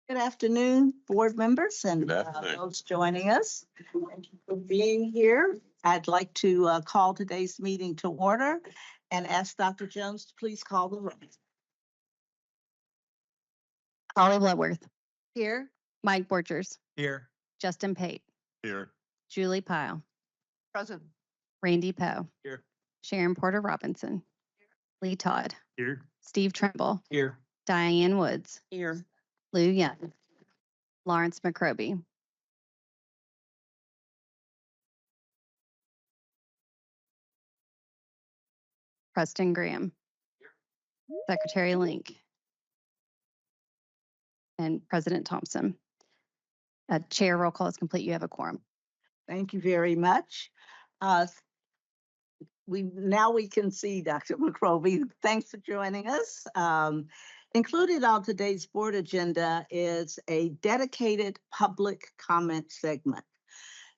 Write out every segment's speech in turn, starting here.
Good afternoon, board members and Good afternoon. those joining us. Thank you for being here. I'd like to call today's meeting to order and ask Dr. Jones to please call the roll. Holly Bloodworth, Here. Mike Borchers, Here. Justin Pate, Here. Julie Pyle, Present. Randy Poe, Here. Sharon Porter Robinson, Lee Todd, Here. Steve Trimble, Here. Diane Woods, Here. Lou Young, Lawrence McCroby. Preston Graham, Secretary Link, and President Thompson. Chair roll call is complete. You have a quorum. Thank you very much. We can see Dr. McCroby. Thanks for joining us. Included on today's board agenda is a dedicated public comment segment.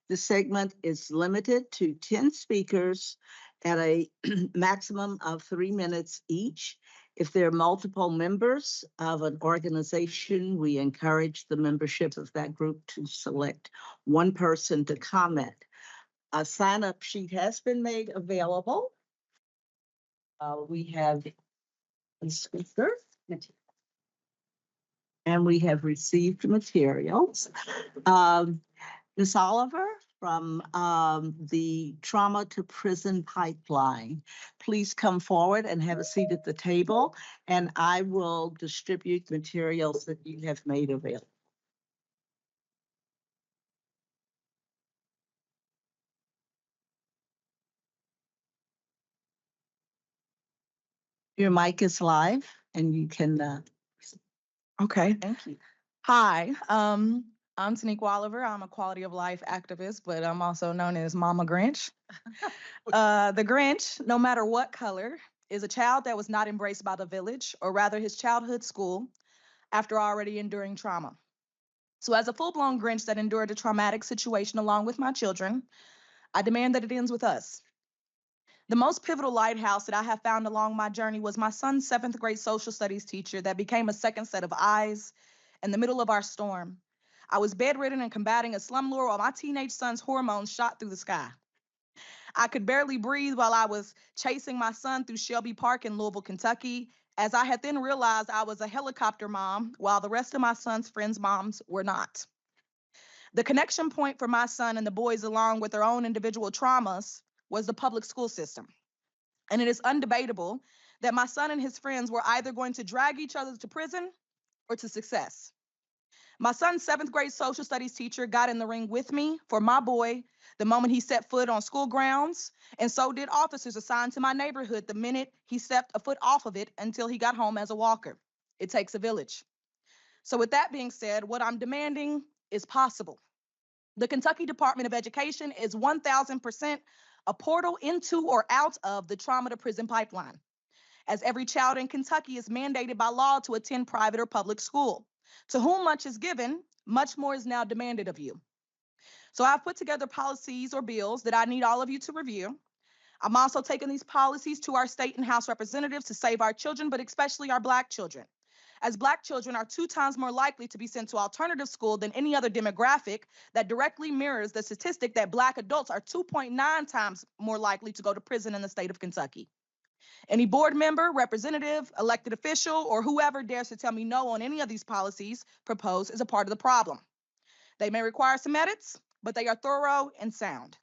The segment is limited to 10 speakers at a maximum of 3 minutes each. If there are multiple members of an organization, we encourage the membership of that group to select one person to comment. A sign-up sheet has been made available. We have a speaker, and we have received materials. Ms. Oliver from the Trauma to Prison Pipeline, please come forward and have a seat at the table, and I will distribute materials that you have made available. Your mic is live and you can. Okay. Thank you. Hi, I'm Taniqua Oliver. I'm a quality of life activist, but I'm also known as Mama Grinch. The Grinch, no matter what color, is a child that was not embraced by the village, or rather his childhood school, after already enduring trauma. So as a full-blown Grinch that endured a traumatic situation along with my children, I demand that it ends with us. The most pivotal lighthouse that I have found along my journey was my son's 7th grade social studies teacher that became a second set of eyes in the middle of our storm. I was bedridden and combating a slumlord while my teenage son's hormones shot through the sky. I could barely breathe while I was chasing my son through Shelby Park in Louisville, Kentucky, as I had then realized I was a helicopter mom while the rest of my son's friends' moms were not. The connection point for my son and the boys, along with their own individual traumas, was the public school system. And it is undebatable that my son and his friends were either going to drag each other to prison or to success. My son's 7th grade social studies teacher got in the ring with me for my boy the moment he set foot on school grounds, and so did officers assigned to my neighborhood the minute he stepped a foot off of it until he got home as a walker. It takes a village. So with that being said, what I'm demanding is possible. The Kentucky Department of Education is 1,000% a portal into or out of the trauma to prison pipeline, as every child in Kentucky is mandated by law to attend private or public school. To whom much is given, much more is now demanded of you. So I've put together policies or bills that I need all of you to review. I'm also taking these policies to our state and House representatives to save our children, but especially our Black children, as Black children are 2 times more likely to be sent to alternative school than any other demographic that directly mirrors the statistic that Black adults are 2.9 times more likely to go to prison in the state of Kentucky. Any board member, representative, elected official, or whoever dares to tell me no on any of these policies proposed is a part of the problem. They may require some edits, but they are thorough and sound.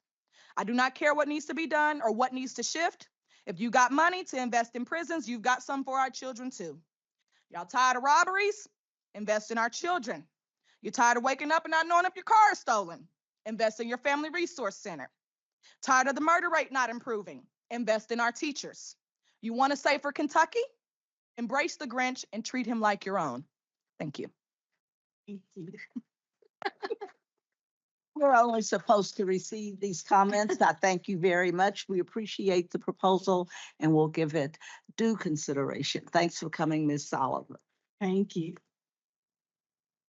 I do not care what needs to be done or what needs to shift. If you got money to invest in prisons, you've got some for our children too. Y'all tired of robberies? Invest in our children. You're tired of waking up and not knowing if your car is stolen? Invest in your family resource center. Tired of the murder rate not improving? Invest in our teachers. You want a safer Kentucky? Embrace the Grinch and treat him like your own. Thank you. We're only supposed to receive these comments. I thank you very much. We appreciate the proposal and we'll give it due consideration. Thanks for coming, Ms. Oliver. Thank you.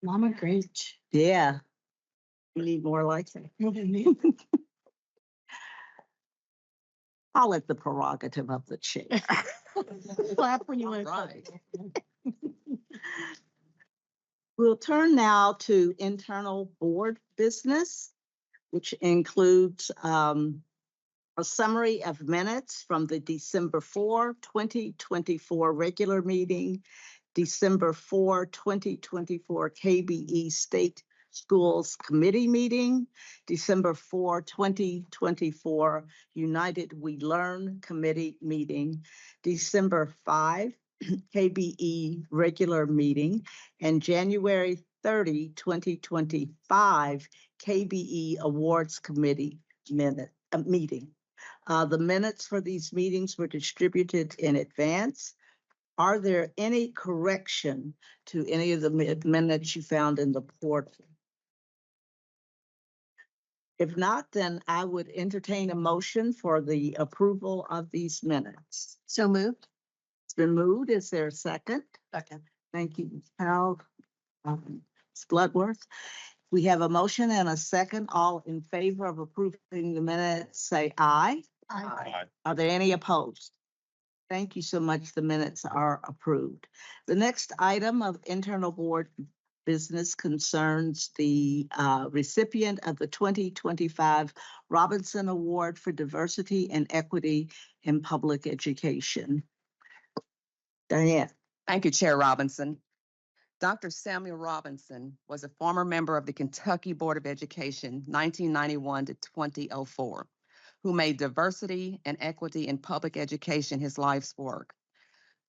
Mama Grinch. Yeah. We need more like that. I'll let the prerogative of the chair. Clap when you want Right. We'll turn now to internal board business, which includes a summary of minutes from the December 4, 2024 regular meeting, December 4, 2024 KBE State Schools Committee meeting, December 4, 2024 United We Learn Committee meeting, December 5, KBE regular meeting, and January 30, 2025 KBE Awards Committee meeting. The minutes for these meetings were distributed in advance. Are there any correction to any of the minutes you found in the portal? If not, then I would entertain a motion for the approval of these minutes. So moved. It's been moved. Is there a second? Second. Thank you, Ms. Powell. Ms. Bloodworth. We have a motion and a second. All in favor of approving the minutes, say aye. Aye. Are there any opposed? Thank you so much. The minutes are approved. The next item of internal board business concerns the recipient of the 2025 Robinson Award for Diversity and Equity in Public Education. Diane. Thank you, Chair Robinson. Dr. Samuel Robinson was a former member of the Kentucky Board of Education, 1991 to 2004, who made diversity and equity in public education his life's work.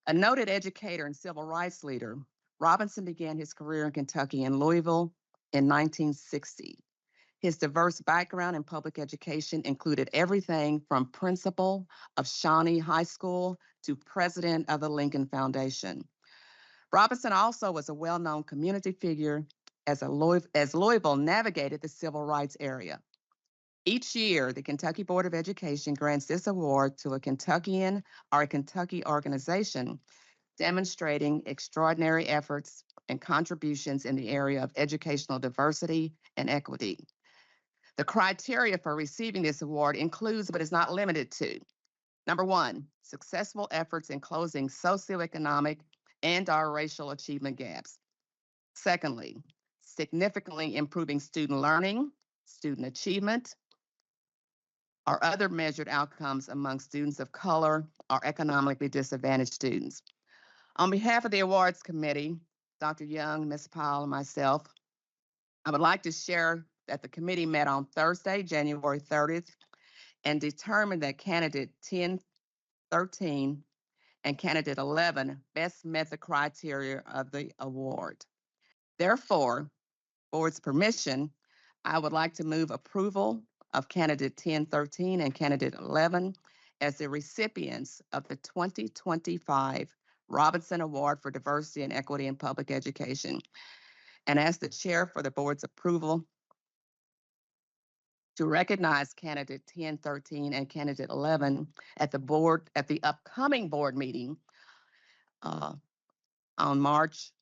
A noted educator and civil rights leader, Robinson began his career in Kentucky in Louisville in 1960. His diverse background in public education included everything from principal of Shawnee High School to president of the Lincoln Foundation. Robinson also was a well-known community figure as Louisville navigated the civil rights era. Each year, the Kentucky Board of Education grants this award to a Kentuckian or a Kentucky organization demonstrating extraordinary efforts and contributions in the area of educational diversity and equity. The criteria for receiving this award includes, but is not limited to, number one, successful efforts in closing socioeconomic and/or racial achievement gaps. Secondly, significantly improving student learning, student achievement, or other measured outcomes among students of color or economically disadvantaged students. On behalf of the awards committee, Dr. Young, Ms. Powell, and myself, I would like to share that the committee met on Thursday, January 30th, and determined that candidate 1013 and candidate 11 best met the criteria of the award. Therefore, board's permission, I would like to move approval of candidate 1013 and candidate 11 as the recipients of the 2025 Robinson Award for Diversity and Equity in Public Education, and ask the chair for the board's approval to recognize candidate 1013 and candidate 11 at the upcoming board meeting in March.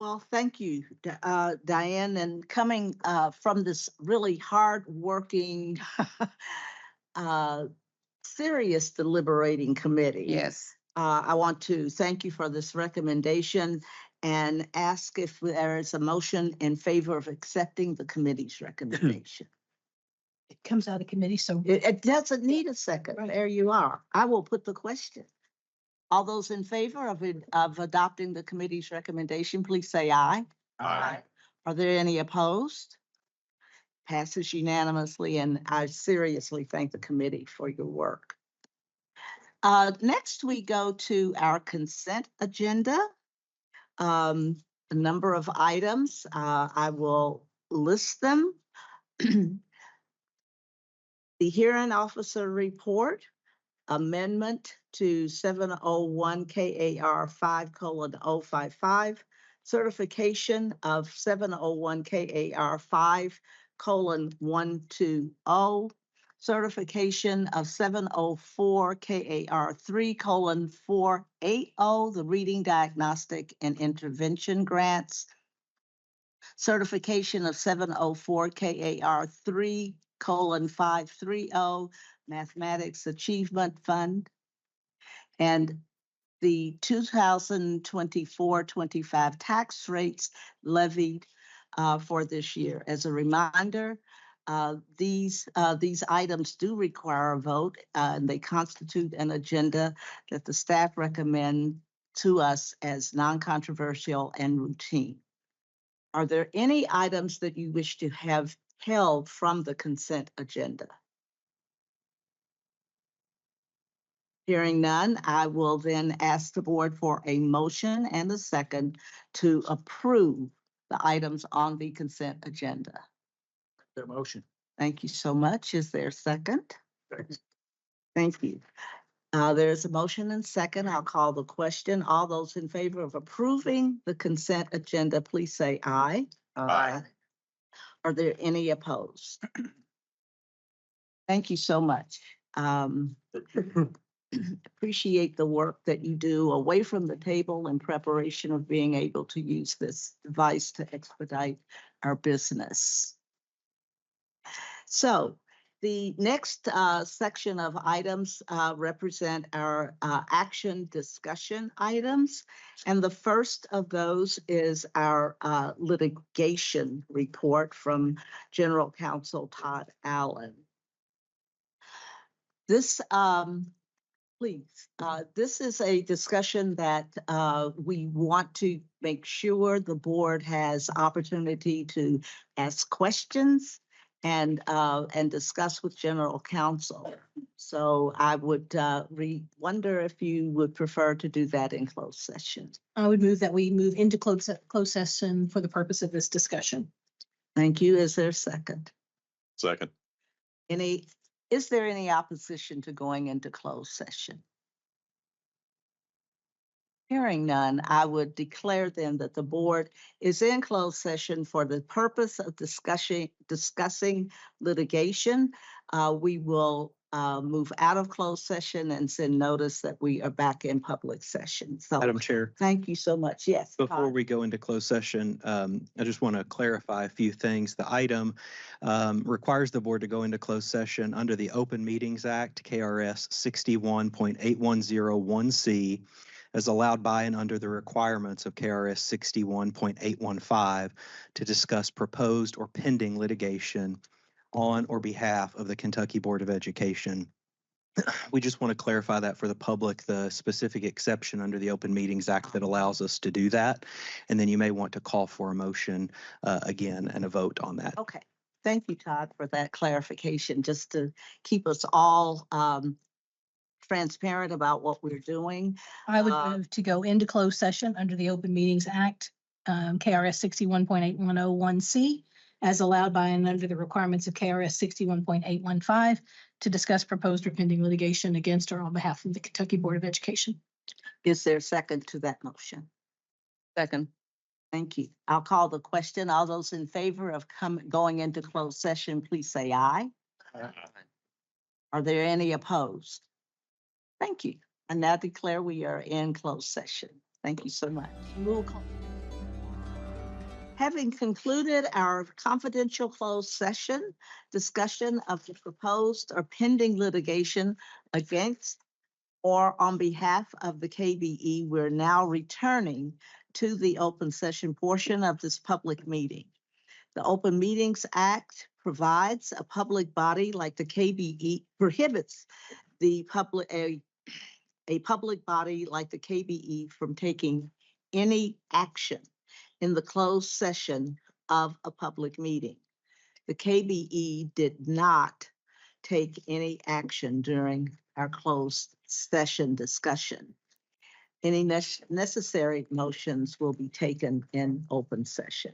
Well, thank you, Diane. And coming from this really hard-working, serious deliberating committee. Yes. I want to thank you for this recommendation and ask if there is a motion in favor of accepting the committee's recommendation. It comes out of committee, so. It doesn't need a second. Right. There you are. I will put the question. All those in favor of adopting the committee's recommendation, please say aye. Aye. Are there any opposed? Passes unanimously, and I seriously thank the committee for your work. Next, we go to our consent agenda. A number of items. I will list them. The hearing officer report, amendment to 701 KAR 5:055, certification of 701 KAR 5:120, certification of 704 KAR 3:480, the reading diagnostic and intervention grants, certification of 704 KAR 3:530, Mathematics Achievement Fund, and the 2024-25 tax rates levied for this year. As a reminder, these items do require a vote, and they constitute an agenda that the staff recommend to us as non-controversial and routine. Are there any items that you wish to have held from the consent agenda? Hearing none, I will then ask the board for a motion and a second to approve the items on the consent agenda. Their motion. Thank you so much. Is there a second? Thank you. There's a motion and second. I'll call the question. All those in favor of approving the consent agenda, please say aye. Aye. Are there any opposed? Thank you so much. Appreciate the work that you do away from the table in preparation of being able to use this device to expedite our business. So the next section of items represent our action discussion items. And the first of those is our litigation report from General Counsel Todd Allen. This, please, this is a discussion that we want to make sure the board has opportunity to ask questions and discuss with General Counsel. So I would wonder if you would prefer to do that in closed session. I would move that we move into closed session for the purpose of this discussion. Thank you. Is there a second? Second. Is there any opposition to going into closed session? Hearing none, I would declare then that the board is in closed session for the purpose of discussing litigation. We will move out of closed session and send notice that we are back in public session. So Madam Chair, thank you so much. Yes. before Todd. we go into closed session, I just want to clarify a few things. The item requires the board to go into closed session under the Open Meetings Act, KRS 61.8101C, as allowed by and under the requirements of KRS 61.815 to discuss proposed or pending litigation on or behalf of the Kentucky Board of Education. We just want to clarify that for the public, the specific exception under the Open Meetings Act that allows us to do that. And then you may want to call for a motion again and a vote on that. Okay. Thank you, Todd, for that clarification, just to keep us all transparent about what we're doing. I would move to go into closed session under the Open Meetings Act, KRS 61.8101C, as allowed by and under the requirements of KRS 61.815 to discuss proposed or pending litigation against or on behalf of the Kentucky Board of Education. Is there a second to that motion? Second. Thank you. I'll call the question. All those in favor of going into closed session, please say aye. Are there any opposed? Thank you. I now declare we are in closed session. Thank you so much. We'll call. Having concluded our confidential closed session discussion of the proposed or pending litigation against or on behalf of the KBE, we're now returning to the open session portion of this public meeting. The Open Meetings Act provides a public body like the KBE, prohibits the a public body like the KBE from taking any action in the closed session of a public meeting. The KBE did not take any action during our closed session discussion. Any necessary motions will be taken in open session.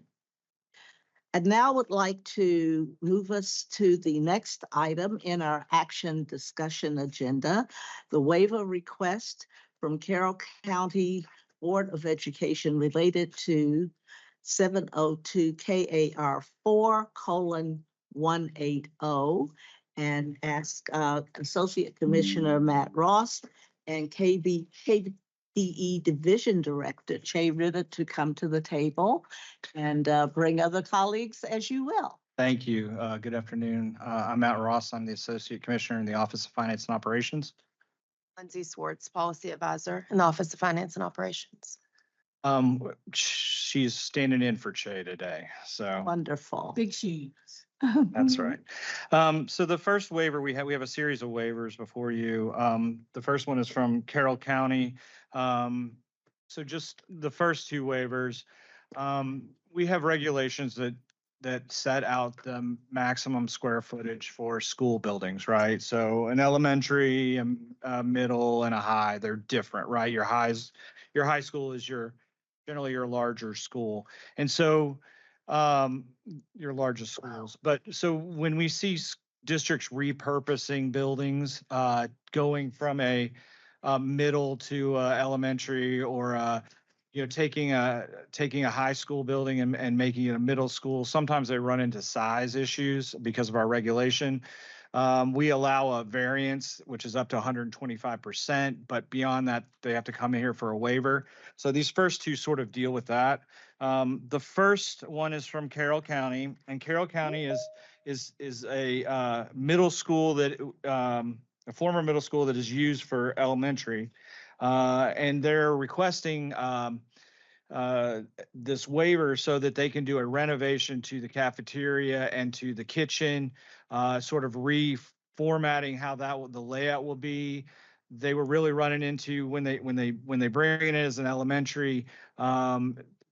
I now would like to move us to the next item in our action discussion agenda, the waiver request from Carroll County Board of Education related to 702 KAR 4:180, and ask Associate Commissioner Matt Ross and KBE Division Director Che Ritter to come to the table and bring other colleagues as you will. Thank you. Good afternoon. I'm Matt Ross. I'm the Associate Commissioner in the Office of Finance and Operations. Lindsay Swartz, Policy Advisor in the Office of Finance and Operations. She's standing in for Che today, so Wonderful. Big shoes. that's right. So the first waiver, we have a series of waivers before you. The first one is from Carroll County. So just the first two waivers, we have regulations that set out the maximum square footage for school buildings, right? So an elementary, a middle, and a high, they're different, right? Your high school is generally your larger school. And so your largest schools. But so when we see districts repurposing buildings, going from a middle to elementary, or taking a high school building and making it a middle school, sometimes they run into size issues because of our regulation. We allow a variance, which is up to 125%, but beyond that, they have to come in here for a waiver. So these first two sort of deal with that. The first one is from Carroll County, and Carroll County is a middle school that a former middle school that is used for elementary, and they're requesting this waiver so that they can do a renovation to the cafeteria and to the kitchen, sort of reformatting how the layout will be. They were really running into when they bring it as an elementary,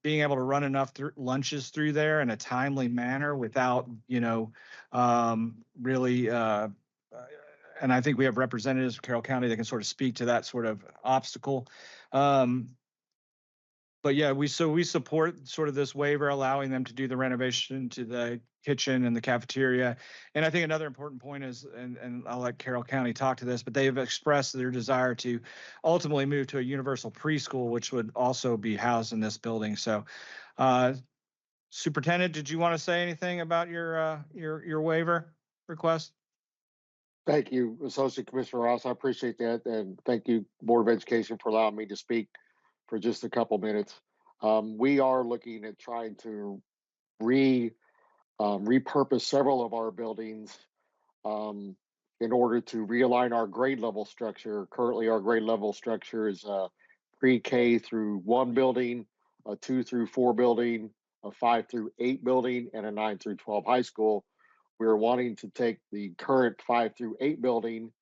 being able to run enough lunches through there in a timely manner without, really. And I think we have representatives of Carroll County that can sort of speak to that sort of obstacle. But yeah, we support sort of this waiver, allowing them to do the renovation to the kitchen and the cafeteria. And I think another important point is, and I'll let Carroll County talk to this, but they have expressed their desire to ultimately move to a universal preschool, which would also be housed in this building. So, Superintendent, did you want to say anything about your waiver request? Thank you, Associate Commissioner Ross. I appreciate that. And thank you, Board of Education, for allowing me to speak for just a couple minutes. We are looking at trying to repurpose several of our buildings in order to realign our grade level structure. Currently, our grade level structure is a pre-K through 1 building, a 2 through 4 building, a 5 through 8 building, and a 9 through 12 high school. We're wanting to take the current 5 through 8 building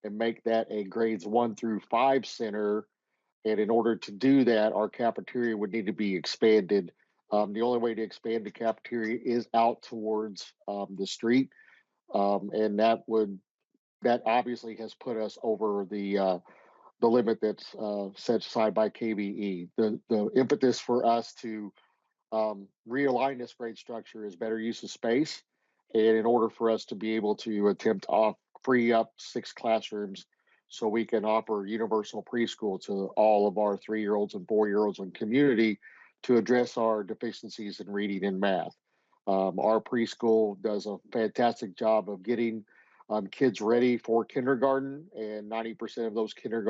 and make that a grades 1 through 5 center. And in order to do that, our cafeteria would need to be expanded. The only way to expand the cafeteria is out towards the street. And that obviously has put us over the limit that's set aside by KBE. The impetus for us to realign this grade structure is better use of space. And in order for us to be able to attempt to free up 6 classrooms so we can offer universal preschool to all of our 3-year-olds and 4-year-olds in community to address our deficiencies in reading and math. Our preschool does a fantastic job of getting kids ready for kindergarten, and 90% of those kids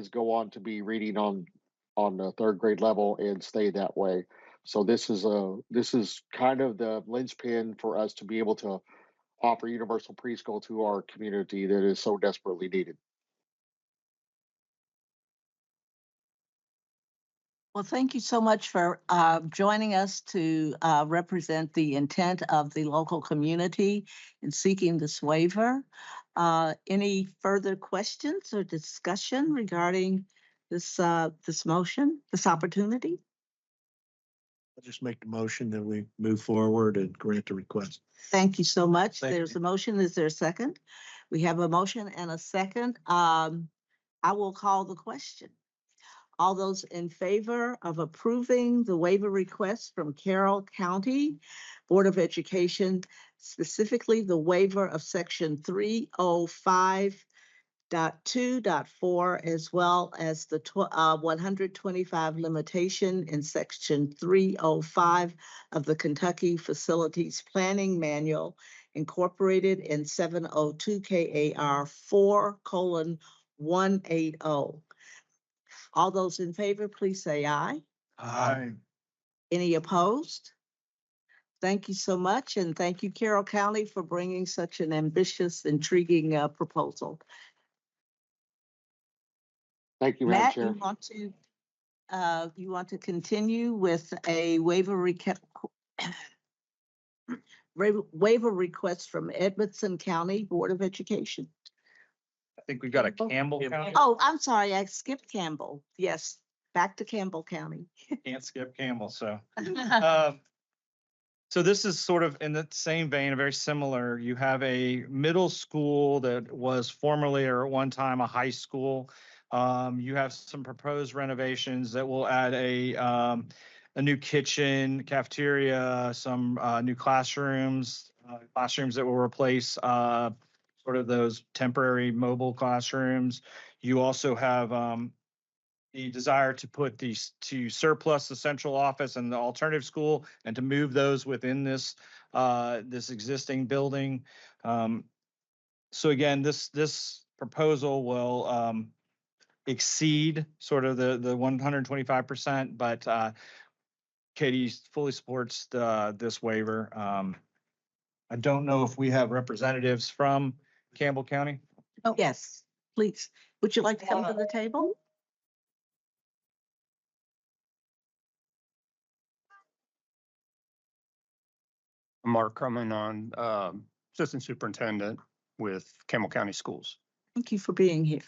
go on to be reading on the 3rd grade level and stay that way. So this is kind of the linchpin for us to be able to offer universal preschool to our community that is so desperately needed. Well, thank you so much for joining us to represent the intent of the local community in seeking this waiver. Any further questions or discussion regarding this motion, this opportunity? I'll just make the motion that we move forward and grant the request. Thank you so much. Thank There's you. a motion. Is there a second? We have a motion and a second. I will call the question. All those in favor of approving the waiver request from Carroll County Board of Education, specifically the waiver of section 305.2.4, as well as the 125 limitation in section 305 of the Kentucky Facilities Planning Manual, incorporated in 702 KAR 4:180. All those in favor, please say aye. Aye. Any opposed? Thank you so much, and thank you, Carroll County, for bringing such an ambitious, intriguing proposal. Thank you, Madam Matt, Chair. you want to continue with a waiver request from Edmonson County Board of Education? I think we've got a Campbell County. Oh, I'm sorry, I skipped Campbell. Yes, back to Campbell County. Can't skip Campbell, so. So this is sort of in the same vein, very similar. You have a middle school that was formerly or at one time a high school. You have some proposed renovations that will add a new kitchen, cafeteria, some new classrooms that will replace sort of those temporary mobile classrooms. You also have the desire to surplus the central office and the alternative school and to move those within this this existing building. So again, this proposal will exceed sort of the 125%, but Katie fully supports this waiver. I don't know if we have representatives from Campbell County. Oh, yes, please. Would you like to come to the table? Mark Crumman Assistant Superintendent with Campbell County Schools. Thank you for being here.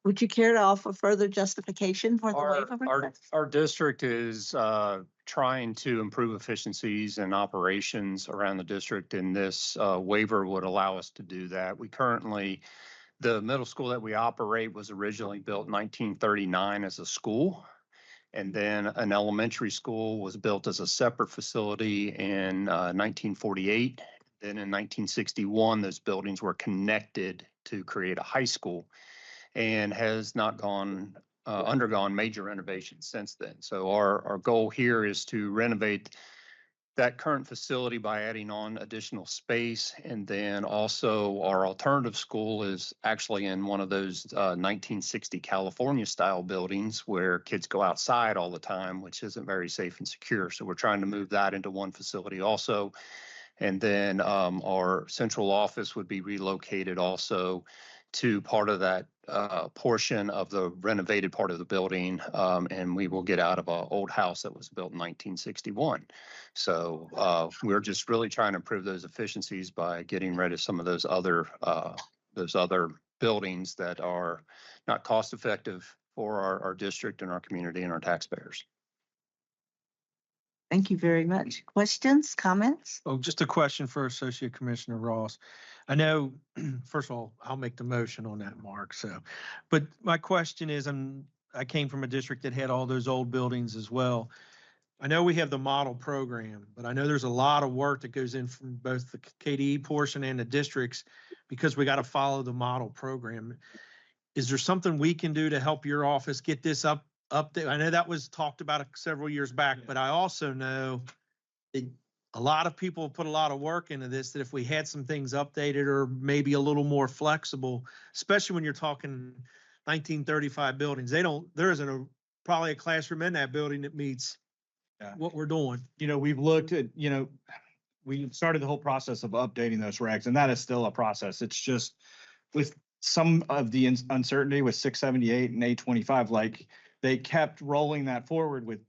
Would you care to offer further justification for the waiver request? Our district is trying to improve efficiencies and operations around the district, and this waiver would allow us to do that. The middle school that we operate was originally built in 1939 as a school. And then an elementary school was built as a separate facility in 1948. Then in 1961, those buildings were connected to create a high school and has not undergone major renovations since then. So our goal here is to renovate that current facility by adding on additional space. And then also our alternative school is actually in one of those 1960 California style buildings where kids go outside all the time, which isn't very safe and secure. So we're trying to move that into one facility also. And then our central office would be relocated also to part of that portion of the renovated part of the building. And we will get out of an old house that was built in 1961. So we're just really trying to improve those efficiencies by getting rid of some of those other buildings that are not cost effective for our district and our community and our taxpayers. Thank you very much. Questions, comments? Oh, just a question for Associate Commissioner Ross. I know, first of all, I'll make the motion on that, Mark. But my question is, I came from a district that had all those old buildings as well. I know we have the model program, but I know there's a lot of work that goes in from both the KDE portion and the districts because we got to follow the model program. Is there something we can do to help your office get this up there? I know that was talked about several years back, but I also know that a lot of people put a lot of work into this, that if we had some things updated or maybe a little more flexible, especially when you're talking 1935 buildings, there isn't probably a classroom in that building that meets what we're doing. We've looked at, we started the whole process of updating those regs, and that is still a process. It's just with some of the uncertainty with 678 and 825, like they kept rolling that forward with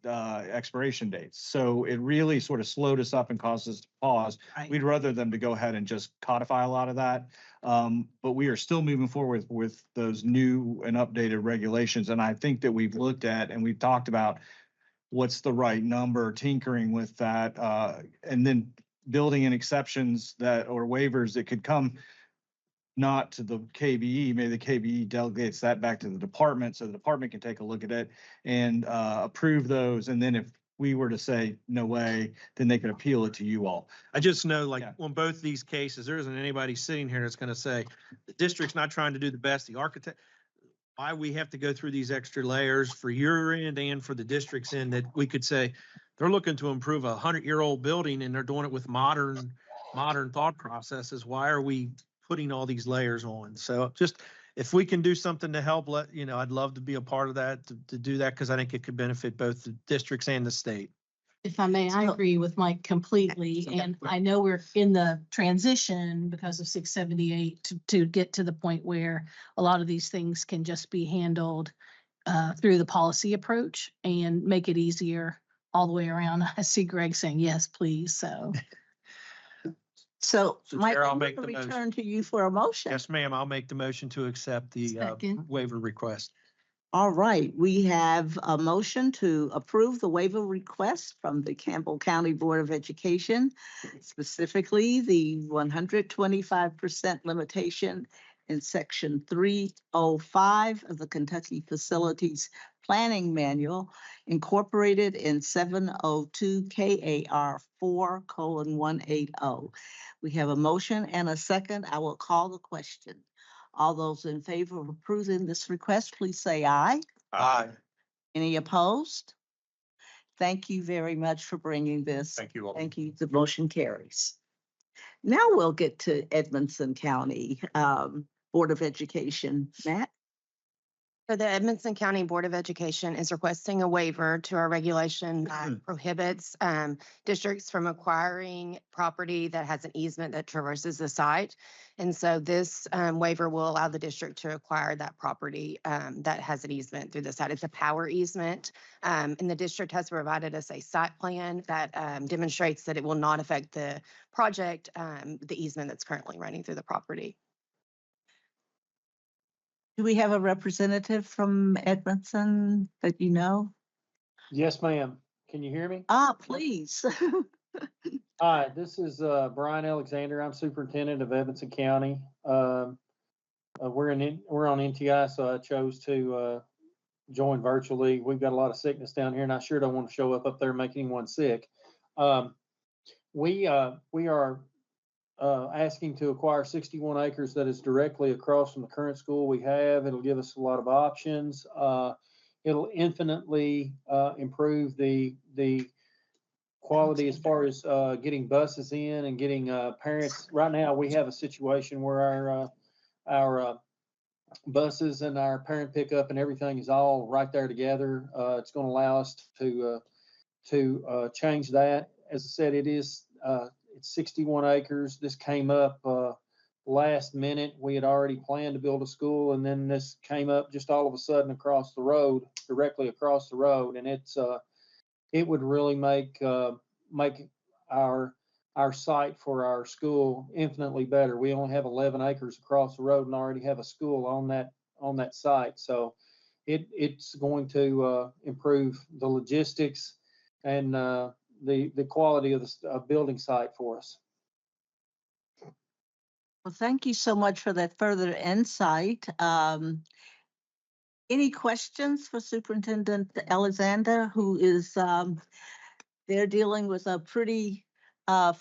expiration dates. So it really sort of slowed us up and caused us to pause. Right. We'd rather them to go ahead and just codify a lot of that. But we are still moving forward with those new and updated regulations. And I think that we've looked at and we've talked about what's the right number, tinkering with that, and then building in exceptions or waivers that could come not to the KBE, maybe the KBE delegates that back to the department so the department can take a look at it and approve those. And then if we were to say, no way, then they could appeal it to you all. I just know on both these cases, there isn't anybody sitting here that's going to say the district's not trying to do the best. The architect, why we have to go through these extra layers for your end and for the district's end, that we could say they're looking to improve a 100-year-old building and they're doing it with modern thought processes. Why are we putting all these layers on? So just if we can do something to help, I'd love to be a part of that, to do that, because I think it could benefit both the districts and the state. If I may, I So- agree with Mike completely, Okay. and I know we're in the transition because of 678 to get to the point where a lot of these things can just be handled through the policy approach and make it easier all the way around. I see Greg saying, yes, please, so. So So Mike, Chair, I'll I'm make going to the motion. return to you for a motion. Yes, ma'am. I'll make the motion to accept the Second. waiver request. All right, we have a motion to approve the waiver request from the Campbell County Board of Education, specifically the 125% limitation in section 305 of the Kentucky Facilities Planning Manual, incorporated in 702 KAR 4:180. We have a motion and a second. I will call the question. All those in favor of approving this request, please say aye. Aye. Any opposed? Thank you very much for bringing this. Thank you all. Thank you. The motion carries. Now we'll get to Edmonson County Board of Education. Matt? So the Edmonson County Board of Education is requesting a waiver to our regulation that prohibits districts from acquiring property that has an easement that traverses the site. And so this waiver will allow the district to acquire that property that has an easement through the site. It's a power easement. And the district has provided us a site plan that demonstrates that it will not affect the project, the easement that's currently running through the property. Do we have a representative from Edmonson that you know? Yes, ma'am. Can you hear me? Please. Hi, this is Brian Alexander. I'm superintendent of Edmonson County. We're on NTI, so I chose to join virtually. We've got a lot of sickness down here, and I sure don't want to show up there and make anyone sick. We are asking to acquire 61 acres that is directly across from the current school we have. It'll give us a lot of options. It'll infinitely improve the quality as far as getting buses in and getting parents. Right now, we have a situation where our buses and our parent pickup and everything is all right there together. It's going to allow us to change that. As I said, it's 61 acres. This came up last minute. We had already planned to build a school, and then this came up just all of a sudden across the road, directly across the road, and it would really make our site for our school infinitely better. We only have 11 acres across the road and already have a school on that site. So it's going to improve the logistics and the quality of the building site for us. Well, thank you so much for that further insight. Any questions for Superintendent Alexander, who is they're dealing with a pretty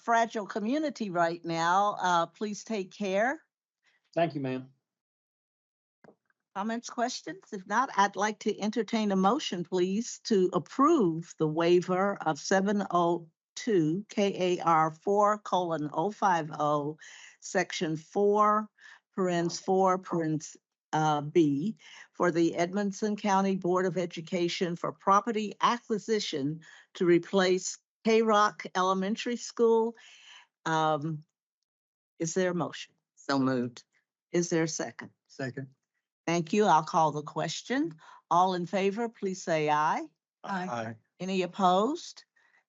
fragile community right now. Please take care. Thank you, ma'am. Comments, questions? If not, I'd like to entertain a motion, please, to approve the waiver of 702 KAR 4:050, section 4, parens 4, parens B, for the Edmonson County Board of Education for property acquisition to replace K-Rock Elementary School. Is there a motion? So moved. Is there a second? Second. Thank you. I'll call the question. All in favor, please say aye. Aye. Any opposed?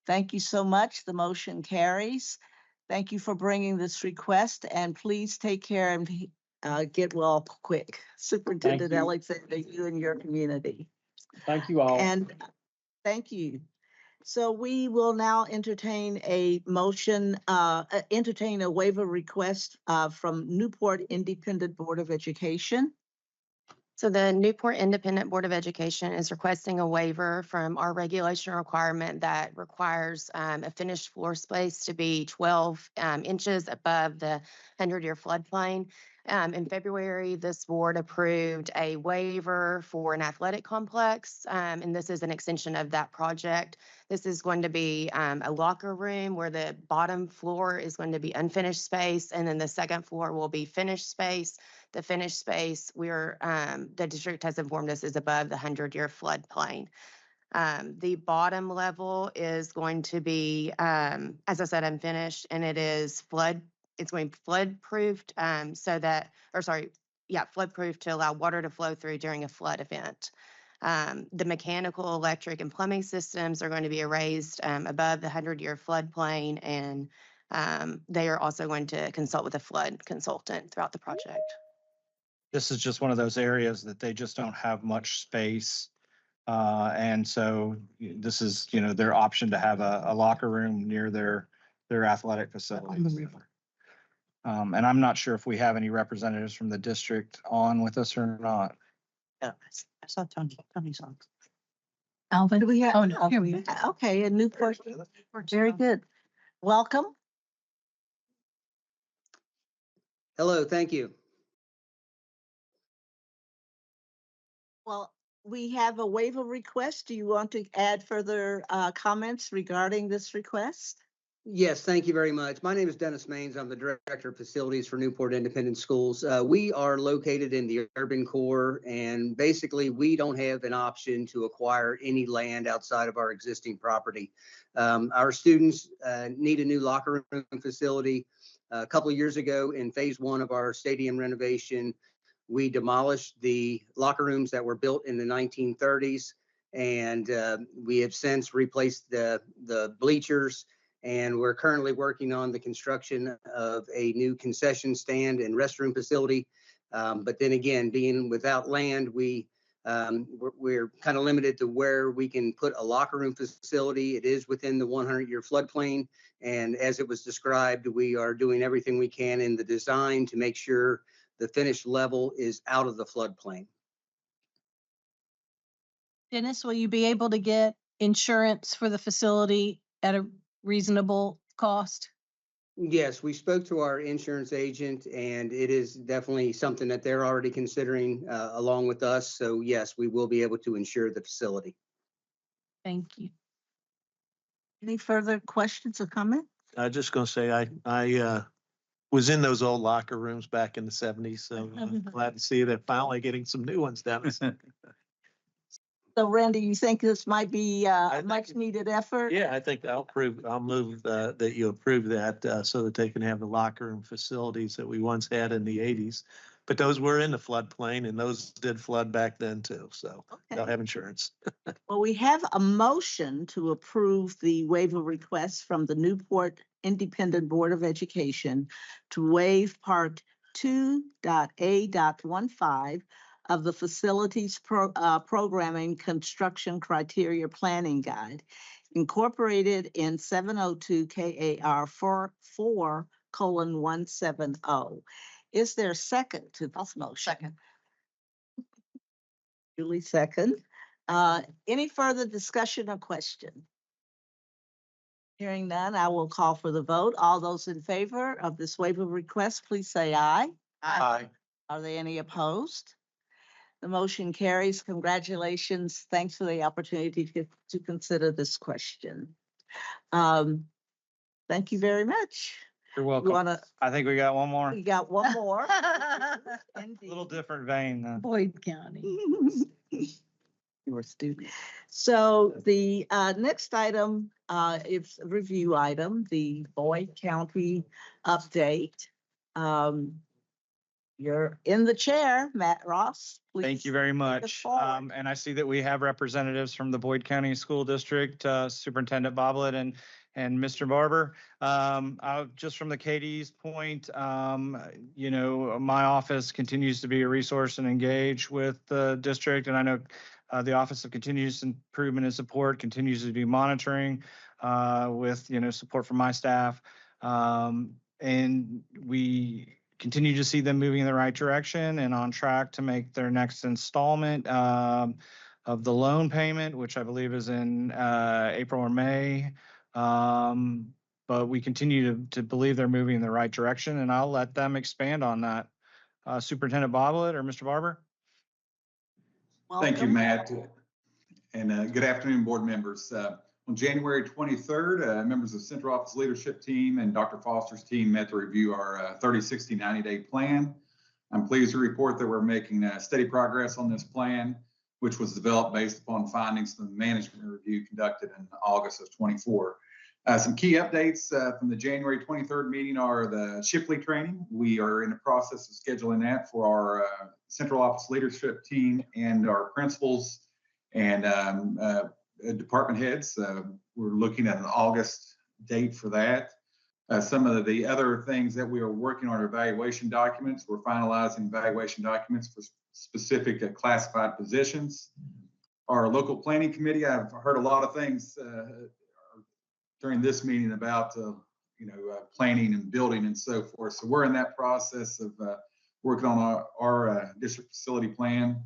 Thank you so much. The motion carries. Thank you for bringing this request, and please take care and get well quick. Superintendent you. Alexander, you and your community. Thank you all. And thank you. So we will now entertain a motion, entertain a waiver request from Newport Independent Board of Education. So the Newport Independent Board of Education is requesting a waiver from our regulation requirement that requires a finished floor space to be 12 inches above the 100-year floodplain. In February, this board approved a waiver for an athletic complex, and this is an extension of that project. This is going to be a locker room where the bottom floor is going to be unfinished space, and then the second floor will be finished space. The finished space, the district has informed us, is above the 100-year floodplain. The bottom level is going to be, as I said, unfinished, and it's going flood proofed, flood proof to allow water to flow through during a flood event. The mechanical, electric, and plumbing systems are going to be raised above the 100-year floodplain, and they are also going to consult with a flood consultant throughout the project. This is just one of those areas that they just don't have much space. And so this is, their option to have a locker room near their athletic facilities. And I'm not sure if we have any representatives from the district on with us or not. Yeah, I saw Tony's on. Alvin? Do we have? Oh, no, here we go. Okay, a Newport. Very good. Welcome. Hello, thank you. Well, we have a waiver request. Do you want to add further comments regarding this request? Yes, thank you very much. My name is Dennis Maines. I'm the Director of Facilities for Newport Independent Schools. We are located in the urban core, and basically we don't have an option to acquire any land outside of our existing property. Our students need a new locker room facility. A couple of years ago, in phase 1 of our stadium renovation, we demolished the locker rooms that were built in the 1930s, and we have since replaced the bleachers. And we're currently working on the construction of a new concession stand and restroom facility. But then again, being without land, we're kind of limited to where we can put a locker room facility. It is within the 100-year floodplain. And as it was described, we are doing everything we can in the design to make sure the finished level is out of the floodplain. Dennis, will you be able to get insurance for the facility at a reasonable cost? Yes, we spoke to our insurance agent, and it is definitely something that they're already considering along with us. So yes, we will be able to insure the facility. Thank you. Any further questions or comments? I'm just gonna say, I was in those old locker rooms back in the 70s, so I'm glad to see they're finally getting some new ones down. So Randy, you think this might be a much needed effort? Yeah, I think I'll move that you approve that so that they can have the locker room facilities that we once had in the 80s. But those were in the floodplain, and those did flood back then too, so they'll have insurance. Well, we have a motion to approve the waiver request from the Newport Independent Board of Education to waive Part 2.A.15 of the Facilities Programming Construction Criteria Planning Guide, incorporated in 702 KAR 4:170. Is there a second to this motion? Second. Julie, second. Any further discussion or question? Hearing none, I will call for the vote. All those in favor of this waiver request, please say aye. Aye. Are there any opposed? The motion carries. Congratulations. Thanks for the opportunity to consider this question. Thank you very much. You're welcome. I think we got one more. We got one more. A little different vein. Boyd County. You're a student. So the next item is a review item, the Boyd County update. You're in the chair, Matt Ross. Please. Thank you very much. And I see that we have representatives from the Boyd County School District, Superintendent Boblet and Mr. Barber. Just from the KD's point, my office continues to be a resource and engage with the district. And I know the Office of Continuous Improvement and Support continues to do monitoring with, support from my staff. And we continue to see them moving in the right direction and on track to make their next installment of the loan payment, which I believe is in April or May. But we continue to believe they're moving in the right direction, and I'll let them expand on that. Superintendent Boblet or Mr. Barber? Thank you, Matt. And good afternoon, board members. On January 23rd, members of the Central Office Leadership Team and Dr. Foster's team met to review our 30, 60, 90-day plan. I'm pleased to report that we're making steady progress on this plan. which was developed based upon findings from the management review conducted in August of 24. Some key updates from the January 23rd meeting are the Shipley training. We are in the process of scheduling that for our central office leadership team and our principals and department heads. We're looking at an August date for that. Some of the other things that we are working on are evaluation documents. We're finalizing evaluation documents for specific classified positions. Our local planning committee, I've heard a lot of things during this meeting about planning and building and so forth. So we're in that process of working on our district facility plan.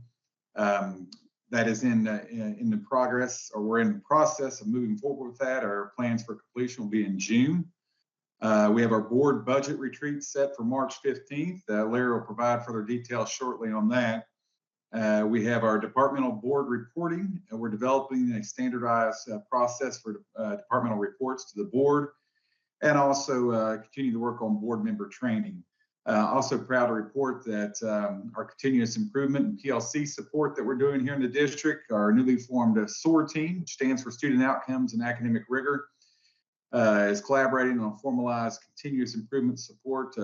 That is in the progress, or we're in the process of moving forward with that. Our plans for completion will be in June. We have our board budget retreat set for March 15th. Larry will provide further details shortly on that. We have our departmental board reporting. We're developing a standardized process for departmental reports to the board, and also continue to work on board member training. Also proud to report that our continuous improvement and PLC support that we're doing here in the district, our newly formed SOAR team, which stands for Student Outcomes and Academic Rigor, is collaborating on a formalized continuous improvement support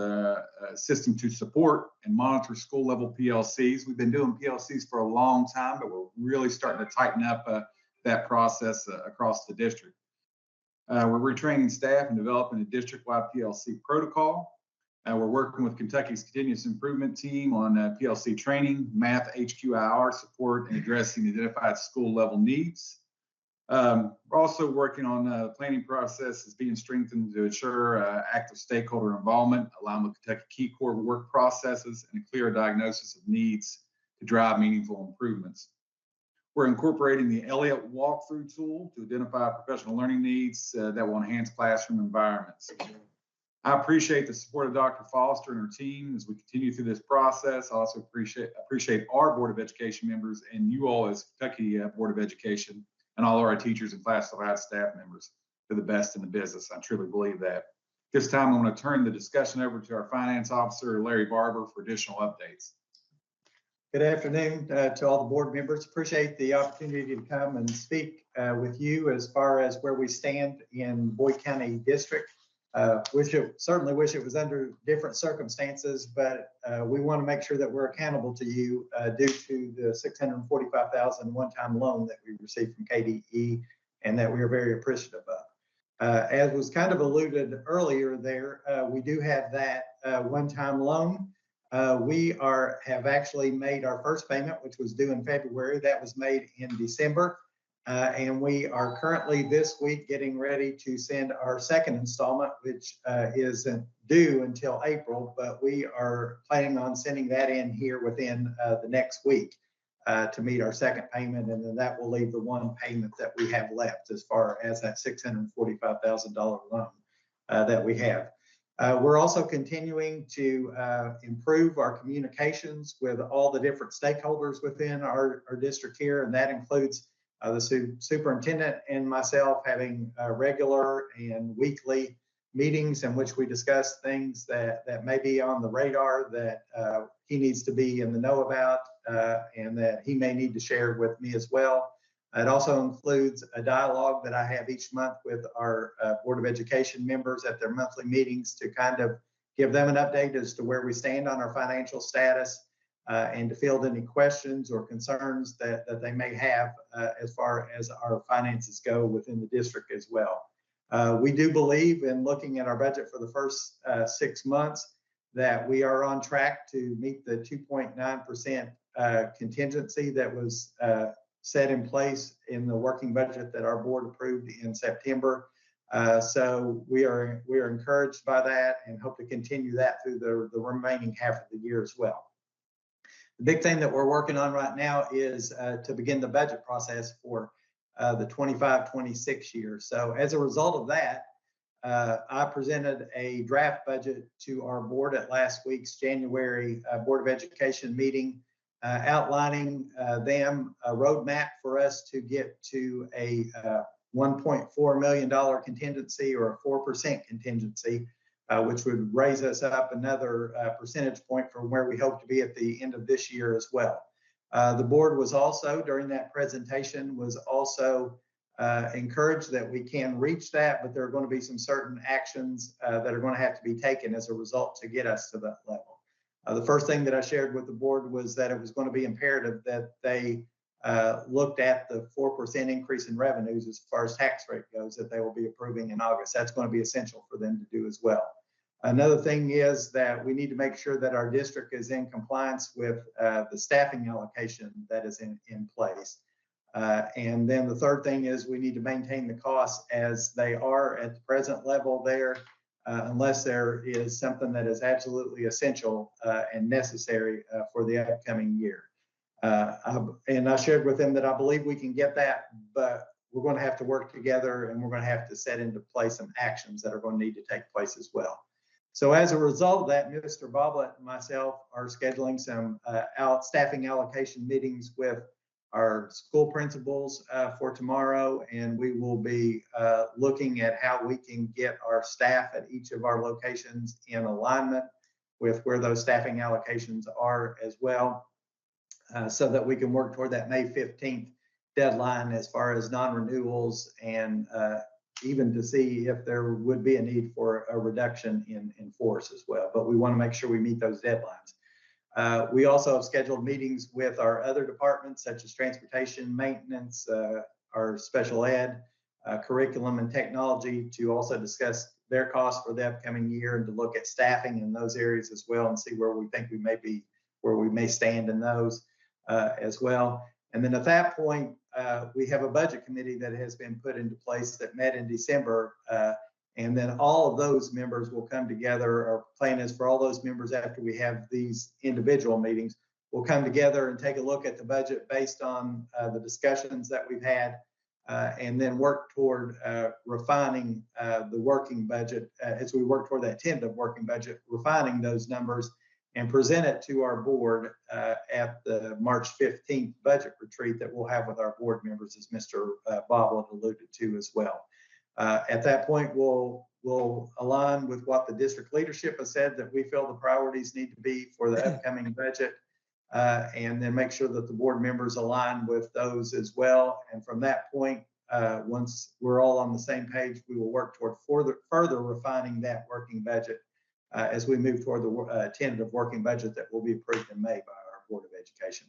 system to support and monitor school level PLCs. We've been doing PLCs for a long time, but we're really starting to tighten up that process across the district. We're retraining staff and developing a district-wide PLC protocol. We're working with Kentucky's continuous improvement team on PLC training, math HQIR support, and addressing identified school level needs. We're also working on the planning process is being strengthened to ensure active stakeholder involvement, along with Kentucky Key Core work processes and a clear diagnosis of needs to drive meaningful improvements. We're incorporating the Elliott walkthrough tool to identify professional learning needs that will enhance classroom environments. I appreciate the support of Dr. Foster and her team as we continue through this process. I also appreciate our Board of Education members and you all as Kentucky Board of Education and all of our teachers and classified staff members. They're the best in the business. I truly believe that. This time, I want to turn the discussion over to our finance officer, Larry Barber, for additional updates. Good afternoon to all the board members. Appreciate the opportunity to come and speak with you as far as where we stand in Boyd County District. Certainly wish it was under different circumstances, but we want to make sure that we're accountable to you due to the $645,000 one-time loan that we received from KBE and that we are very appreciative of. As was kind of alluded earlier there, we do have that one-time loan. We have actually made our first payment, which was due in February. That was made in December. And we are currently this week getting ready to send our second installment, which isn't due until April, but we are planning on sending that in here within the next week to meet our second payment. And then that will leave the one payment that we have left as far as that $645,000 loan that we have. We're also continuing to improve our communications with all the different stakeholders within our district here, and that includes the superintendent and myself having regular and weekly meetings in which we discuss things that may be on the radar that he needs to be in the know about and that he may need to share with me as well. It also includes a dialogue that I have each month with our Board of Education members at their monthly meetings to kind of give them an update as to where we stand on our financial status and to field any questions or concerns that they may have as far as our finances go within the district as well. We do believe in looking at our budget for the first 6 months that we are on track to meet the 2.9% contingency that was set in place in the working budget that our board approved in September. So we are encouraged by that and hope to continue that through the remaining half of the year as well. The big thing that we're working on right now is to begin the budget process for the 25-26 year. So as a result of that, I presented a draft budget to our board at last week's January Board of Education meeting, outlining them a roadmap for us to get to a $1.4 million contingency or a 4% contingency, which would raise us up another percentage point from where we hope to be at the end of this year as well. The board was also, during that presentation, was also encouraged that we can reach that, but there are going to be some certain actions that are going to have to be taken as a result to get us to that level. The first thing that I shared with the board was that it was going to be imperative that they looked at the 4% increase in revenues as far as tax rate goes that they will be approving in August. That's going to be essential for them to do as well. Another thing is that we need to make sure that our district is in compliance with the staffing allocation that is in place. And then the third thing is we need to maintain the costs as they are at the present level there, unless there is something that is absolutely essential and necessary for the upcoming year. And I shared with them that I believe we can get that, but we're going to have to work together and we're going to have to set into place some actions that are going to need to take place as well. So as a result of that, Mr. Boblet and myself are scheduling some staffing allocation meetings with our school principals for tomorrow, and we will be looking at how we can get our staff at each of our locations in alignment with where those staffing allocations are as well, so that we can work toward that May 15th deadline as far as non-renewals and even to see if there would be a need for a reduction in force as well. But we want to make sure we meet those deadlines. We also have scheduled meetings with our other departments, such as transportation, maintenance, our special ed, curriculum and technology, to also discuss their costs for the upcoming year and to look at staffing in those areas as well and see where we think we may be, where we may stand in those as well. And then at that point, we have a budget committee that has been put into place that met in December. And then all of those members will come together. Our plan is for all those members, after we have these individual meetings, we'll come together and take a look at the budget based on the discussions that we've had, and then work toward refining the working budget as we work toward that tentative working budget, refining those numbers and present it to our board at the March 15th budget retreat that we'll have with our board members, as Mr. Boblet alluded to as well. At that point, we'll align with what the district leadership has said that we feel the priorities need to be for the upcoming budget, and then make sure that the board members align with those as well. And from that point, once we're all on the same page, we will work toward further refining that working budget as we move toward the tentative working budget that will be approved in May by our Board of Education.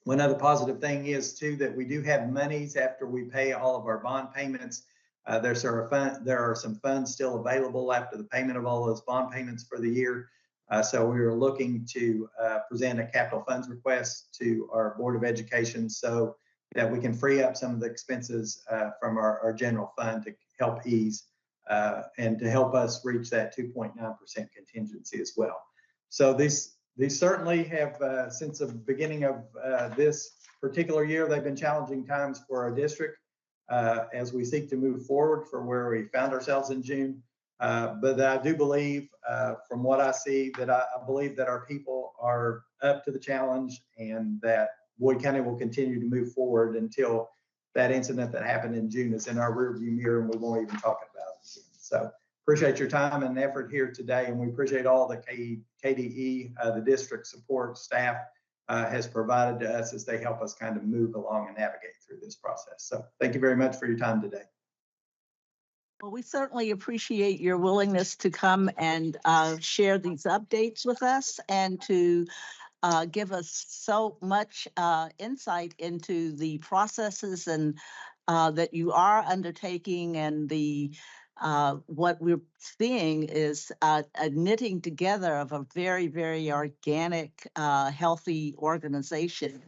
One other positive thing is too that we do have monies after we pay all of our bond payments. There are some funds still available after the payment of all those bond payments for the year. So we are looking to present a capital funds request to our Board of Education so that we can free up some of the expenses from our general fund to help ease and to help us reach that 2.9% contingency as well. So these certainly have, since the beginning of this particular year, they've been challenging times for our district as we seek to move forward from where we found ourselves in June. But I do believe, from what I see, that I believe that our people are up to the challenge and that Boyd County will continue to move forward until that incident that happened in June is in our rearview mirror and we won't even talk about it again. So appreciate your time and effort here today, and we appreciate all the KBE, the district support staff has provided to us as they help us kind of move along and navigate through this process. So thank you very much for your time today. Well, we certainly appreciate your willingness to come and share these updates with us and to give us so much insight into the processes and that you are undertaking, and the what we're seeing is a knitting together of a very, very organic, healthy organization.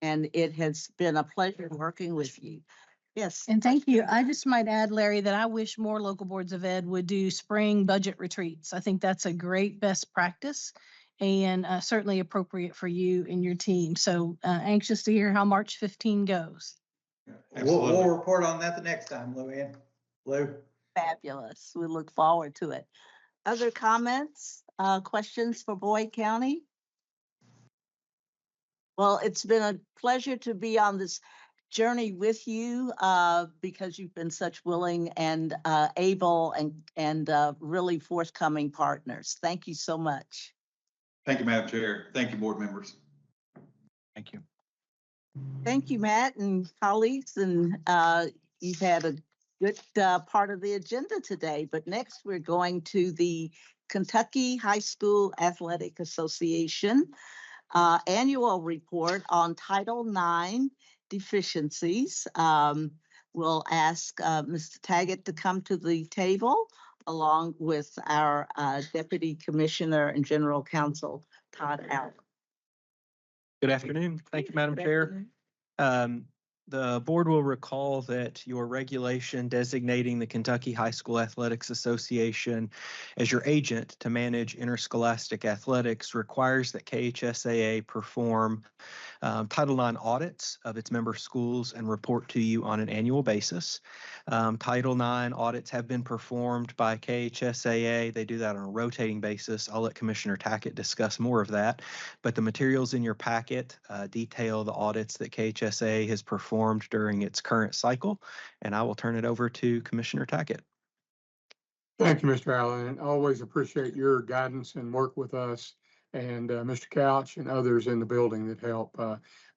And it has been a pleasure working with you. Yes. And thank you. I just might add, Larry, that I wish more local boards of ed would do spring budget retreats. I think that's a great best practice and certainly appropriate for you and your team. So anxious to hear how March 15 goes. We'll report on that the next time, Lou. Fabulous. We look forward to it. Other comments, questions for Boyd County? Well, it's been a pleasure to be on this journey with you because you've been such willing and able and really forthcoming partners. Thank you so much. Thank you, Madam Chair. Thank you, board members. Thank you. Thank you, Matt and colleagues, and you've had a good part of the agenda today. But next, we're going to the Kentucky High School Athletic Association annual report on Title IX deficiencies. We'll ask Mr. Taggett to come to the table along with our Deputy Commissioner and General Counsel, Todd Allen. Good afternoon. Thank you, Madam Chair. The board will recall that your regulation designating the Kentucky High School Athletics Association as your agent to manage interscholastic athletics requires that KHSAA perform Title IX audits of its member schools and report to you on an annual basis. Title IX audits have been performed by KHSAA. They do that on a rotating basis. I'll let Commissioner Tackett discuss more of that, but the materials in your packet detail the audits that KHSAA has performed during its current cycle, and I will turn it over to Commissioner Tackett. Thank you, Mr. Allen, and always appreciate your guidance and work with us and Mr. Couch and others in the building that help.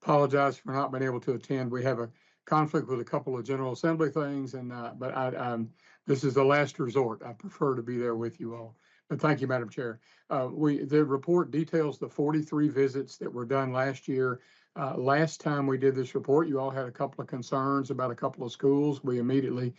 Apologize for not being able to attend. We have a conflict with a couple of General Assembly things, and but this is the last resort. I prefer to be there with you all. But thank you, Madam Chair. The report details the 43 visits that were done last year. Last time we did this report, you all had a couple of concerns about a couple of schools. We immediately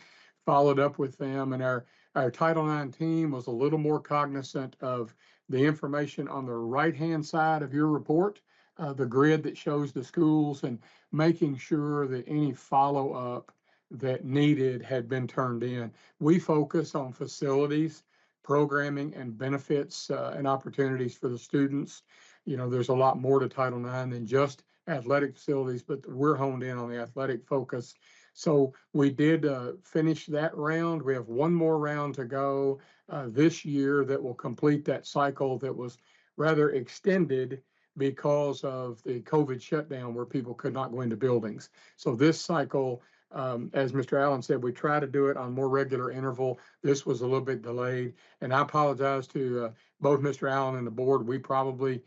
followed up with them, and our Title IX team was a little more cognizant of the information on the right-hand side of your report, the grid that shows the schools, and making sure that any follow-up that needed had been turned in. We focus on facilities, programming, and benefits and opportunities for the students. You know, there's a lot more to Title IX than just athletic facilities, but we're honed in on the athletic focus. So we did finish that round. We have one more round to go this year that will complete that cycle that was rather extended because of the COVID shutdown where people could not go into buildings. So this cycle, as Mr. Allen said, we try to do it on more regular interval. This was a little bit delayed, and I apologize to both Mr. Allen and the board. We probably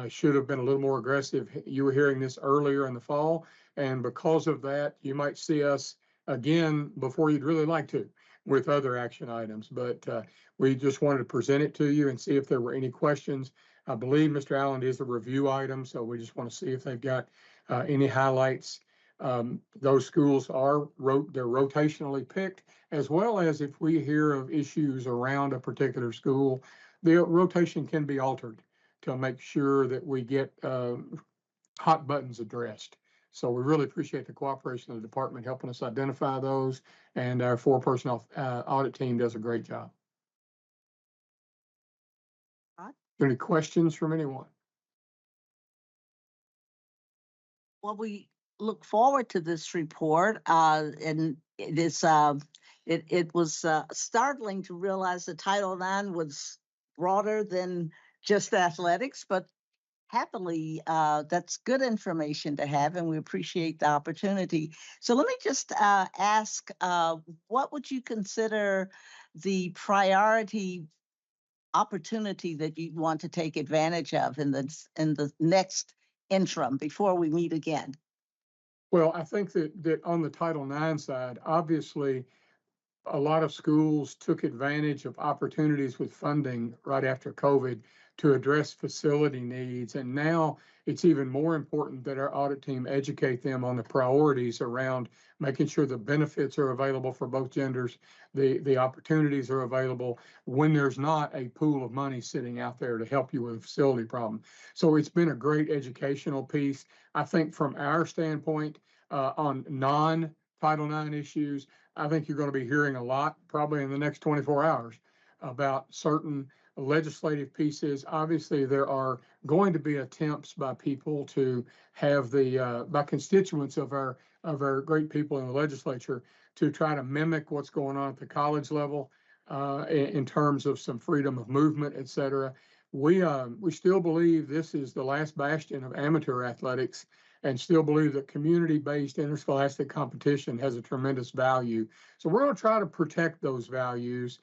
should have been a little more aggressive. You were hearing this earlier in the fall, and because of that, you might see us again before you'd really like to with other action items. But we just wanted to present it to you and see if there were any questions. I believe Mr. Allen is a review item, so we just want to see if they've got any highlights. Those schools they're rotationally picked, as well as if we hear of issues around a particular school, the rotation can be altered to make sure that we get hot buttons addressed. So we really appreciate the cooperation of the department helping us identify those, and our 4-person audit team does a great job. Any questions from anyone? Well, we look forward to this report, and it is it was startling to realize that Title IX was broader than just athletics, but happily, that's good information to have, and we appreciate the opportunity. So let me just ask, what would you consider the priority opportunity that you want to take advantage of in the next interim before we meet again? Well, I think that on the Title IX side, obviously, a lot of schools took advantage of opportunities with funding right after COVID to address facility needs. And now it's even more important that our audit team educate them on the priorities around making sure the benefits are available for both genders, the opportunities are available when there's not a pool of money sitting out there to help you with a facility problem. So it's been a great educational piece. I think from our standpoint on non-Title IX issues, I think you're going to be hearing a lot probably in the next 24 hours about certain legislative pieces. Obviously, there are going to be attempts by people to have by constituents of our great people in the legislature to try to mimic what's going on at the college level in terms of some freedom of movement, et cetera. We still believe this is the last bastion of amateur athletics, and still believe that community-based interscholastic competition has a tremendous value. So we're going to try to protect those values,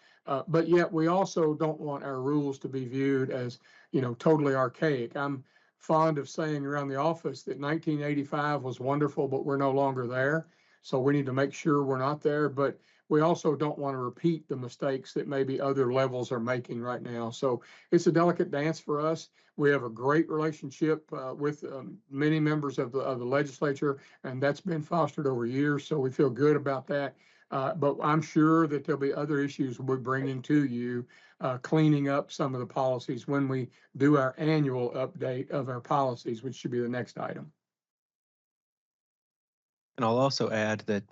but yet we also don't want our rules to be viewed as, totally archaic. I'm fond of saying around the office that 1985 was wonderful, but we're no longer there. So we need to make sure we're not there, but we also don't want to repeat the mistakes that maybe other levels are making right now. So it's a delicate dance for us. We have a great relationship with many members of the legislature, and that's been fostered over years. So we feel good about that. But I'm sure that there'll be other issues we'll be bringing to you, cleaning up some of the policies when we do our annual update of our policies, which should be the next item. And I'll also add that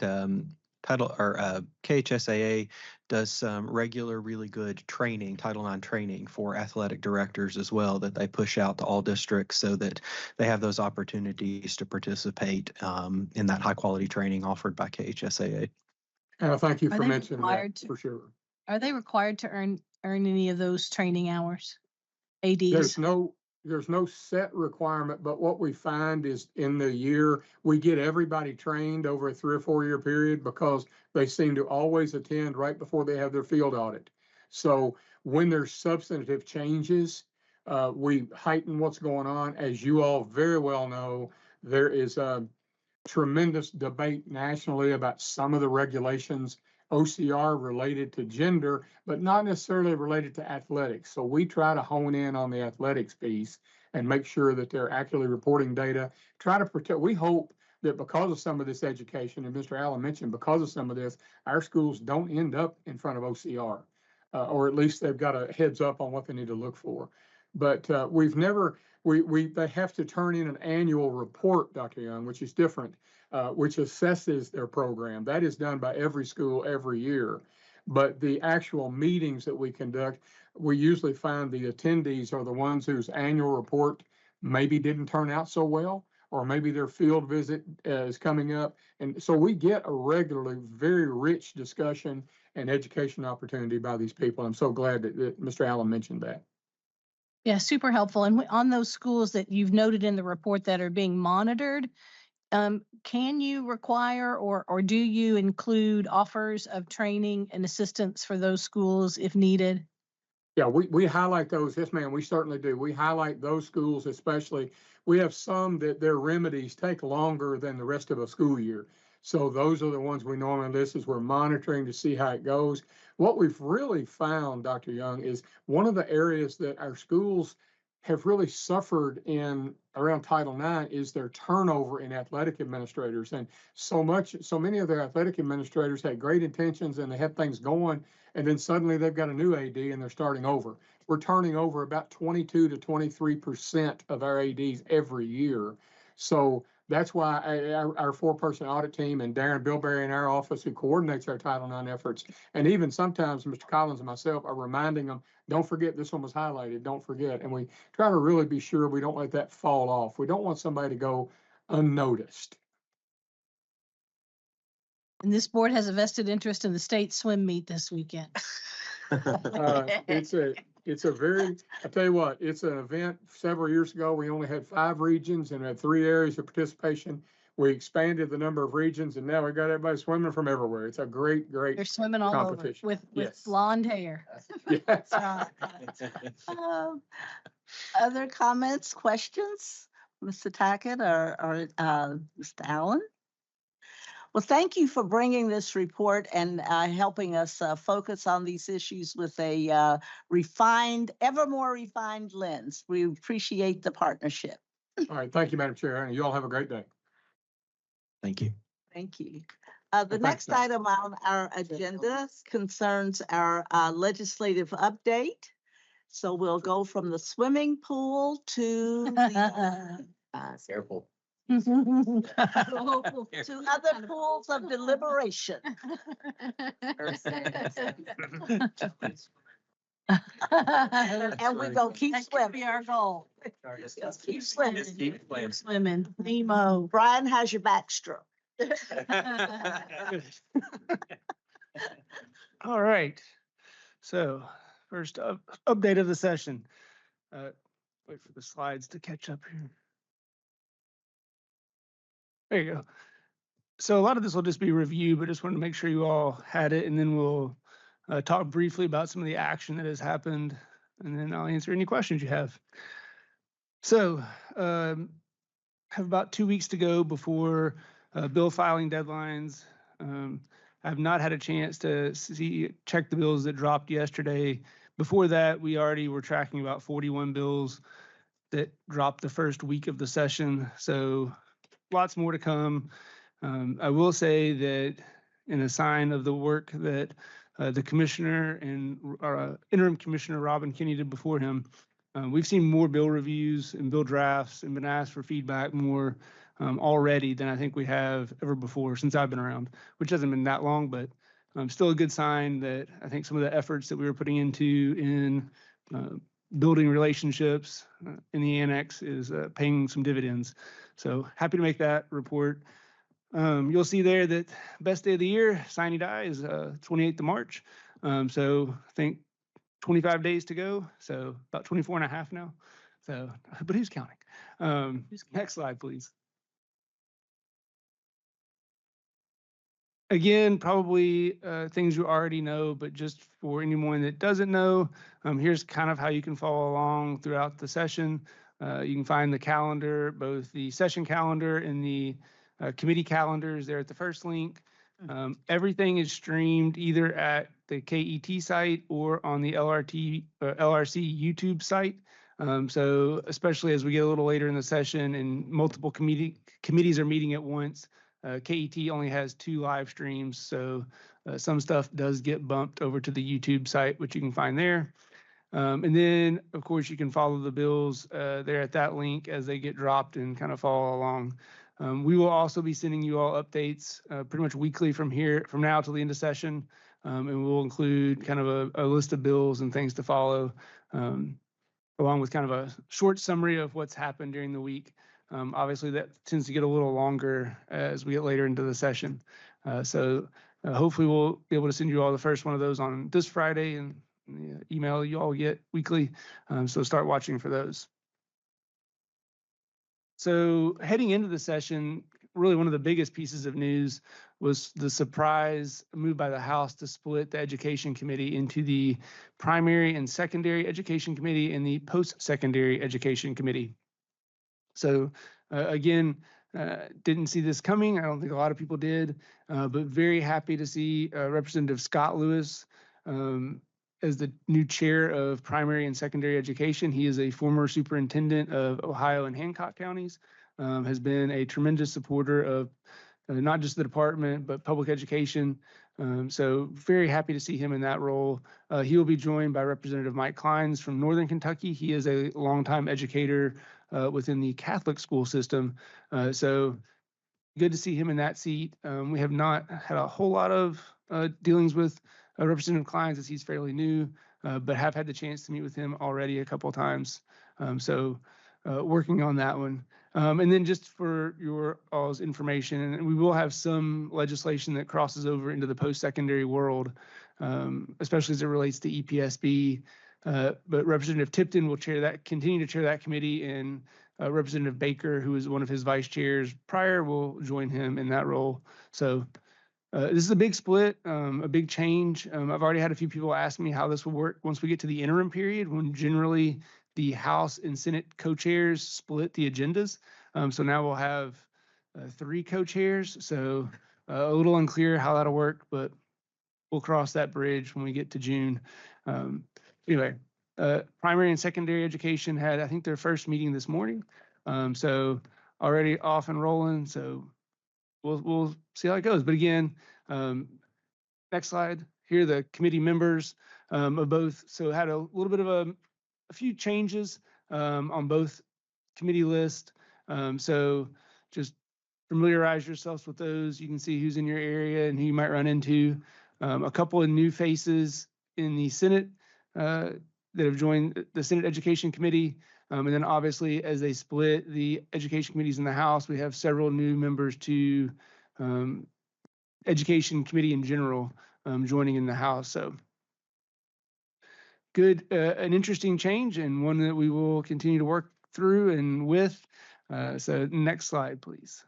KHSAA does some regular, really good training, Title IX training for athletic directors as well, that they push out to all districts so that they have those opportunities to participate in that high quality training offered by KHSAA. And thank you Are for they mentioning that, required to- for sure. Are they required to earn any of those training hours? ADs? There's no set requirement, but what we find is in the year, we get everybody trained over a 3 or 4 year period because they seem to always attend right before they have their field audit. So when there's substantive changes, we heighten what's going on. As you all very well know, there is a tremendous debate nationally about some of the regulations, OCR related to gender, but not necessarily related to athletics. So we try to hone in on the athletics piece and make sure that they're accurately reporting data, try to protect. We hope that because of some of this education, and Mr. Allen mentioned, because of some of this, our schools don't end up in front of OCR, or at least they've got a heads up on what they need to look for. But we've never, they have to turn in an annual report, Dr. Young, which is different, which assesses their program. That is done by every school every year. But the actual meetings that we conduct, we usually find the attendees are the ones whose annual report maybe didn't turn out so well, or maybe their field visit is coming up. And so we get a regularly very rich discussion and education opportunity by these people. I'm so glad that Mr. Allen mentioned that. Yeah, super helpful. And on those schools that you've noted in the report that are being monitored, can you require or do you include offers of training and assistance for those schools if needed? Yeah, we highlight those. Yes, ma'am, we certainly do. We highlight those schools especially. We have some that their remedies take longer than the rest of a school year. So those are the ones we normally list as we're monitoring to see how it goes. What we've really found, Dr. Young, is one of the areas that our schools have really suffered in around Title IX is their turnover in athletic administrators. And so many of their athletic administrators had great intentions and they had things going, and then suddenly they've got a new AD and they're starting over. We're turning over about 22 to 23% of our ADs every year. So that's why our 4-person audit team and Darren Bilberry in our office, who coordinates our Title IX efforts, and even sometimes Mr. Collins and myself are reminding them, don't forget this one was highlighted, don't forget. And we try to really be sure we don't let that fall off. We don't want somebody to go unnoticed. And this board has a vested interest in the state swim meet this weekend. It's a very, I tell you what, it's an event. Several years ago, we only had 5 regions and had 3 areas of participation. We expanded the number of regions and now we got everybody swimming from everywhere. It's a great They're swimming all over competition. with Yes. blonde hair. Yes. Other comments, questions, Mr. Tackett or Mr. Allen? Well, thank you for bringing this report and helping us focus on these issues with a refined, ever more refined lens. We appreciate the partnership. All right. Thank you, Madam Chair. And you all have a great day. Thank you. Thank you. The next item on our agenda concerns our legislative update. So we'll go from the swimming pool to the Careful. to other pools of deliberation. And we're gonna keep swimming. Be our goal. Just keep swimming. Just keep playing. Swimming. Nemo. Brian has your backstroke. All right. So first update of the session. Wait for the slides to catch up here. There you go. So a lot of this will just be review, but just wanted to make sure you all had it, and then we'll talk briefly about some of the action that has happened, and then I'll answer any questions you have. So, have about 2 weeks to go before bill filing deadlines. I've not had a chance to check the bills that dropped yesterday. Before that, we already were tracking about 41 bills that dropped the first week of the session. So lots more to come. I will say that in a sign of the work that the commissioner and interim commissioner Robin Kinney did before him, we've seen more bill reviews and bill drafts and been asked for feedback more already than I think we have ever before since I've been around, which hasn't been that long, but still a good sign that I think some of the efforts that we were putting into in building relationships in the annex is paying some dividends. So happy to make that report. You'll see there that best day of the year, sine die, is 28th of March. So I think 25 days to go. So about 24 and a half now. So, but who's counting? Next slide, please. Again, probably things you already know, but just for anyone that doesn't know, here's kind of how you can follow along throughout the session. You can find the calendar, both the session calendar and the committee calendars there at the first link. Everything is streamed either at the KET site or on the LRC YouTube site. So especially as we get a little later in the session and multiple committees are meeting at once, KET only has 2 live streams, so some stuff does get bumped over to the YouTube site, which you can find there. And then, of course, you can follow the bills there at that link as they get dropped and kind of follow along. We will also be sending you all updates pretty much weekly from now till the end of session, and we'll include kind of a list of bills and things to follow, along with kind of a short summary of what's happened during the week. Obviously, that tends to get a little longer as we get later into the session. So hopefully we'll be able to send you all the first one of those on this Friday and the email you all get weekly. So start watching for those. So heading into the session, really one of the biggest pieces of news was the surprise move by the House to split the Education Committee into the Primary and Secondary Education Committee and the Post-Secondary Education Committee. So again, didn't see this coming. I don't think a lot of people did, but very happy to see Representative Scott Lewis as the new chair of primary and secondary education. He is a former superintendent of Ohio and Hancock counties, has been a tremendous supporter of not just the department, but public education. So very happy to see him in that role. He will be joined by Representative Mike Kleins from Northern Kentucky. He is a longtime educator within the Catholic school system. So good to see him in that seat. We have not had a whole lot of dealings with Representative Kleins as he's fairly new, but have had the chance to meet with him already a couple of times. So working on that one. And then just for your all's information, and we will have some legislation that crosses over into the post-secondary world, especially as it relates to EPSB. But Representative Tipton will continue to chair that committee, and Representative Baker, who is one of his vice chairs prior, will join him in that role. So this is a big split, a big change. I've already had a few people ask me how this will work once we get to the interim period, when generally the House and Senate co-chairs split the agendas. So now we'll have 3 co-chairs. So a little unclear how that'll work, but we'll cross that bridge when we get to June. Anyway, primary and secondary education had, I think, their first meeting this morning. So already off and rolling. So we'll see how it goes. But again, next slide. Here are the committee members of both. So had a little bit of a few changes on both committee lists. So just familiarize yourselves with those. You can see who's in your area and who you might run into. A couple of new faces in the Senate that have joined the Senate Education Committee. And then obviously, as they split the education committees in the House, we have several new members to Education Committee in general joining in the House. So good, an interesting change, and one that we will continue to work through and with. So next slide, please.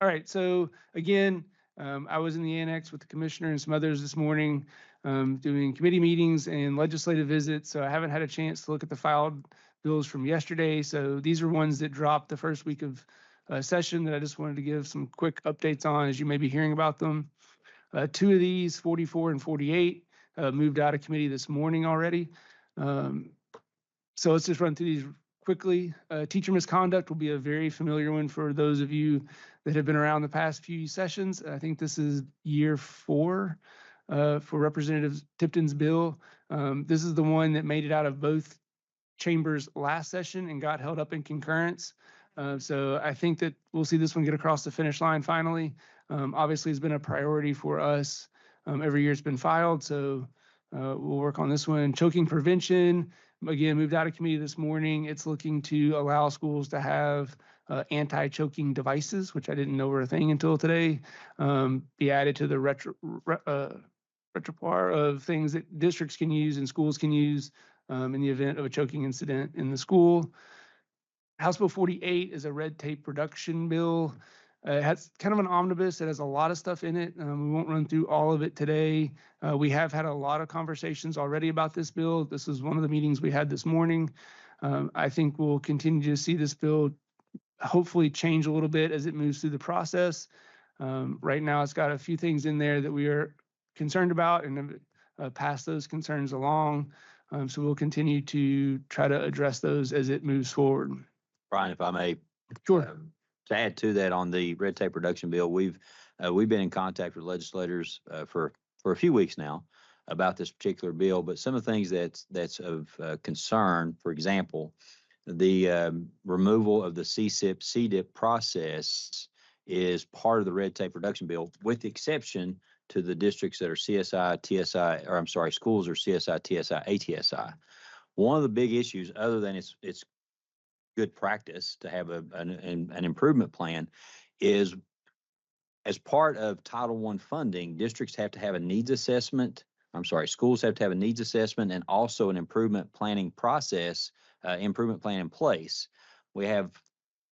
All right, so again, I was in the annex with the commissioner and some others this morning doing committee meetings and legislative visits, so I haven't had a chance to look at the filed bills from yesterday. So these are ones that dropped the first week of session that I just wanted to give some quick updates on as you may be hearing about them. Two of these, 44 and 48, moved out of committee this morning already. So let's just run through these quickly. Teacher misconduct will be a very familiar one for those of you that have been around the past few sessions. I think this is year 4 for Representative Tipton's bill. This is the one that made it out of both chambers last session and got held up in concurrence. So I think that we'll see this one get across the finish line finally. Obviously, it's been a priority for us. Every year it's been filed, so we'll work on this one. Choking prevention, again, moved out of committee this morning. It's looking to allow schools to have anti-choking devices, which I didn't know were a thing until today, be added to the repertoire of things that districts can use and schools can use in the event of a choking incident in the school. House Bill 48 is a red tape reduction bill. It has kind of an omnibus. It has a lot of stuff in it. We won't run through all of it today. We have had a lot of conversations already about this bill. This is one of the meetings we had this morning. I think we'll continue to see this bill hopefully change a little bit as it moves through the process. Right now, it's got a few things in there that we are concerned about and pass those concerns along. So we'll continue to try to address those as it moves forward. Brian, if I may. Sure. To add to that on the red tape reduction bill, we've been in contact with legislators for a few weeks now about this particular bill. But some of the things that's of concern, for example, the removal of the CSIP CDIP process is part of the red tape reduction bill, with the exception to the districts that are CSI, TSI, or I'm sorry, schools are CSI, TSI, ATSI. One of the big issues, other than it's good practice to have an improvement plan, is as part of Title I funding, districts have to have a needs assessment. I'm sorry, schools have to have a needs assessment and also an improvement planning process, improvement plan in place. We have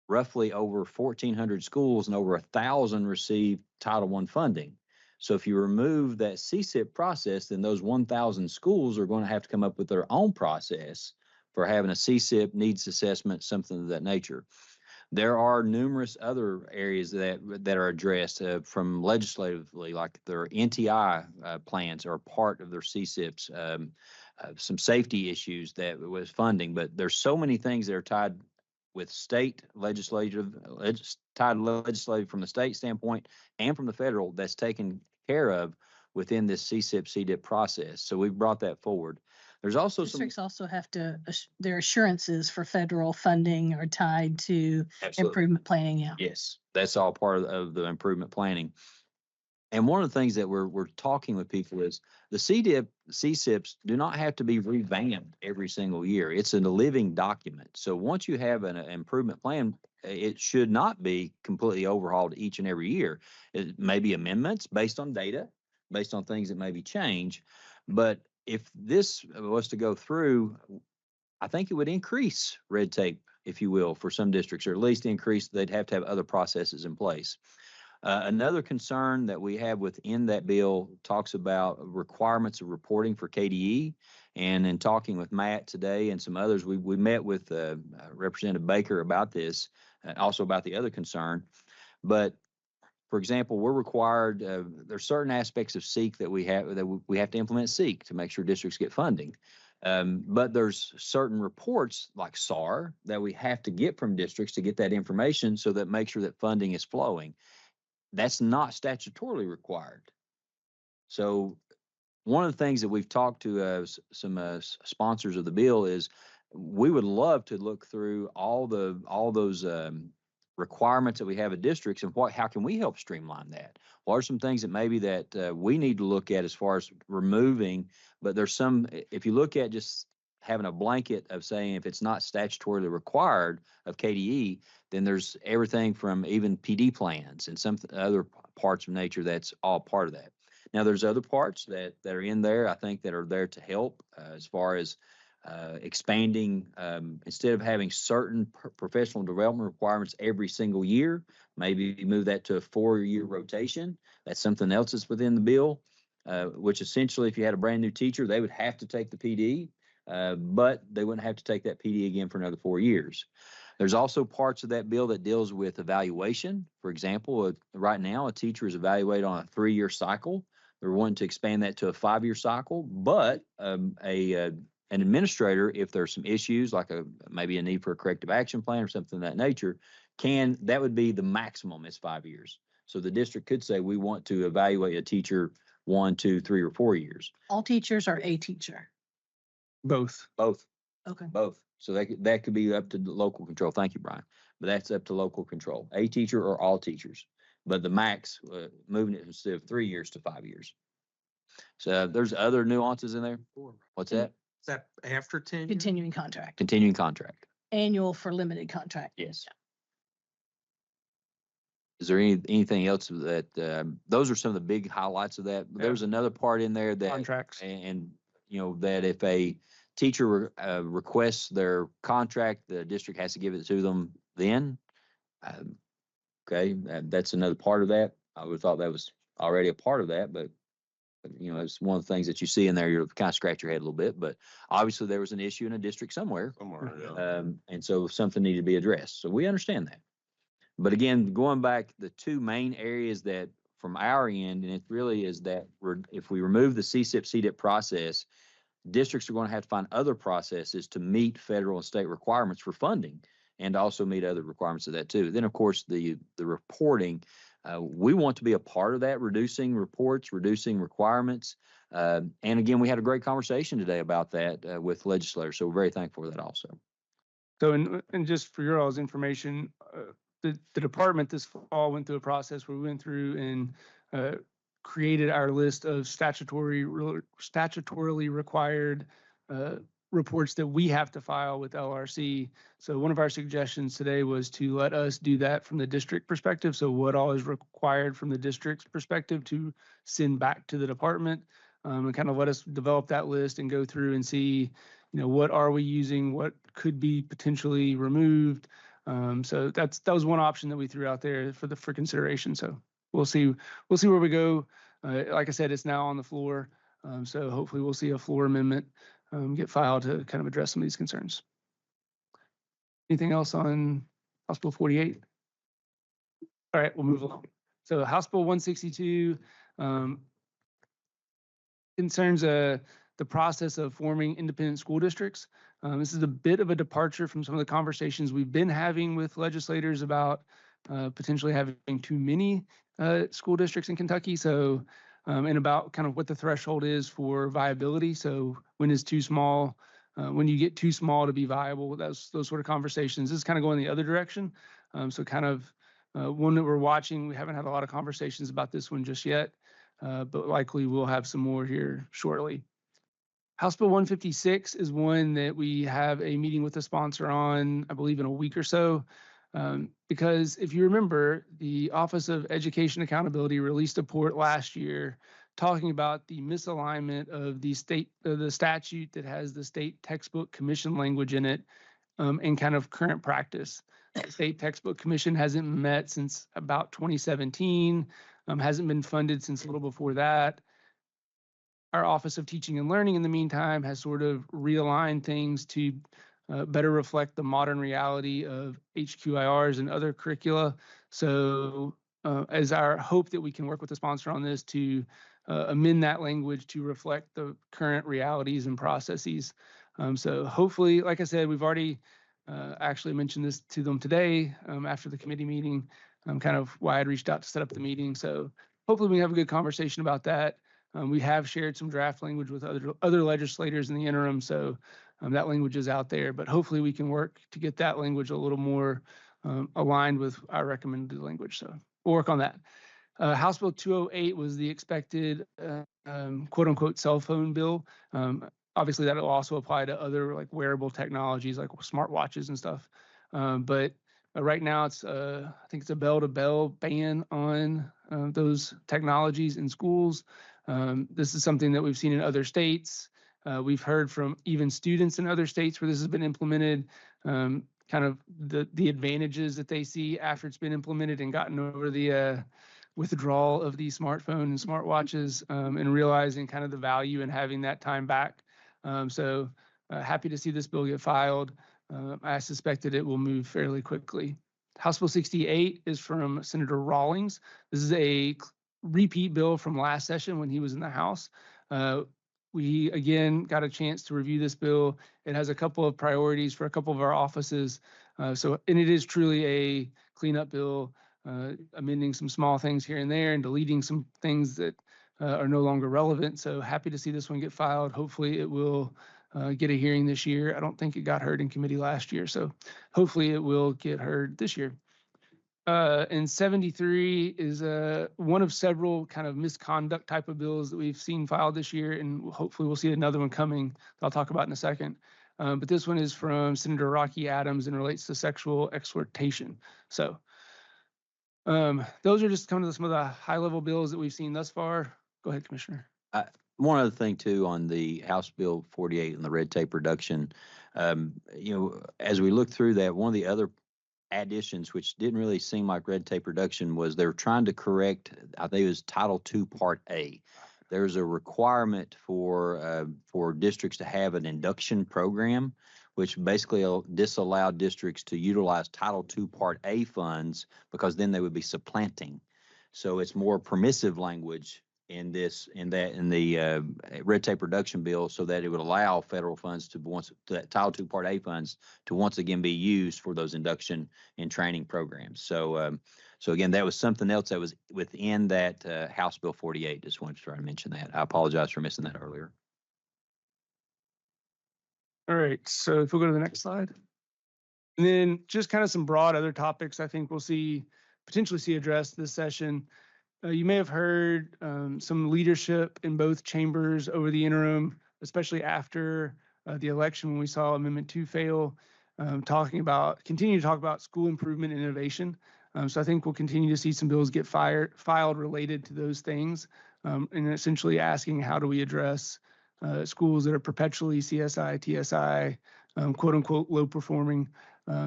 roughly over 1,400 schools and over 1,000 receive Title I funding. So if you remove that CSIP process, then those 1,000 schools are going to have to come up with their own process for having a CSIP needs assessment, something of that nature. There are numerous other areas that are addressed from legislatively, like their NTI plans are part of their CSIPs, some safety issues that was funding, but there's so many things that are tied with state legislative from the state standpoint and from the federal that's taken care of within this CSIP CDIP process. So we've brought that forward. There's also districts also have to, their assurances for federal funding are tied to improvement planning. Yeah. Yes, that's all part of the improvement planning. And one of the things that we're talking with people is the CSIPs do not have to be revamped every single year. It's a living document. So once you have an improvement plan, it should not be completely overhauled each and every year. It may be amendments based on data, based on things that maybe change. But if this was to go through, I think it would increase red tape, if you will, for some districts, or at least increase, they'd have to have other processes in place. Another concern that we have within that bill talks about requirements of reporting for KDE. And in talking with Matt today and some others, we met with Representative Baker about this, also about the other concern. But for example, we're required, there's certain aspects of SEEK that we have to implement SEEK to make sure districts get funding. But there's certain reports like SAR that we have to get from districts to get that information so that make sure that funding is flowing. That's not statutorily required. So one of the things that we've talked to some sponsors of the bill is we would love to look through all those requirements that we have at districts and how can we help streamline that? What are some things that maybe that we need to look at as far as removing? But there's some, if you look at just having a blanket of saying if it's not statutorily required of KDE, then there's everything from even PD plans and some other parts of nature that's all part of that. Now, there's other parts that are in there, I think, that are there to help as far as expanding, instead of having certain professional development requirements every single year, maybe move that to a 4-year rotation. That's something else that's within the bill, which essentially, if you had a brand new teacher, they would have to take the PD. but they wouldn't have to take that PD again for another 4 years. There's also parts of that bill that deals with evaluation. For example, right now, a teacher is evaluated on a 3-year cycle. They're wanting to expand that to a 5-year cycle, but an administrator, if there's some issues like maybe a need for a corrective action plan or something of that nature, that would be the maximum is 5 years. So the district could say, we want to evaluate a teacher 1, 2, 3, or 4 years. All teachers are a teacher. Both. Okay. Both. So that could be up to the local control. Thank you, Brian. But that's up to local control. A teacher or all teachers. But the max, moving it instead of 3 years to 5 years. So there's other nuances in there. What's that? Is that after 10 years? Continuing contract. Continuing contract. Annual for limited contract. Yes. Is there anything else that, those are some of the big highlights of that. Yeah. There's another part in there that. Contracts. And that if a teacher requests their contract, the district has to give it to them then. Okay, that's another part of that. I would have thought that was already a part of that, but it's one of the things that you see in there. You kind of scratch your head a little bit, but obviously there was an issue in a district somewhere. And so something needed to be addressed. So we understand that. But again, going back, the two main areas that from our end, and it really is that if we remove the CSIP, CDIP process, districts are going to have to find other processes to meet federal and state requirements for funding and also meet other requirements of that too. Then, of course, the reporting, we want to be a part of that, reducing reports, reducing requirements. And again, we had a great conversation today about that with legislators. So we're very thankful for that also. So, and just for your all's information, the department this fall went through a process where we went through and created our list of statutorily required reports that we have to file with LRC. So one of our suggestions today was to let us do that from the district perspective. So what all is required from the district's perspective to send back to the department, and kind of let us develop that list and go through and see, what are we using, what could be potentially removed. So that was one option that we threw out there for consideration. So we'll see where we go. Like I said, it's now on the floor. So hopefully we'll see a floor amendment get filed to kind of address some of these concerns. Anything else on House Bill 48? All right, we'll move along. So House Bill 162 concerns the process of forming independent school districts. This is a bit of a departure from some of the conversations we've been having with legislators about potentially having too many school districts in Kentucky. So, and about kind of what the threshold is for viability. So when is too small, when you get too small to be viable, those sort of conversations. This is kind of going the other direction. So kind of one that we're watching. We haven't had a lot of conversations about this one just yet, but likely we'll have some more here shortly. House Bill 156 is one that we have a meeting with the sponsor on, I believe, in a week or so. Because if you remember, the Office of Education Accountability released a report last year talking about the misalignment of the statute that has the state textbook commission language in it, and kind of current practice. The state textbook commission hasn't met since about 2017, hasn't been funded since a little before that. Our Office of Teaching and Learning in the meantime has sort of realigned things to better reflect the modern reality of HQIRs and other curricula. So as our hope that we can work with the sponsor on this to amend that language to reflect the current realities and processes. So hopefully, like I said, we've already actually mentioned this to them today after the committee meeting, kind of why I'd reached out to set up the meeting. So hopefully we have a good conversation about that. We have shared some draft language with other legislators in the interim, so that language is out there, but hopefully we can work to get that language a little more aligned with our recommended language. So we'll work on that. House Bill 208 was the expected quote unquote cell phone bill. Obviously that will also apply to other like wearable technologies like smartwatches and stuff. But right now it's I think it's a bell-to-bell ban on those technologies in schools. This is something that we've seen in other states. We've heard from even students in other states where this has been implemented, kind of the advantages that they see after it's been implemented and gotten over the withdrawal of the smartphone and smartwatches, and realizing kind of the value in having that time back. So Happy to see this bill get filed. I suspect that it will move fairly quickly. House Bill 68 is from Senator Rawlings. This is a repeat bill from last session when he was in the House. We again got a chance to review this bill. It has a couple of priorities for a couple of our offices. And it is truly a cleanup bill, amending some small things here and there and deleting some things that are no longer relevant. So happy to see this one get filed. Hopefully it will get a hearing this year. I don't think it got heard in committee last year, so hopefully it will get heard this year. And 73 is one of several kind of misconduct type of bills that we've seen filed this year, and hopefully we'll see another one coming that I'll talk about in a second. But this one is from Senator Rocky Adams and relates to sexual exploitation. So those are just some of the high-level bills that we've seen thus far. Go ahead, Commissioner. One other thing too on the House Bill 48 and the red tape reduction, as we look through that, one of the other additions, which didn't really seem like red tape reduction, was they were trying to correct, I think it was Title II Part A. There's a requirement for districts to have an induction program, which basically disallowed districts to utilize Title II Part A funds because then they would be supplanting. So it's more permissive language in the red tape reduction bill, so that it would allow federal funds that Title II Part A funds to once again be used for those induction and training programs. So again, that was something else that was within that House Bill 48. Just wanted to try to mention that. I apologize for missing that earlier. All right, so if we'll go to the next slide. And then just kind of some broad other topics I think we'll potentially see addressed this session. You may have heard some leadership in both chambers over the interim, especially after the election when we saw Amendment 2 fail, continue to talk about school improvement and innovation. So I think we'll continue to see some bills get filed related to those things, and essentially asking how do we address schools that are perpetually CSI, TSI, quote unquote, low performing.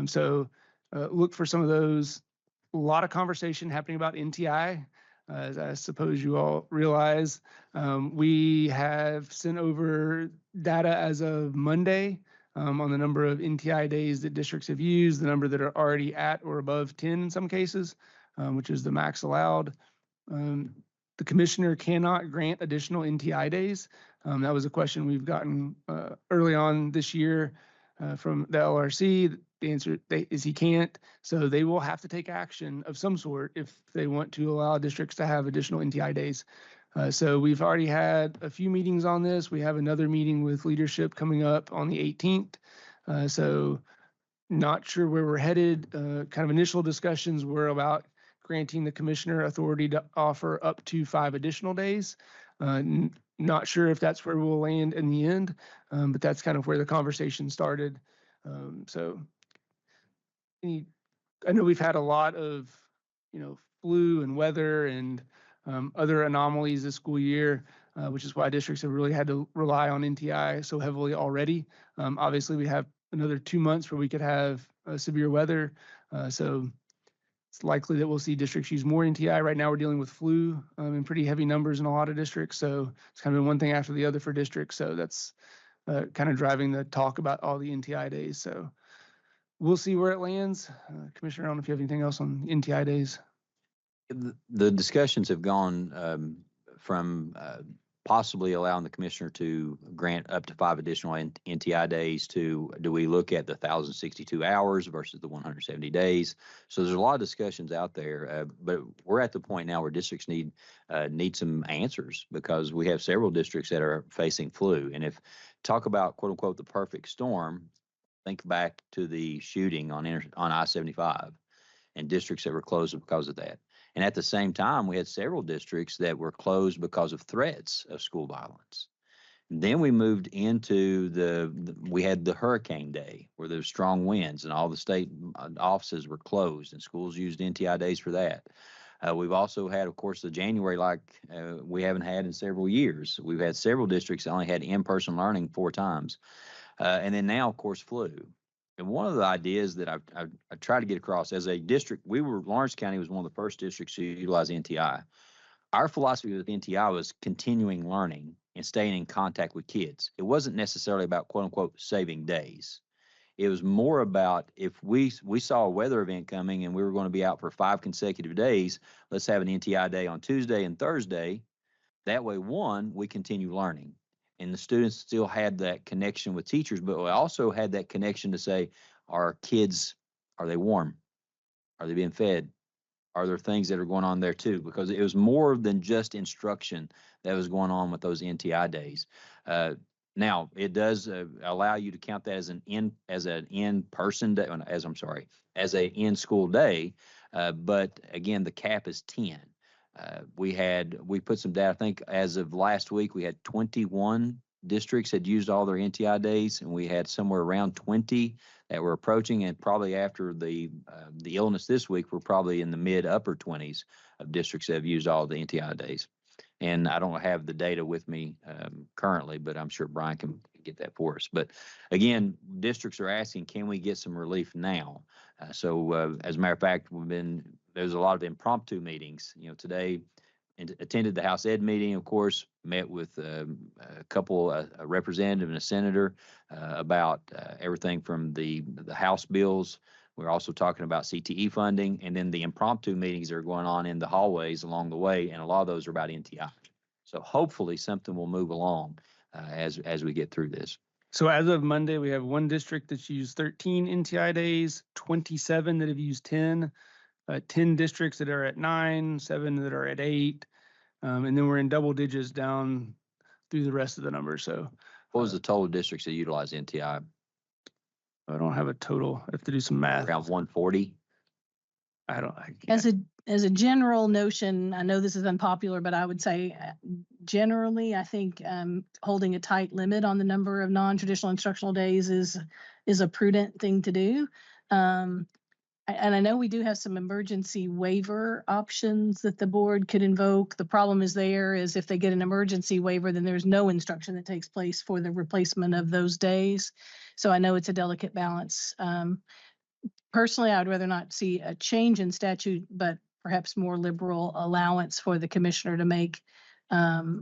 So look for some of those. A lot of conversation happening about NTI. As I suppose you all realize, we have sent over data as of Monday on the number of NTI days that districts have used, the number that are already at or above 10 in some cases, which is the max allowed. The commissioner cannot grant additional NTI days. That was a question we've gotten early on this year from the LRC. The answer is he can't. So they will have to take action of some sort if they want to allow districts to have additional NTI days. So we've already had a few meetings on this. We have another meeting with leadership coming up on the 18th. So not sure where we're headed. Kind of initial discussions were about granting the commissioner authority to offer up to 5 additional days. Not sure if that's where we'll land in the end, but that's kind of where the conversation started. I know we've had a lot of, flu and weather and other anomalies this school year, which is why districts have really had to rely on NTI so heavily already. Obviously, we have another 2 months where we could have severe weather. So it's likely that we'll see districts use more NTI. Right now, we're dealing with flu in pretty heavy numbers in a lot of districts. So it's kind of been one thing after the other for districts. So that's kind of driving the talk about all the NTI days. So we'll see where it lands. Commissioner, I don't know if you have anything else on NTI days. The discussions have gone from possibly allowing the commissioner to grant up to 5 additional NTI days to, do we look at the 1,062 hours versus the 170 days? So there's a lot of discussions out there, but we're at the point now where districts need some answers, because we have several districts that are facing flu. And if talk about quote unquote the perfect storm, think back to the shooting on I-75 and districts that were closed because of that. And at the same time, we had several districts that were closed because of threats of school violence. And then we moved into we had the hurricane day where there was strong winds and all the state offices were closed and schools used NTI days for that. We've also had, of course, the January like we haven't had in several years. We've had several districts that only had in-person learning 4 times. And then now, of course, flu. And one of the ideas that I try to get across as a district, Lawrence County was one of the first districts to utilize NTI. Our philosophy with NTI was continuing learning, and staying in contact with kids. It wasn't necessarily about quote unquote saving days. It was more about if we saw a weather event coming and we were going to be out for 5 consecutive days, let's have an NTI day on Tuesday and Thursday. That way, one, we continue learning. And the students still had that connection with teachers, but we also had that connection to say, are kids, are they warm? Are they being fed? Are there things that are going on there too? Because it was more than just instruction that was going on with those NTI days. Now it does allow you to count that as an in-person day, as a in-school day. But again, the cap is 10. We put some data. I think as of last week, we had 21 districts had used all their NTI days, and we had somewhere around 20 that were approaching. And probably after the illness this week, we're probably in the mid upper 20s of districts that have used all the NTI days. And I don't have the data with me currently, but I'm sure Brian can get that for us. But again, districts are asking, can we get some relief now? So as a matter of fact, there's a lot of impromptu meetings. Today, attended the House Ed meeting, of course, met with a couple, a representative and a senator about everything from the House bills. We're also talking about CTE funding, and then the impromptu meetings that are going on in the hallways along the way, and a lot of those are about NTI. So hopefully something will move along as we get through this. So as of Monday, we have one district that's used 13 NTI days, 27 that have used 10, 10 districts that are at 9, 7 that are at 8, and then we're in double digits down through the rest of the numbers. So what was the total districts that utilize NTI? I don't have a total. I have to do some math. Around 140? As a general notion, I know this is unpopular, but I would say generally, I think holding a tight limit on the number of non-traditional instructional days is a prudent thing to do. And I know we do have some emergency waiver options that the board could invoke. The problem is if they get an emergency waiver, then there's no instruction that takes place for the replacement of those days. So I know it's a delicate balance. Personally, I'd rather not see a change in statute, but perhaps more liberal allowance for the commissioner to make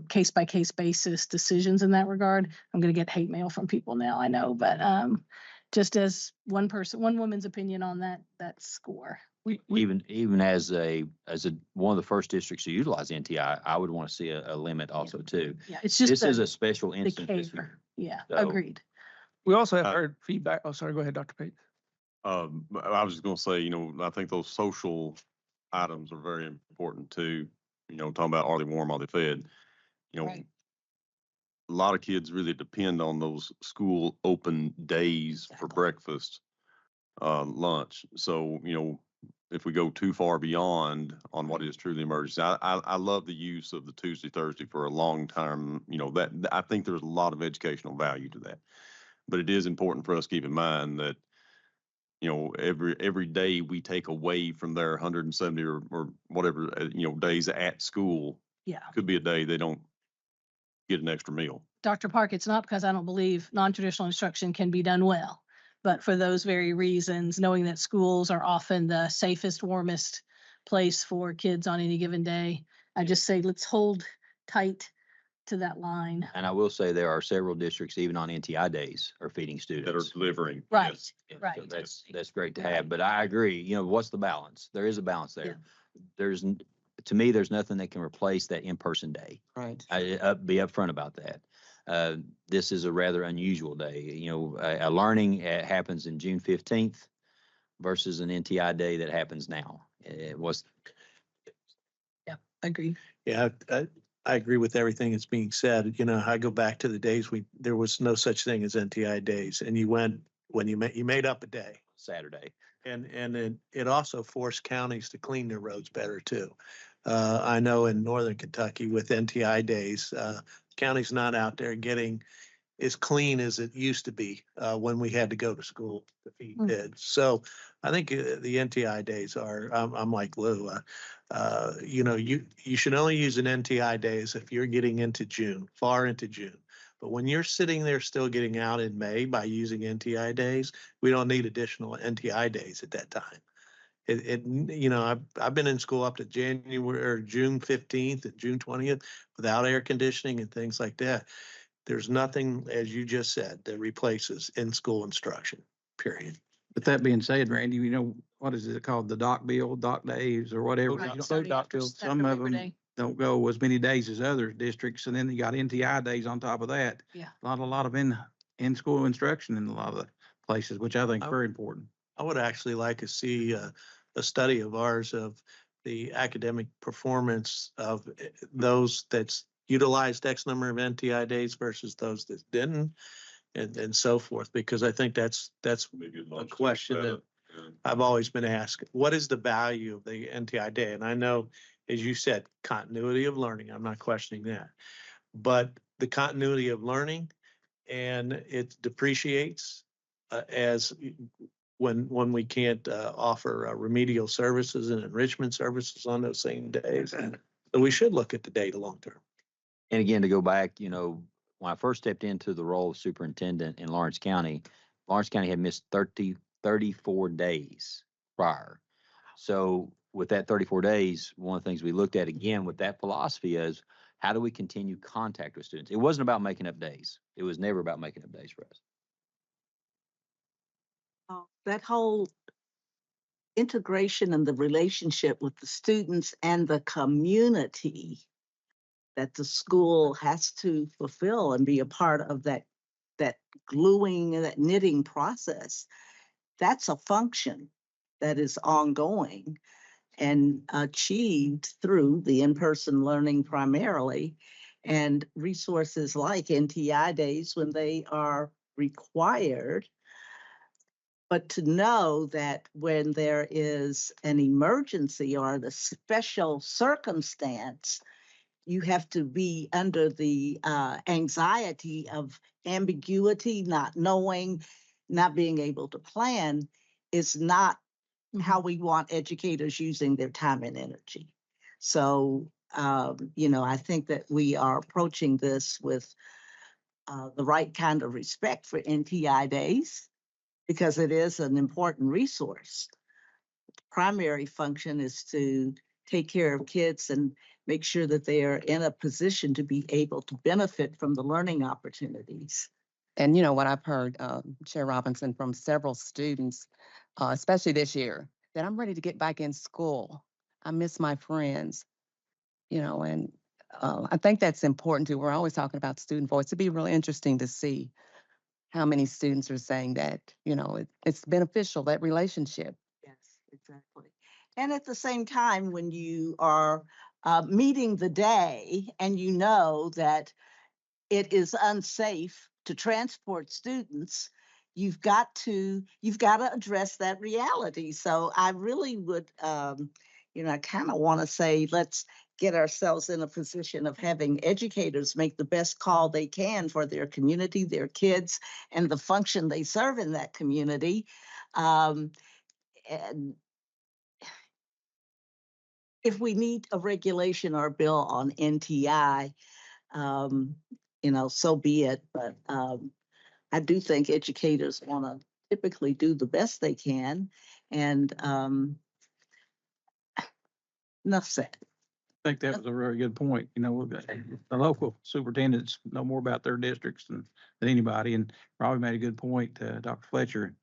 case-by-case basis decisions in that regard. I'm going to get hate mail from people now, I know, but just as one woman's opinion on that score. Even as one of the first districts to utilize NTI, I would want to see a limit also too. Yeah, it's just this is a special instance. Yeah, So, agreed. We also have heard feedback. Oh, sorry. Go ahead, Dr. Pate. I was just going to say, I think those social items are very important too. Talking about are they warm, are they fed? Right. A lot of kids really depend on those school open days for breakfast, lunch. So, if we go too far beyond on what is truly emergency, I love the use of the Tuesday, Thursday for a long time. That I think there's a lot of educational value to that. But it is important for us to keep in mind that, every day we take away from their 170 or whatever, days at school. Yeah. Could be a day they don't get an extra meal. Dr. Park, it's not because I don't believe non-traditional instruction can be done well, but for those very reasons, knowing that schools are often the safest, warmest place for kids on any given day, I just say let's hold tight to that line. And I will say there are several districts, even on NTI days, are feeding students. That are delivering. Right, Yes. right. So that's great to have, but I agree, what's the balance? There is a balance there. Yeah. To me, there's nothing that can replace that in-person day. Right. Be upfront about that. This is a rather unusual day. A learning happens in June 15th versus an NTI day that happens now. It was. Yeah, agreed. Yeah, I agree with everything that's being said. I go back to the days there was no such thing as NTI days, and you made up a day. Saturday. And it also forced counties to clean their roads better too. I know in Northern Kentucky with NTI days, county's not out there getting as clean as it used to be when we had to go to school to feed kids. So I think the NTI days I'm like Lou. You should only use an NTI days if you're getting into June, far into June. But when you're sitting there still getting out in May by using NTI days, we don't need additional NTI days at that time. I've been in school up to January or June 15th and June 20th without air conditioning and things like that. There's nothing, as you just said, that replaces in-school instruction, period. With that being said, Randy, what is it called? The doc bill, doc days or whatever? Right, You don't- so doc bills. Some of them don't go as many days as other districts, and then you got NTI days on top of that. Yeah. A lot of in-school instruction in a lot of the places, which I think is I- very important. I would actually like to see a study of ours of the academic performance of those that's utilized X number of NTI days versus those that didn't, and so forth, because I think that's a question that I've always been asked. What is the value of the NTI day? And I know, as you said, continuity of learning. I'm not questioning that. But the continuity of learning, and it depreciates as when we can't offer remedial services and enrichment services on those same days. So we should look at the data long term. And again, to go back, when I first stepped into the role of superintendent in Lawrence County had missed 34 days prior. So with that 34 days, one of the things we looked at again with that philosophy is how do we continue contact with students? It wasn't about making up days. It was never about making up days for us. That whole integration and the relationship with the students and the community that the school has to fulfill and be a part of that gluing and that knitting process, that's a function that is ongoing and achieved through the in-person learning primarily, and resources like NTI days when they are required. But to know that when there is an emergency or the special circumstance, you have to be under the anxiety of ambiguity, not knowing, not being able to plan, is not how we want educators using their time and energy. So, I think that we are approaching this with the right kind of respect for NTI days, because it is an important resource. The primary function is to take care of kids and make sure that they are in a position to be able to benefit from the learning opportunities. And what I've heard, Chair Robinson, from several students, especially this year, that I'm ready to get back in school. I miss my friends, and I think that's important too. We're always talking about student voice. It'd be really interesting to see how many students are saying that, it's beneficial, that relationship. Yes, exactly. And at the same time, when you are meeting the day and you know that it is unsafe to transport students, you've got to address that reality. So I really would, I kind of want to say, let's get ourselves in a position of having educators make the best call they can for their community, their kids, and the function they serve in that community. And if we need a regulation or a bill on NTI, so be it. But I do think educators want to typically do the best they can. And enough said. I think that was a very good point. The local superintendents know more about their districts than anybody, and probably made a good point, Dr. Fletcher.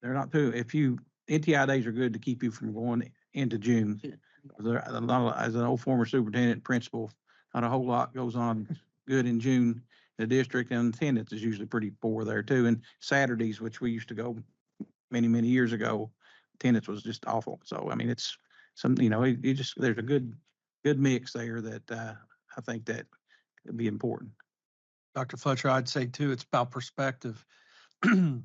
They're not too, NTI days are good to keep you from going into June. As an old former superintendent principal, not a whole lot goes on good in June. The district and attendance is usually pretty poor there too. And Saturdays, which we used to go many, many years ago, attendance was just awful. So, it's there's a good mix there that I think that could be important. Dr. Fletcher, I'd say too, it's about perspective. 10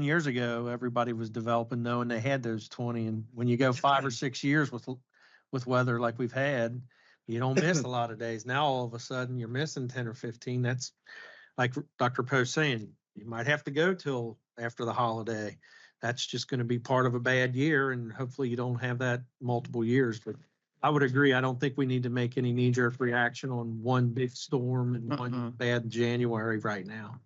years ago, everybody was developing knowing they had those 20. And when you go 5 or 6 years with weather like we've had, you don't miss a lot of days. Now, all of a sudden, you're missing 10 or 15. That's like Dr. Poe's saying, you might have to go till after the holiday. That's just going to be part of a bad year. And hopefully you don't have that multiple years. But I would agree. I don't think we need to make any knee-jerk reaction on one big storm and one bad January right now.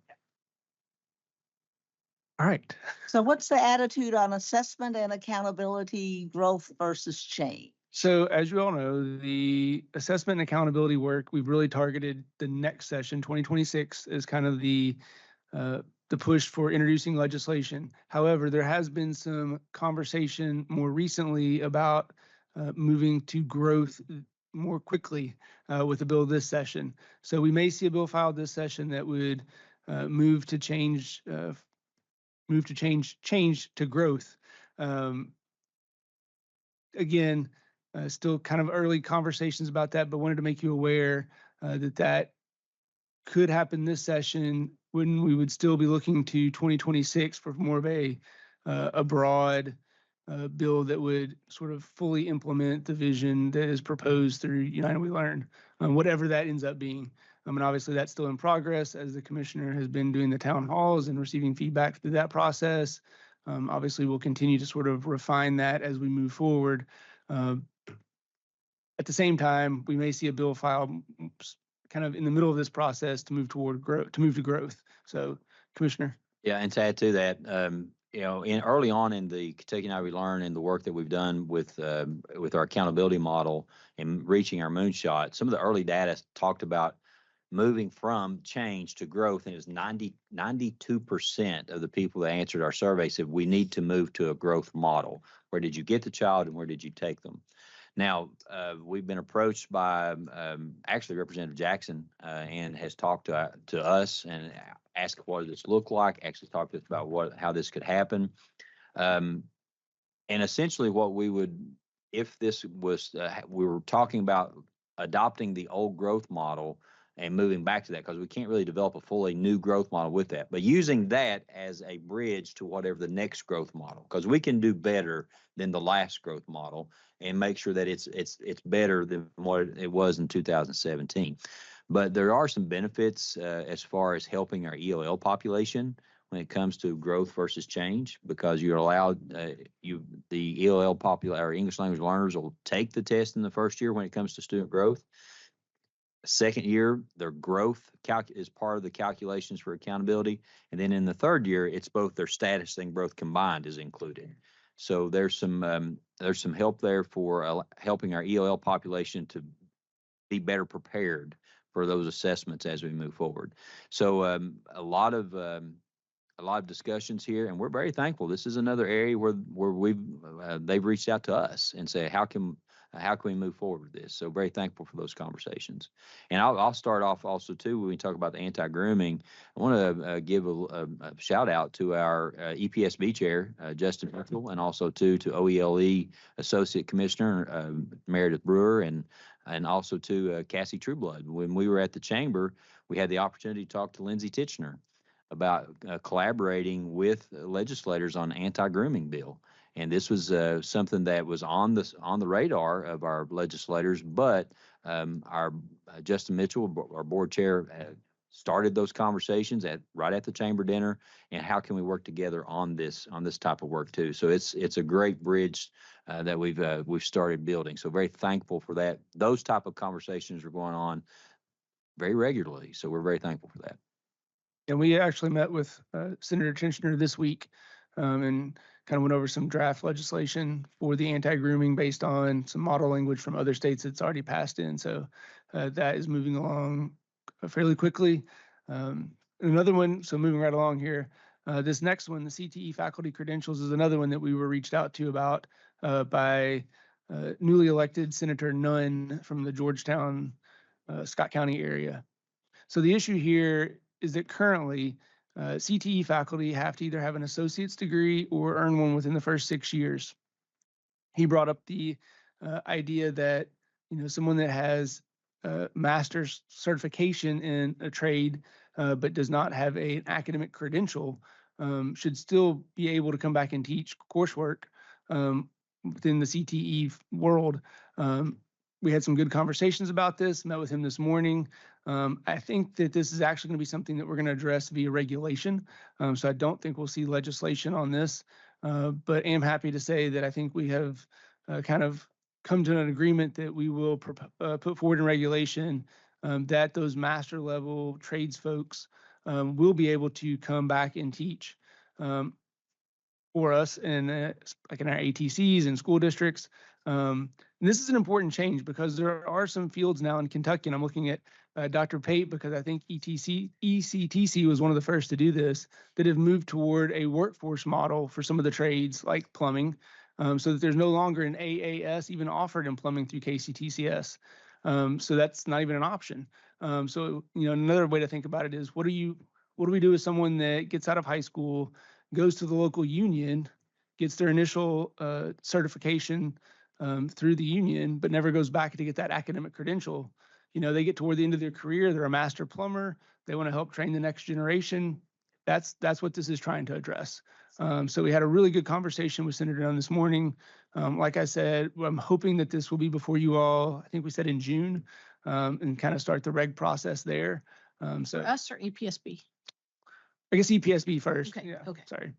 All right. So what's the attitude on assessment and accountability, growth versus change? So as you all know, the assessment and accountability work, we've really targeted the next session, 2026, as kind of the push for introducing legislation. However, there has been some conversation more recently about moving to growth more quickly with a bill this session. So we may see a bill filed this session that would move to change to growth. Again, still kind of early conversations about that, but wanted to make you aware that could happen this session when we would still be looking to 2026 for more of a broad bill that would sort of fully implement the vision that is proposed through United We Learn, whatever that ends up being. And obviously that's still in progress as the commissioner has been doing the town halls and receiving feedback through that process. Obviously we'll continue to sort of refine that as we move forward. At the same time, we may see a bill filed kind of in the middle of this process to move toward growth, to move to growth. So, Commissioner. Yeah, and to add to that, in early on in the Kentucky Now We Learn and the work that we've done with our accountability model and reaching our moonshot, some of the early data talked about moving from change to growth, and it was 92% of the people that answered our survey said we need to move to a growth model. Where did you get the child and where did you take them? Now, we've been approached by actually Representative Jackson and has talked to us and asked what does this look like, actually talked to us about how this could happen. And essentially what we would, if this was, we were talking about adopting the old growth model and moving back to that, because we can't really develop a fully new growth model with that, but using that as a bridge to whatever the next growth model, because we can do better than the last growth model and make sure that it's better than what it was in 2017. But there are some benefits as far as helping our ELL population when it comes to growth versus change, because you're allowed, the ELL our English language learners will take the test in the first year when it comes to student growth. Second year, their growth is part of the calculations for accountability. And then in the third year, it's both their status and growth combined is included. So there's some help there for helping our ELL population to be better prepared for those assessments as we move forward. So a lot of discussions here, and we're very thankful. This is another area where they've reached out to us and say, how can we move forward with this? So very thankful for those conversations. And I'll start off also too, when we talk about the anti-grooming, I want to give a shout out to our EPSB chair, Justin Mitchell, and also to OELE Associate Commissioner, Meredith Brewer, and also to Cassie Trueblood. When we were at the chamber, we had the opportunity to talk to Lindsay Titchener about collaborating with legislators on anti-grooming bill. And this was something that was on the radar of our legislators, but our Justin Mitchell, our board chair, started those conversations right at the chamber dinner. And how can we work together on this type of work too? So it's a great bridge that we've started building. So very thankful for that. Those type of conversations are going on very regularly. So we're very thankful for that. And we actually met with Senator Titchener this week and kind of went over some draft legislation for the anti-grooming based on some model language from other states that's already passed in. So that is moving along fairly quickly. Another one, so moving right along here, this next one, the CTE faculty credentials, is another one that we were reached out to about by newly elected Senator Nunn from the Georgetown, Scott County area. So the issue here is that currently CTE faculty have to either have an associate's degree or earn one within the first 6 years. He brought up the idea that someone that has a master's certification in a trade but does not have an academic credential should still be able to come back and teach coursework within the CTE world. We had some good conversations about this, met with him this morning. I think that this is actually going to be something that we're going to address via regulation. So I don't think we'll see legislation on this, but am happy to say that I think we have kind of come to an agreement that we will put forward in regulation that those master level trades folks will be able to come back and teach. for us and like in our ATCs and school districts. And this is an important change because there are some fields now in Kentucky, and I'm looking at Dr. Pate because I think ECTC was one of the first to do this, that have moved toward a workforce model for some of the trades like plumbing, so that there's no longer an AAS even offered in plumbing through KCTCS. So that's not even an option. So, another way to think about it is what do we do with someone that gets out of high school, goes to the local union, gets their initial certification through the union, but never goes back to get that academic credential? They get toward the end of their career, they're a master plumber, they want to help train the next generation. That's what this is trying to address. So we had a really good conversation with Senator Dunn this morning. Like I said, I'm hoping that this will be before you all, I think we said in June, and kind of start the reg process there. So For us or EPSB? I guess EPSB first. Okay, Yeah, okay. sorry.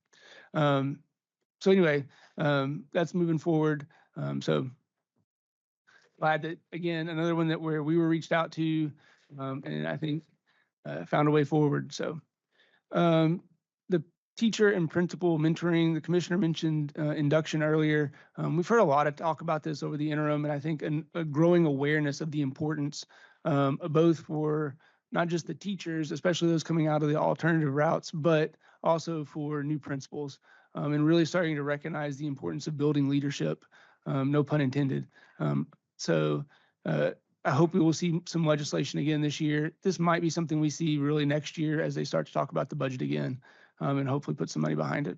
So anyway, that's moving forward. So glad that, again, another one that where we were reached out to, and I think found a way forward. So the teacher and principal mentoring, the commissioner mentioned induction earlier. We've heard a lot of talk about this over the interim, and I think a growing awareness of the importance both for not just the teachers, especially those coming out of the alternative routes, but also for new principals, and really starting to recognize the importance of building leadership, no pun intended. So I hope we will see some legislation again this year. This might be something we see really next year as they start to talk about the budget again, and hopefully put some money behind it.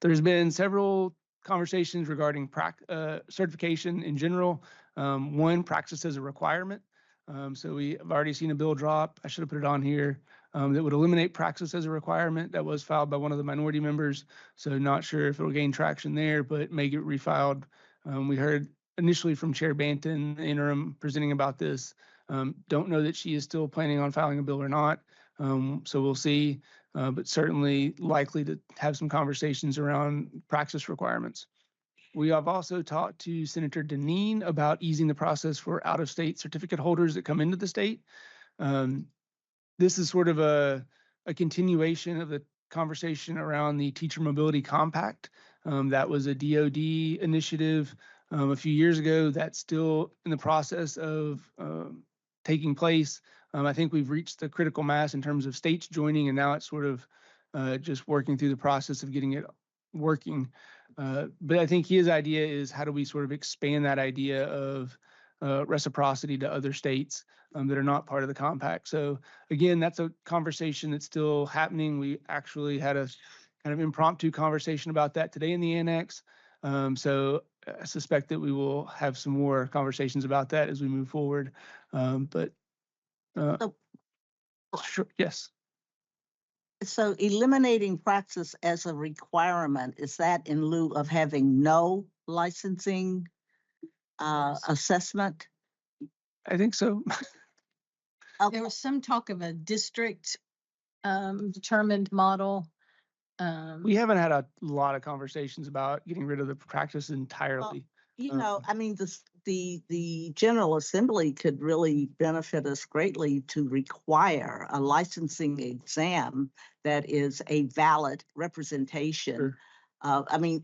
There's been several conversations regarding certification in general. One, practice as a requirement. So we have already seen a bill drop. I should have put it on here, that would eliminate praxis as a requirement. That was filed by one of the minority members. So not sure if it'll gain traction there, but may get refiled. We heard initially from Chair Banton, the interim, presenting about this. Don't know that she is still planning on filing a bill or not. So we'll see, but certainly likely to have some conversations around praxis requirements. We have also talked to Senator Deneen about easing the process for out-of-state certificate holders that come into the state. This is sort of a continuation of the conversation around the Teacher Mobility Compact. That was a DoD initiative a few years ago. That's still in the process of taking place. I think we've reached the critical mass in terms of states joining, and now it's sort of just working through the process of getting it working. But I think his idea is how do we sort of expand that idea of reciprocity to other states that are not part of the compact. So again, that's a conversation that's still happening. We actually had a kind of impromptu conversation about that today in the annex. So I suspect that we will have some more conversations about that as we move forward. Sure, yes. So eliminating praxis as a requirement, is that in lieu of having no licensing assessment? I think so. There was some talk of a district determined model. We haven't had a lot of conversations about getting rid of the practice entirely. I mean, the General Assembly could really benefit us greatly to require a licensing exam that is a valid representation. Sure. I mean,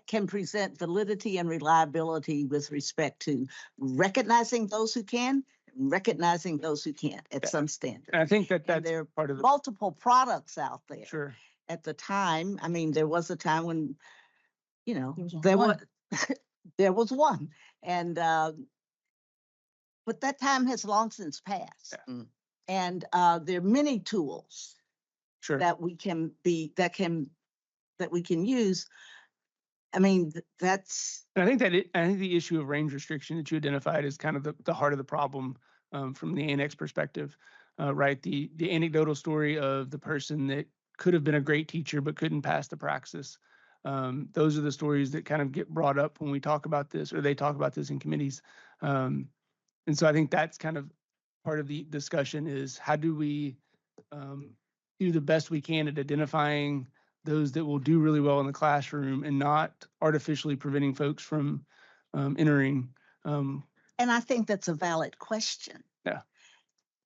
can present validity and reliability with respect to recognizing those who can, recognizing those who can't at some standard. And I think that And that's there are part of the multiple products out there. sure. At the time, I mean, there was a time when, there was one, and but that time has long since passed. Yeah. And there are many tools Sure. that we can use. I mean, that's. And I think I think the issue of range restriction that you identified is kind of the heart of the problem from the annex perspective, right? The anecdotal story of the person that could have been a great teacher but couldn't pass the praxis. Those are the stories that kind of get brought up when we talk about this, or they talk about this in committees. And so I think that's kind of part of the discussion is how do we do the best we can at identifying those that will do really well in the classroom and not artificially preventing folks from entering. And I think that's a valid question. Yeah.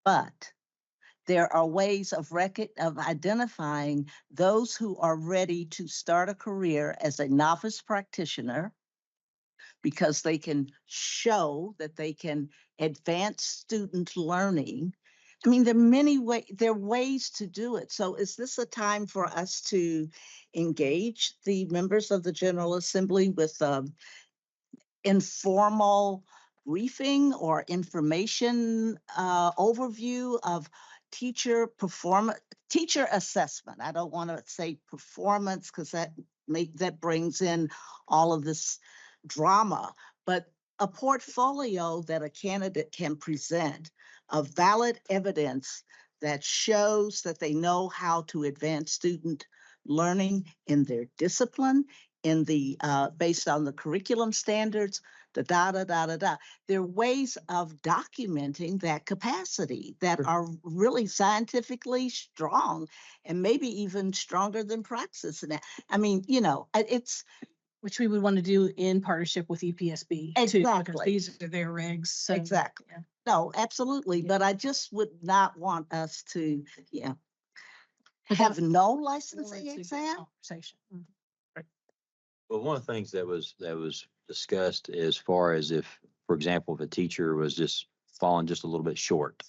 But there are ways of identifying those who are ready to start a career as a novice practitioner because they can show that they can advance student learning. I mean, there are there are ways to do it. So is this a time for us to engage the members of the General Assembly with informal briefing or information overview of teacher assessment? I don't want to say performance because that brings in all of this drama, but a portfolio that a candidate can present of valid evidence that shows that they know how to advance student learning in their discipline, in the based on the curriculum standards, There are ways of documenting that capacity that are really scientifically strong and maybe even stronger than praxis. And I mean, you know, it's Which we would want to do in partnership with EPSB too, because exactly. these are their regs. So, Exactly. yeah. No, absolutely. But I just would not want us to, have no licensing exam. Conversation. Well, one of the things that was discussed as far as if, for example, if a teacher was just falling just a little bit short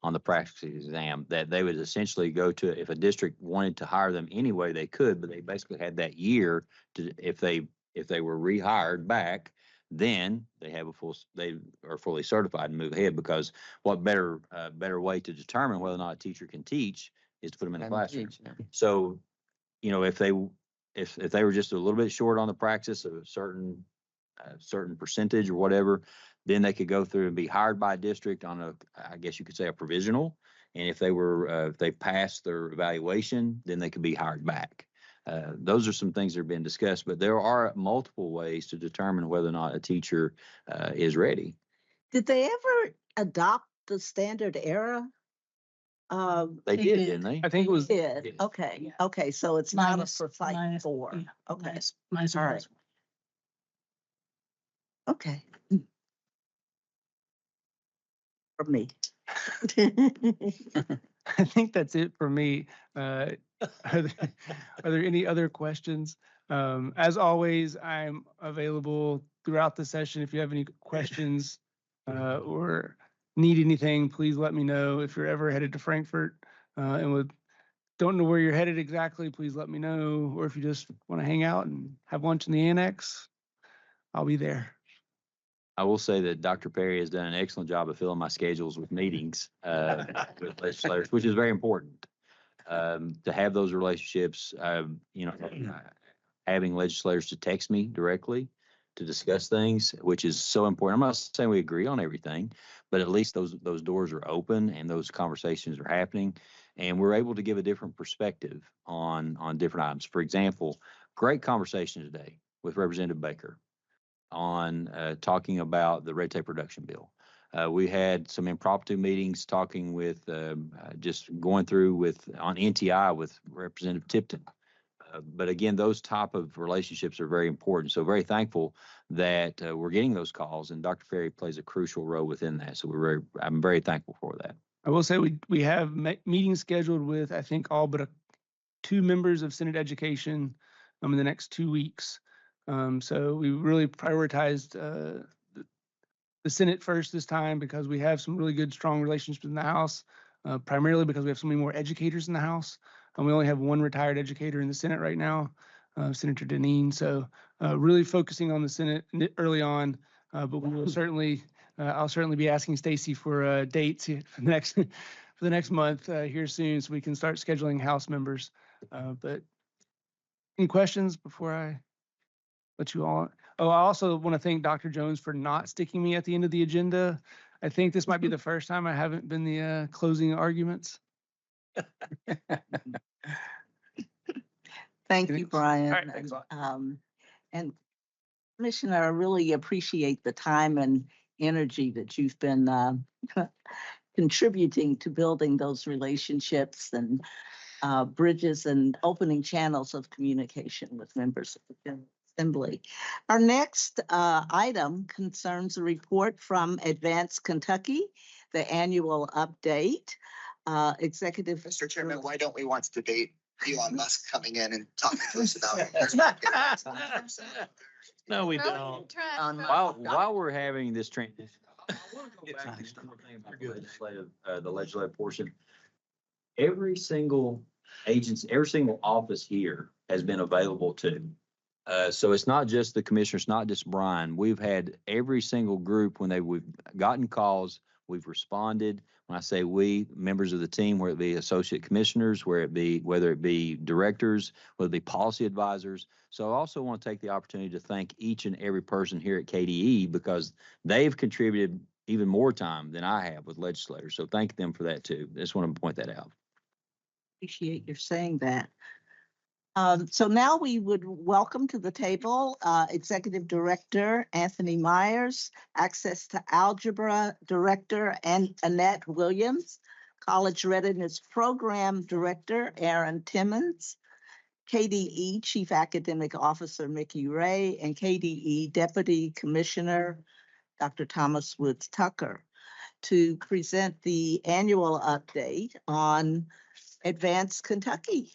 on the practice exam, that they would essentially go to, if a district wanted to hire them anyway, they could, but they basically had that year to, if they were rehired back, then they are fully certified and move ahead, because what better way to determine whether or not a teacher can teach is to put them in the classroom. So, you know, if they were just a little bit short on the practice of a certain percentage or whatever, then they could go through and be hired by a district on I guess you could say a provisional. And if they passed their evaluation, then they could be hired back. Those are some things that have been discussed, but there are multiple ways to determine whether or not a teacher is ready. Did they ever adopt the standard era? They did, didn't they? I think it was. Did. Yes. Okay. Yeah. Okay. So it's not a Minus- precise minus- four. yeah, Okay. minus All one. right. Okay. For me. I think that's it for me. Are there any other questions? As always, I'm available throughout the session. If you have any questions or need anything, please let me know. If you're ever headed to Frankfurt and don't know where you're headed exactly, please let me know. Or if you just want to hang out and have lunch in the annex, I'll be there. I will say that Dr. Perry has done an excellent job of filling my schedules with meetings with legislators, which is very important to have those relationships. Having legislators to text me directly to discuss things, which is so important. I'm not saying we agree on everything, but at least those doors are open and those conversations are happening, and we're able to give a different perspective on different items. For example, great conversation today with Representative Baker on talking about the red tape reduction bill. We had some impromptu meetings talking with, just going through on NTI with Representative Tipton. But again, those type of relationships are very important. So very thankful that we're getting those calls, and Dr. Ferry plays a crucial role within that. So I'm very thankful for that. I will say we have meetings scheduled with, I think, all but 2 members of Senate Education in the next 2 weeks. So we really prioritized the Senate first this time because we have some really good, strong relationships in the House, primarily because we have so many more educators in the House. And we only have one retired educator in the Senate right now, Senator Deneen. So really focusing on the Senate early on, but we will certainly, I'll certainly be asking Stacy for dates for the next month here soon, so we can start scheduling House members. But any questions before I let you all? Oh, I also want to thank Dr. Jones for not sticking me at the end of the agenda. I think this might be the first time I haven't been the closing arguments. Thank you, Brian. All right, thanks a lot. And Commissioner, I really appreciate the time and energy that you've been contributing to building those relationships and bridges and opening channels of communication with members of the General Assembly. Our next item concerns a report from Advanced Kentucky, the annual update. Executive. Mr. Chairman, why don't we want to debate Elon Musk coming in and talking to us about it? No, we don't. While we're having this transition. The legislative portion. Every single agency, every single office here has been available to. So it's not just the commissioners, not just Brian. We've had every single group we've gotten calls, we've responded. When I say we, members of the team, whether it be associate commissioners, whether it be directors, whether it be policy advisors. So I also want to take the opportunity to thank each and every person here at KDE because they've contributed even more time than I have with legislators. So thank them for that too. I just want to point that out. Appreciate your saying that. So now we would welcome to the table Executive Director Anthony Myers, Access to Algebra Director Annette Williams, College Readiness Program Director Aaron Timmons, KDE Chief Academic Officer Mickey Ray, and KDE Deputy Commissioner Dr. Thomas Woods Tucker to present the annual update on Advanced Kentucky.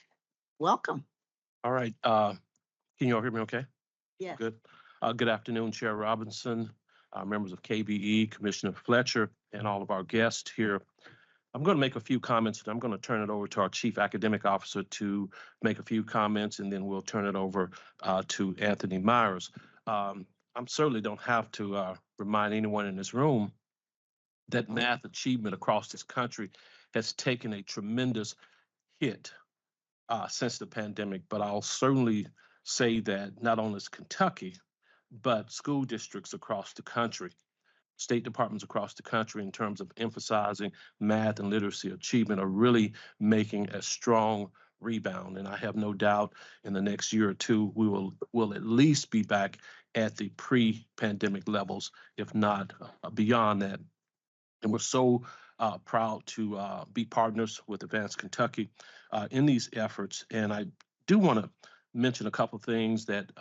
Welcome. All right. Can you all hear me okay? Yes. Good. Good afternoon, Chair Robinson, members of KBE, Commissioner Fletcher, and all of our guests here. I'm going to make a few comments, and I'm going to turn it over to our Chief Academic Officer to make a few comments, and then we'll turn it over to Anthony Myers. I certainly don't have to remind anyone in this room that math achievement across this country has taken a tremendous hit since the pandemic, but I'll certainly say that not only is Kentucky, but school districts across the country, state departments across the country in terms of emphasizing math and literacy achievement are really making a strong rebound. And I have no doubt in the next year or two, we will at least be back at the pre-pandemic levels, if not beyond that. And we're so proud to be partners with Advanced Kentucky in these efforts. And I do want to mention a couple of things that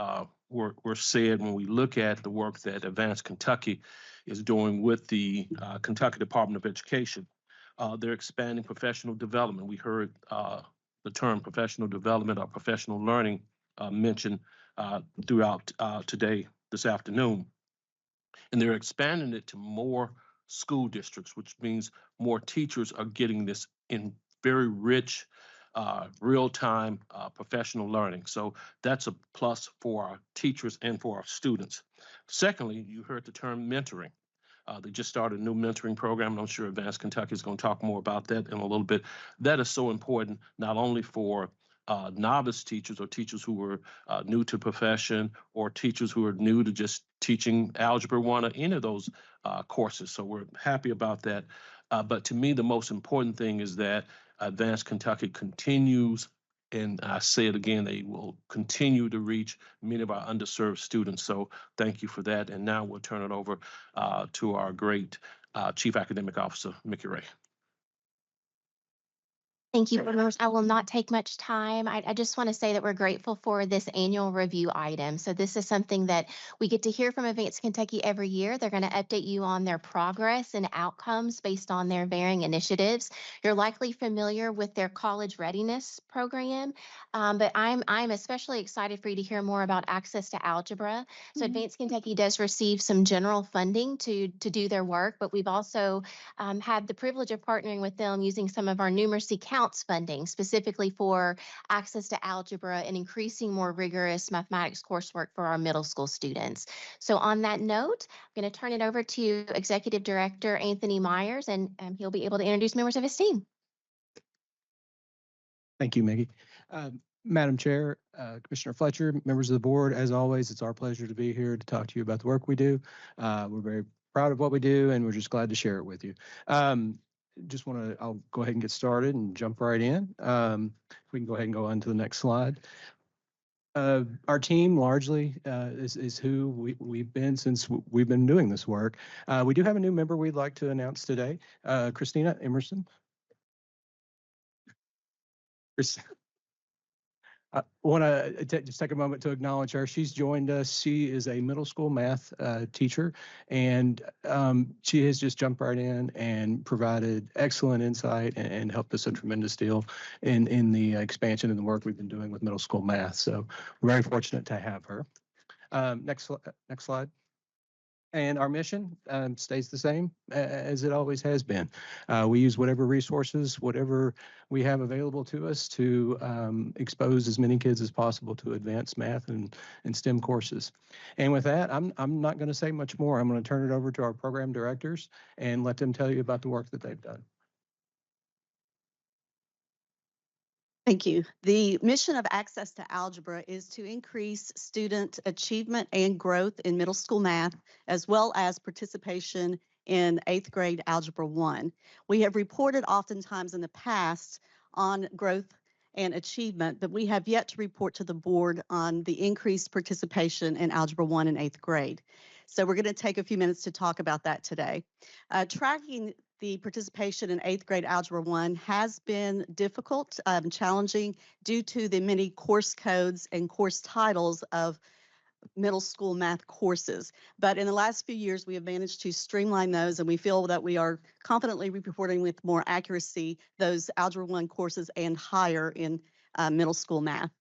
were said when we look at the work that Advanced Kentucky is doing with the Kentucky Department of Education. They're expanding professional development. We heard the term professional development or professional learning mentioned throughout this afternoon. And they're expanding it to more school districts, which means more teachers are getting this in very rich, real-time professional learning. So that's a plus for our teachers and for our students. Secondly, you heard the term mentoring. They just started a new mentoring program, and I'm sure Advanced Kentucky is going to talk more about that in a little bit. That is so important, not only for novice teachers or teachers who are new to profession or teachers who are new to just teaching Algebra 1 or any of those courses. So we're happy about that. But to me, the most important thing is that Advanced Kentucky continues, and I say it again, they will continue to reach many of our underserved students. So thank you for that. And now we'll turn it over to our great Chief Academic Officer, Mickey Ray. Thank you, board members. I will not take much time. I just want to say that we're grateful for this annual review item. So this is something that we get to hear from Advanced Kentucky every year. They're going to update you on their progress and outcomes based on their varying initiatives. You're likely familiar with their college readiness program, but I'm especially excited for you to hear more about access to algebra. So Advanced Kentucky does receive some general funding to do their work, but we've also had the privilege of partnering with them using some of our numeracy counts funding specifically for access to algebra and increasing more rigorous mathematics coursework for our middle school students. So on that note, I'm going to turn it over to Executive Director Anthony Myers, and he'll be able to introduce members of his team. Thank you, Maggie. Madam Chair, Commissioner Fletcher, members of the board, as always, it's our pleasure to be here to talk to you about the work we do. We're very proud of what we do, and we're just glad to share it with you. I'll go ahead and get started and jump right in. We can go ahead and go on to the next slide. Our team largely is who we've been since we've been doing this work. We do have a new member we'd like to announce today, Christina Emerson. I want to just take a moment to acknowledge her. She's joined us. She is a middle school math teacher, and she has just jumped right in and provided excellent insight and helped us a tremendous deal in the expansion and the work we've been doing with middle school math. So we're very fortunate to have her. Next slide. And our mission stays the same as it always has been. We use whatever resources, whatever we have available to us to expose as many kids as possible to advanced math and STEM courses. And with that, I'm not going to say much more. I'm going to turn it over to our program directors and let them tell you about the work that they've done. Thank you. The mission of Access to Algebra is to increase student achievement and growth in middle school math, as well as participation in 8th grade Algebra 1. We have reported oftentimes in the past on growth and achievement, but we have yet to report to the board on the increased participation in Algebra 1 in 8th grade. So we're going to take a few minutes to talk about that today. Tracking the participation in 8th grade Algebra 1 has been difficult, challenging due to the many course codes and course titles of middle school math courses. But in the last few years, we have managed to streamline those, and we feel that we are confidently reporting with more accuracy those Algebra 1 courses and higher in middle school math.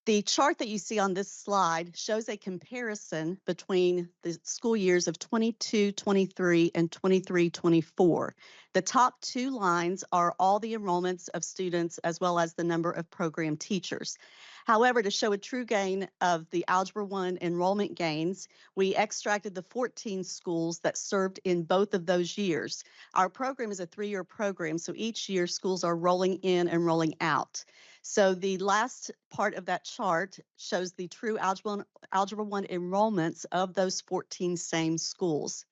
The chart that you see on this slide shows a comparison between the school years of 22-23 and 23-24. The top two lines are all the enrollments of students as well as the number of program teachers. However, to show a true gain of the Algebra 1 enrollment gains, we extracted the 14 schools that served in both of those years. Our program is a 3-year program, so each year schools are rolling in and rolling out. So the last part of that chart shows the true Algebra 1 enrollments of those 14 same schools.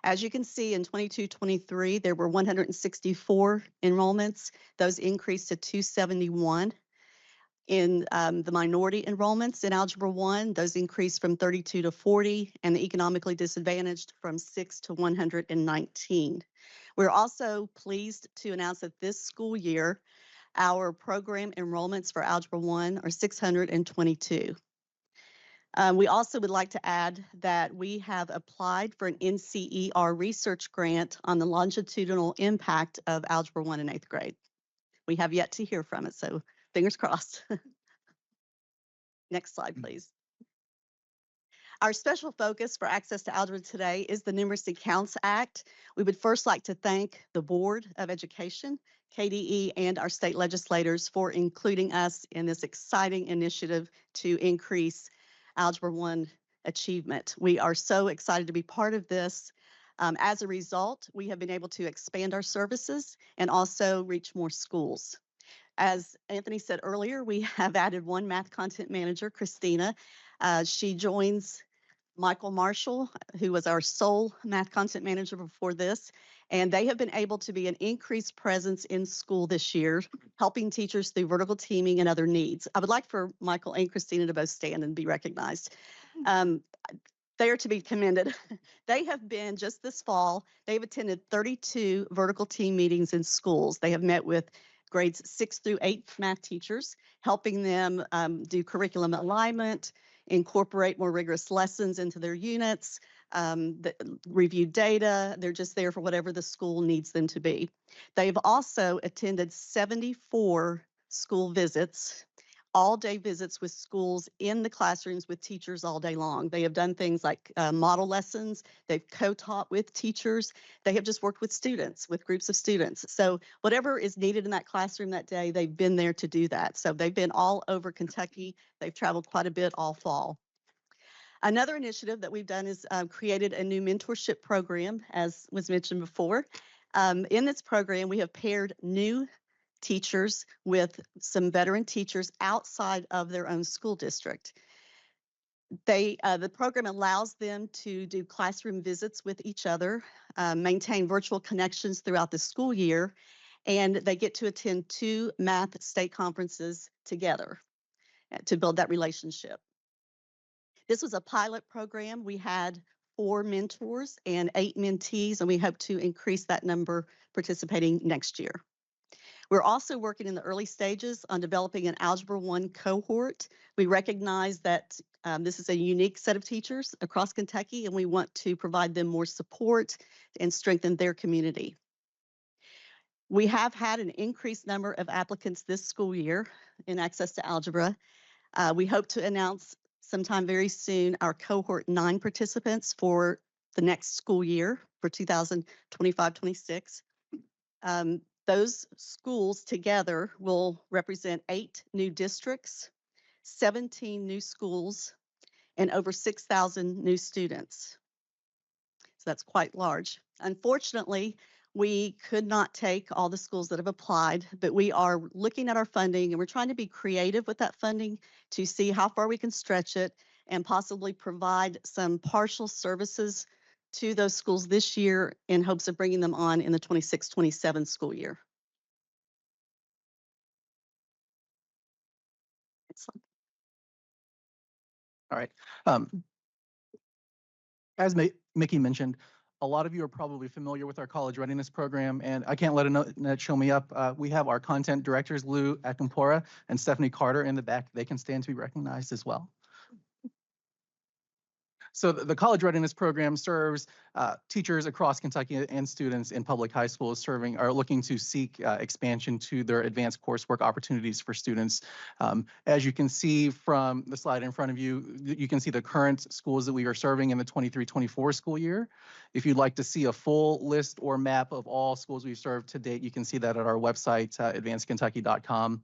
As you can see in 22-23, there were 164 enrollments. Those increased to 271. In the minority enrollments in Algebra 1, those increased from 32 to 40, and the economically disadvantaged from 6 to 119. We're also pleased to announce that this school year, our program enrollments for Algebra 1 are 622. We also would like to add that we have applied for an NCER research grant on the longitudinal impact of Algebra 1 in 8th grade. We have yet to hear from it, so fingers crossed. Next slide, please. Our special focus for Access to Algebra today is the Numeracy Counts Act. We would first like to thank the Board of Education, KBE, and our state legislators for including us in this exciting initiative to increase Algebra 1 achievement. We are so excited to be part of this. As a result, we have been able to expand our services and also reach more schools. As Anthony said earlier, we have added one math content manager, Christina. She joins Michael Marshall, who was our sole math content manager before this, and they have been able to be an increased presence in school this year, helping teachers through vertical teaming and other needs. I would like for Michael and Christina to both stand and be recognized. They are to be commended. They have been, just this fall, they've attended 32 vertical team meetings in schools. They have met with grades 6 through 8 math teachers, helping them do curriculum alignment, incorporate more rigorous lessons into their units, review data. They're just there for whatever the school needs them to be. They've also attended 74 school visits, all-day visits with schools in the classrooms with teachers all day long. They have done things like model lessons. They've co-taught with teachers. They have just worked with students, with groups of students. So whatever is needed in that classroom that day, they've been there to do that. So they've been all over Kentucky. They've traveled quite a bit all fall. Another initiative that we've done is created a new mentorship program, as was mentioned before. In this program, we have paired new teachers with some veteran teachers outside of their own school district. The program allows them to do classroom visits with each other, maintain virtual connections throughout the school year, and they get to attend 2 math state conferences together to build that relationship. This was a pilot program. We had 4 mentors and 8 mentees, and we hope to increase that number participating next year. We're also working in the early stages on developing an Algebra 1 cohort. We recognize that this is a unique set of teachers across Kentucky, and we want to provide them more support and strengthen their community. We have had an increased number of applicants this school year in access to algebra. We hope to announce sometime very soon our cohort 9 participants for the next school year for 2025-26. Those schools together will represent 8 new districts, 17 new schools, and over 6,000 new students. So that's quite large. Unfortunately, we could not take all the schools that have applied, but we are looking at our funding and we're trying to be creative with that funding to see how far we can stretch it and possibly provide some partial services to those schools this year in hopes of bringing them on in the 26-27 school year. All right. As Mickey mentioned, a lot of you are probably familiar with our college readiness program, and I can't let Annette show me up. We have our content directors, Lou Akampora and Stephanie Carter, in the back. They can stand to be recognized as well. So the college readiness program serves teachers across Kentucky and students in public high schools are looking to seek expansion to their advanced coursework opportunities for students. As you can see from the slide in front of you, you can see the current schools that we are serving in the 23-24 school year. If you'd like to see a full list or map of all schools we've served to date, you can see that at our website, advancedkentucky.com.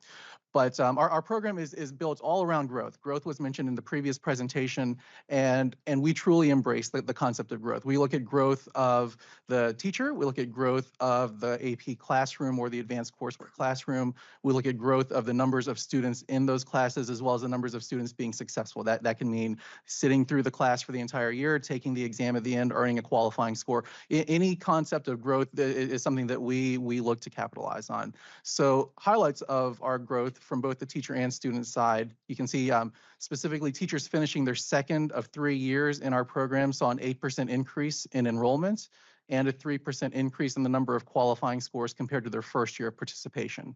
But our program is built all around growth. Growth was mentioned in the previous presentation, and we truly embrace the concept of growth. We look at growth of the teacher, we look at growth of the AP classroom or the advanced coursework classroom, we look at growth of the numbers of students in those classes as well as the numbers of students being successful. That can mean sitting through the class for the entire year, taking the exam at the end, earning a qualifying score. Any concept of growth is something that we look to capitalize on. So highlights of our growth from both the teacher and student side, you can see specifically teachers finishing their second of 3 years in our program saw an 8% increase in enrollment and a 3% increase in the number of qualifying scores compared to their first year of participation.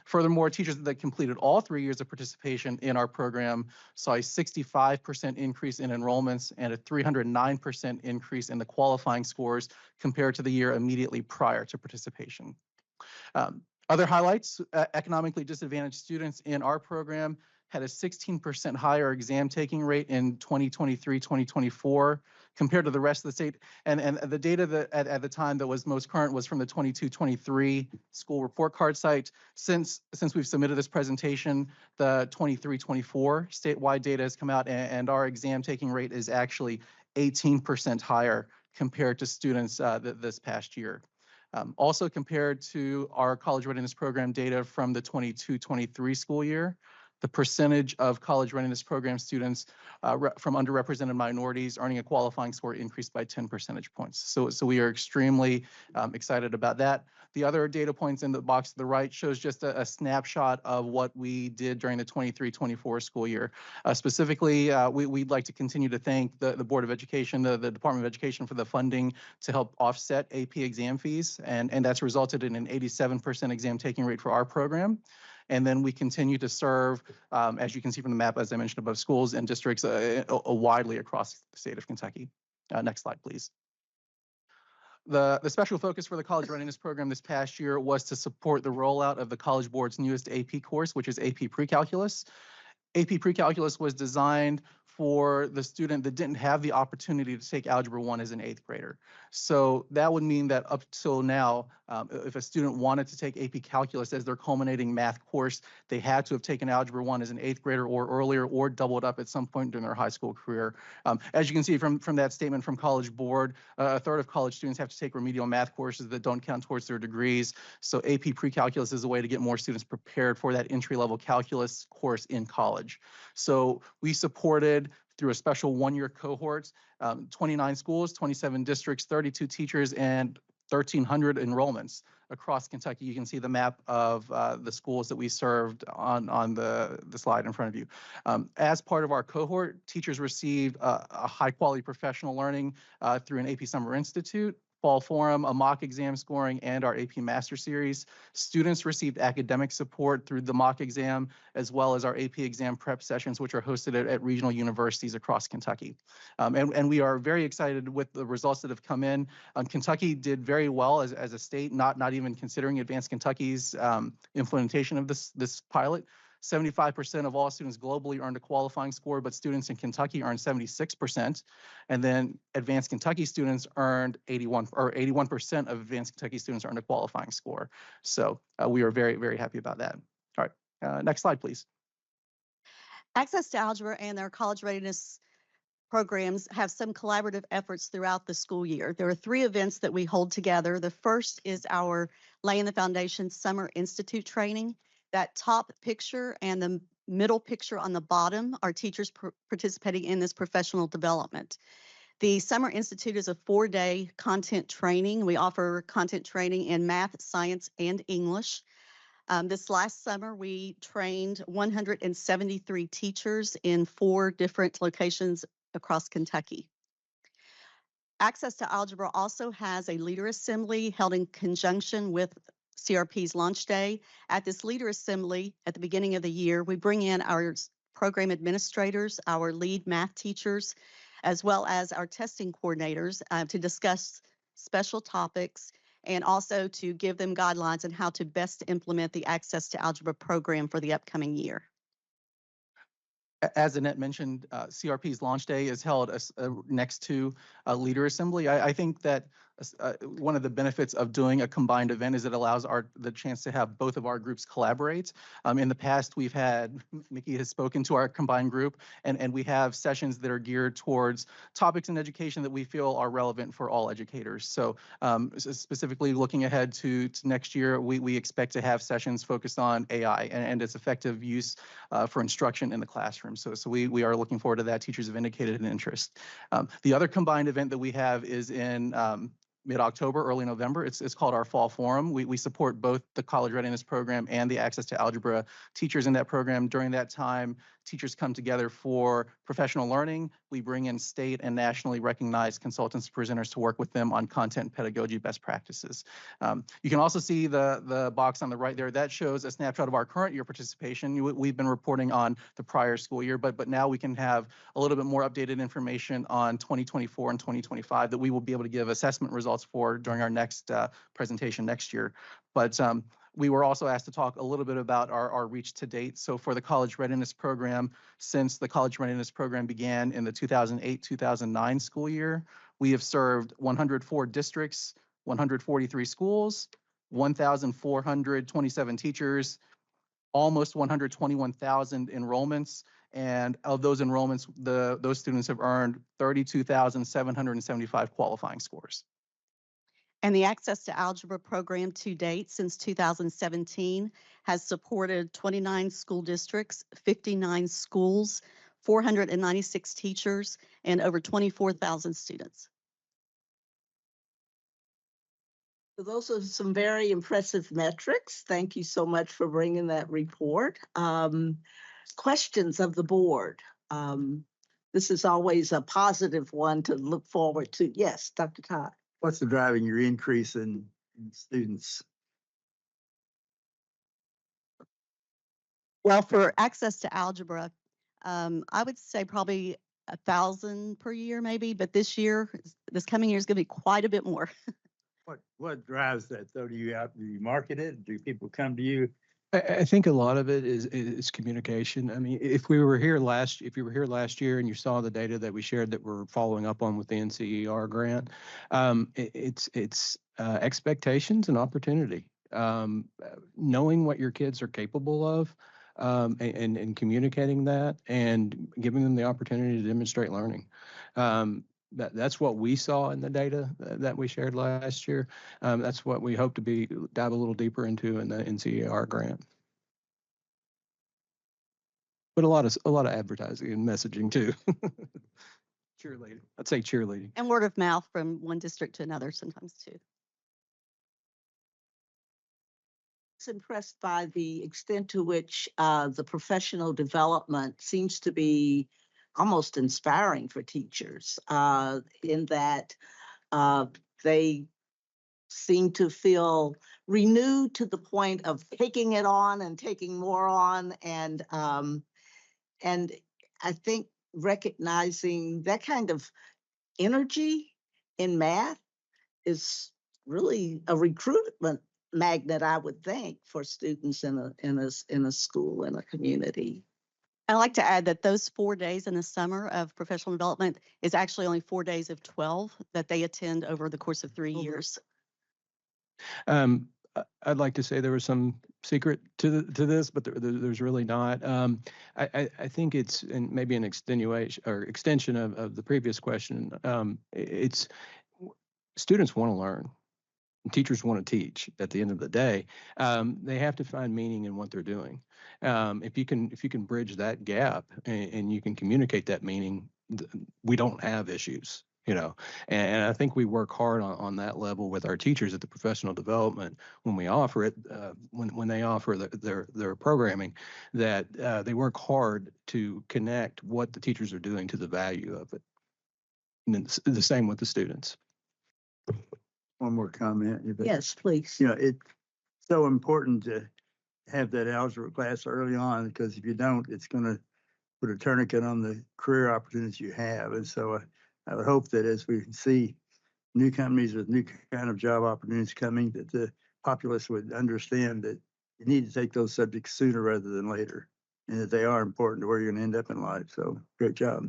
Furthermore, teachers that completed all 3 years of participation in our program saw a 65% increase in enrollments and a 309% increase in the qualifying scores compared to the year immediately prior to participation. Other highlights, economically disadvantaged students in our program had a 16% higher exam taking rate in 2023-2024 compared to the rest of the state. And the data that at the time that was most current was from the 22-23 school report card site. Since we've submitted this presentation, the 23-24 statewide data has come out, and our exam taking rate is actually 18% higher compared to students this past year. Also compared to our college readiness program data from the 22-23 school year, the percentage of college readiness program students from underrepresented minorities earning a qualifying score increased by 10 percentage points. So we are extremely excited about that. The other data points in the box to the right shows just a snapshot of what we did during the 23-24 school year. Specifically, we'd like to continue to thank the Board of Education, the Department of Education, for the funding to help offset AP exam fees, and that's resulted in an 87% exam taking rate for our program. And then we continue to serve, as you can see from the map, as I mentioned above, schools and districts widely across the state of Kentucky. Next slide, please. The special focus for the college readiness program this past year was to support the rollout of the College Board's newest AP course, which is AP Pre-Calculus. AP Pre-Calculus was designed for the student that didn't have the opportunity to take Algebra 1 as an 8th grader. So that would mean that up till now, if a student wanted to take AP Calculus as their culminating math course, they had to have taken Algebra 1 as an 8th grader or earlier, or doubled up at some point during their high school career. As you can see from that statement from College Board, a third of college students have to take remedial math courses that don't count towards their degrees. So AP Pre-Calculus is a way to get more students prepared for that entry-level calculus course in college. So we supported, through a special one-year cohort, 29 schools, 27 districts, 32 teachers, and 1,300 enrollments across Kentucky. You can see the map of the schools that we served on the slide in front of you. As part of our cohort, teachers received a high-quality professional learning through an AP Summer Institute, Fall Forum, a mock exam scoring, and our AP Master Series. Students received academic support through the mock exam, as well as our AP exam prep sessions, which are hosted at regional universities across Kentucky. And we are very excited with the results that have come in. Kentucky did very well as a state, not even considering Advanced Kentucky's implementation of this pilot. 75% of all students globally earned a qualifying score, but students in Kentucky earned 76%. And then Advanced Kentucky students earned 81% of Advanced Kentucky students earned a qualifying score. So we are very, very happy about that. All right, next slide, please. Access to Algebra and our college readiness programs have some collaborative efforts throughout the school year. There are 3 events that we hold together. The first is our Laying the Foundation Summer Institute training. That top picture and the middle picture on the bottom are teachers participating in this professional development. The Summer Institute is a 4-day content training. We offer content training in math, science, and English. This last summer, we trained 173 teachers in 4 different locations across Kentucky. Access to Algebra also has a leader assembly held in conjunction with CRP's launch day. At this leader assembly at the beginning of the year, we bring in our program administrators, our lead math teachers, as well as our testing coordinators to discuss special topics and also to give them guidelines on how to best implement the Access to Algebra program for the upcoming year. As Annette mentioned, CRP's launch day is held next to leader assembly. I think that one of the benefits of doing a combined event is it allows the chance to have both of our groups collaborate. In the past, we've had, Mickey has spoken to our combined group, and we have sessions that are geared towards topics in education that we feel are relevant for all educators. So specifically looking ahead to next year, we expect to have sessions focused on AI and its effective use for instruction in the classroom. So we are looking forward to that. Teachers have indicated an interest. The other combined event that we have is in mid-October, early November. It's called our Fall Forum. We support both the College Readiness Program and the Access to Algebra teachers in that program. During that time, teachers come together for professional learning. We bring in state and nationally recognized consultants, presenters to work with them on content and pedagogy best practices. You can also see the box on the right there. That shows a snapshot of our current year participation. We've been reporting on the prior school year, but now we can have a little bit more updated information on 2024 and 2025 that we will be able to give assessment results for during our next presentation next year. But we were also asked to talk a little bit about our reach to date. So for the College Readiness Program, since the College Readiness Program began in the 2008-2009 school year, we have served 104 districts, 143 schools, 1,427 teachers, almost 121,000 enrollments. And of those enrollments, those students have earned 32,775 qualifying scores. And the Access to Algebra program to date since 2017 has supported 29 school districts, 59 schools, 496 teachers, and over 24,000 students. So those are some very impressive metrics. Thank you so much for bringing that report. Questions of the board. This is always a positive one to look forward to. Yes, Dr. Todd. What's the driving your increase in students? Well, for Access to Algebra, I would say probably 1,000 per year maybe, but this coming year is going to be quite a bit more. What drives that though? Do you market it? Do people come to you? I think a lot of it is communication. I mean, if you were here last year and you saw the data that we shared that we're following up on with the NCER grant, it's expectations and opportunity. Knowing what your kids are capable of, and communicating that and giving them the opportunity to demonstrate learning. That's what we saw in the data that we shared last year. That's what we hope to dive a little deeper into in the NCER grant. But a lot of advertising and messaging too. Cheerleading. I'd say cheerleading. And word of mouth from one district to another sometimes too. Impressed by the extent to which the professional development seems to be almost inspiring for teachers in that they seem to feel renewed to the point of taking it on and taking more on. And I think recognizing that kind of energy in math is really a recruitment magnet, I would think, for students in a school, in a community. I'd like to add that those 4 days in the summer of professional development is actually only 4 days of 12 that they attend over the course of 3 years. I'd like to say there was some secret to this, but there's really not. I think it's, and maybe an extenuation or extension of the previous question. It's students want to learn. Teachers want to teach. At the end of the day, they have to find meaning in what they're doing. If you can bridge that gap and you can communicate that meaning, we don't have issues. And I think we work hard on that level with our teachers at the professional development when we offer it, when they offer their programming, that they work hard to connect what the teachers are doing to the value of it. And it's the same with the students. One more comment. Yes, please. It's so important to have that algebra class early on, because if you don't, it's going to put a tourniquet on the career opportunities you have. And so I would hope that as we see new companies with new kind of job opportunities coming, that the populace would understand that you need to take those subjects sooner rather than later, and that they are important to where you're going to end up in life. So great job.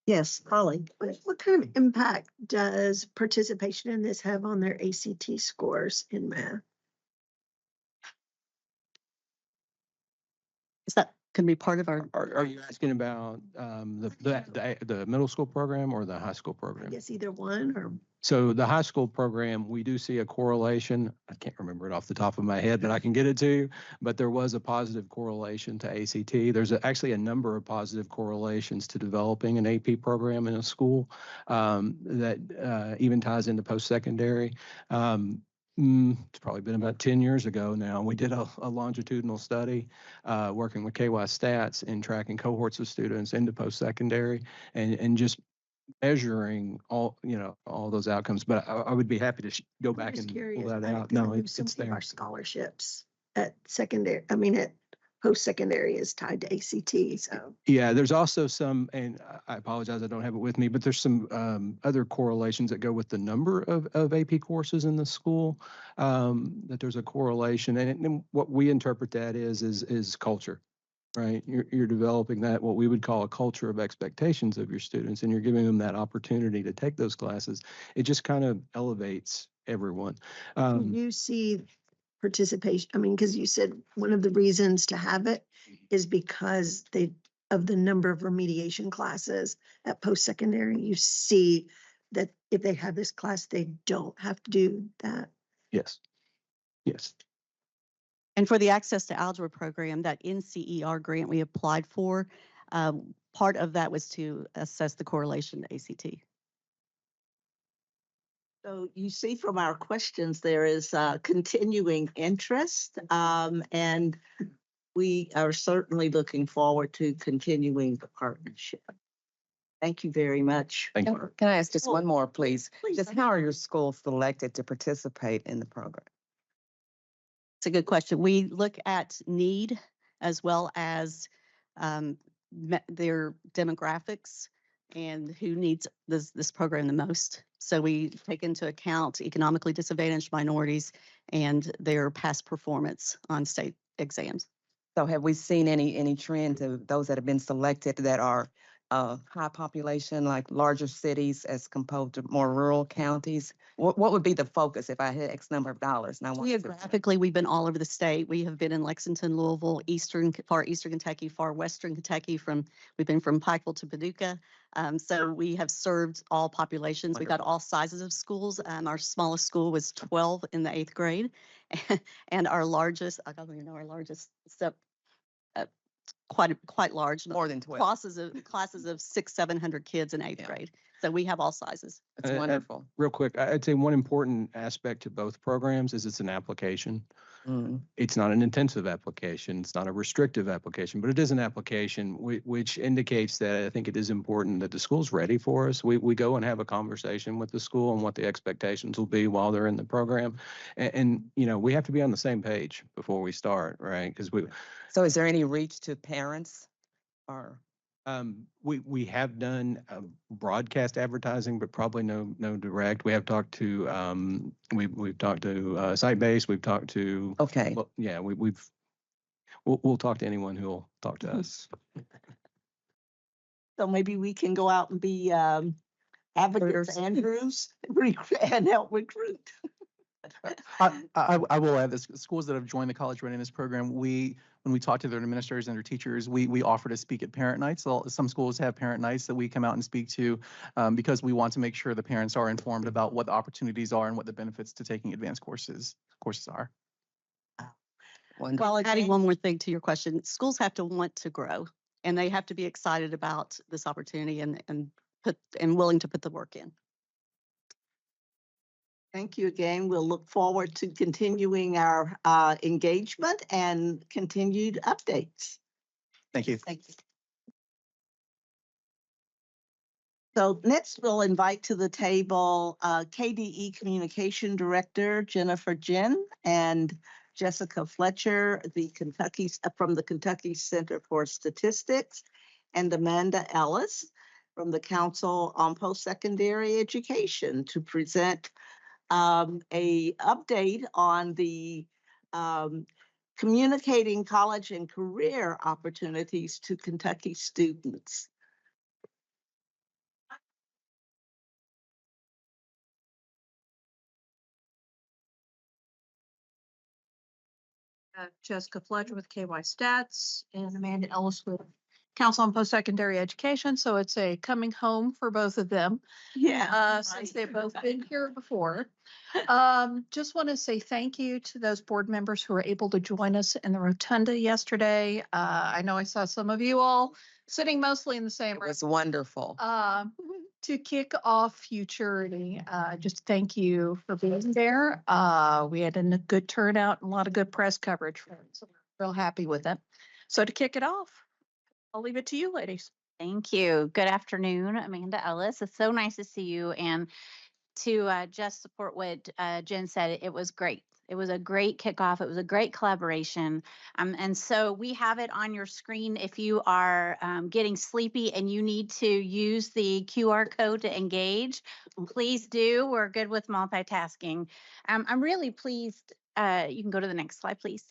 Yes, Holly. What kind of impact does participation in this have on their ACT scores in math? Is that can be part of our? Are you asking about the middle school program or the high school program? I guess either one. Or So the high school program, we do see a correlation. I can't remember it off the top of my head, but I can get it to you. But there was a positive correlation to ACT. There's actually a number of positive correlations to developing an AP program in a school that even ties into post-secondary. It's probably been about 10 years ago now. We did a longitudinal study working with KY Stats and tracking cohorts of students into post-secondary and just measuring all those outcomes. But I would be happy to go back and pull that out. No, it's there. Our scholarships at secondary, at post-secondary is tied to ACT. So Yeah, there's also some, and I apologize, I don't have it with me, but there's some other correlations that go with the number of AP courses in the school, that there's a correlation. And what we interpret that is culture, right? You're developing that, what we would call a culture of expectations of your students, and you're giving them that opportunity to take those classes. It just kind of elevates everyone. you see participation, because you said one of the reasons to have it is because of the number of remediation classes at post-secondary. You see that if they have this class, they don't have to do that. Yes. And for the Access to Algebra program, that NCER grant we applied for, part of that was to assess the correlation to ACT. So you see from our questions, there is continuing interest, and we are certainly looking forward to continuing the partnership. Thank you very much. Thank you. Can I ask just one more, please? Please. Just how are your schools selected to participate in the program? It's a good question. We look at need as well as their demographics and who needs this program the most. So we take into account economically disadvantaged minorities and their past performance on state exams. So have we seen any trend of those that have been selected that are high population, like larger cities as compared to more rural counties? What would be the focus if I had X number of dollars? And I want Geographically, we've been all over the state. We have been in Lexington, Louisville, far eastern Kentucky, far western Kentucky. We've been from Pikeville to Paducah. So we have served all populations. We've got all sizes of schools. Our smallest school was 12 in the 8th grade, and our largest, I don't even know our largest, quite large, more than 12 classes of 600-700 kids in 8th grade. So we have all sizes. It's wonderful. Real quick, I'd say one important aspect to both programs is it's an application. It's not an intensive application. It's not a restrictive application, but it is an application which indicates that I think it is important that the school's ready for us. We go and have a conversation with the school on what the expectations will be while they're in the program. And you know, we have to be on the same page before we start, right? Because So is there any reach to parents or? We have done broadcast advertising, but probably no direct. We have talked to we've talked to site-based. We've talked to well, yeah, we'll talk to anyone who will talk to us. So maybe we can go out and be advocates, Andrews, and help recruit. I will add this, schools that have joined the college readiness program, when we talk to their administrators and their teachers, we offer to speak at parent nights. So some schools have parent nights that we come out and speak to because we want to make sure the parents are informed about what the opportunities are and what the benefits to taking advanced courses are. Well, adding one more thing to your question, schools have to want to grow and they have to be excited about this opportunity and willing to put the work in. Thank you again. We'll look forward to continuing our engagement and continued updates. Thank you. Thank you. So next we'll invite to the table KBE Communication Director Jennifer Jin and Jessica Fletcher, from the Kentucky Center for Statistics, and Amanda Ellis from the Council on Post-Secondary Education to present a update on the communicating college and career opportunities to Kentucky students. Jessica Fletcher with KY Stats and Amanda Ellis with Council on Post-Secondary Education. So it's a coming home for both of them. Yeah. Since they've both been here before. Just want to say thank you to those board members who were able to join us in the rotunda yesterday. I know I saw some of you all sitting mostly in the same room. It was wonderful. To kick off Futurity, just thank you for being there. We had a good turnout and a lot of good press coverage for it, so we're real happy with it. So to kick it off, I'll leave it to you, ladies. Thank you. Good afternoon, Amanda Ellis. It's so nice to see you. And to just support what Jen said, it was great. It was a great kickoff. It was a great collaboration. And so we have it on your screen. If you are getting sleepy and you need to use the QR code to engage, please do. We're good with multitasking. I'm really pleased. You can go to the next slide, please.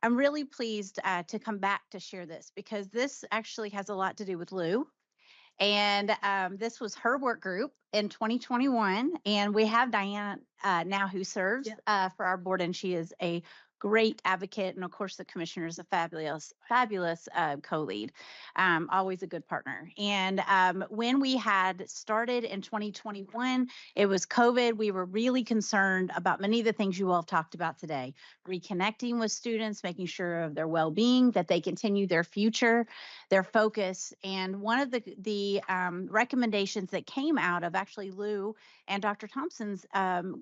I'm really pleased to come back to share this because this actually has a lot to do with Lou. And this was her work group in 2021. And we have Diana now who serves for our board, and she is a great advocate. And of course, the commissioner is a fabulous co-lead, always a good partner. And when we had started in 2021, it was COVID. We were really concerned about many of the things you all have talked about today, reconnecting with students, making sure of their well-being, that they continue their future, their focus. And one of the recommendations that came out of actually Lou and Dr. Thompson's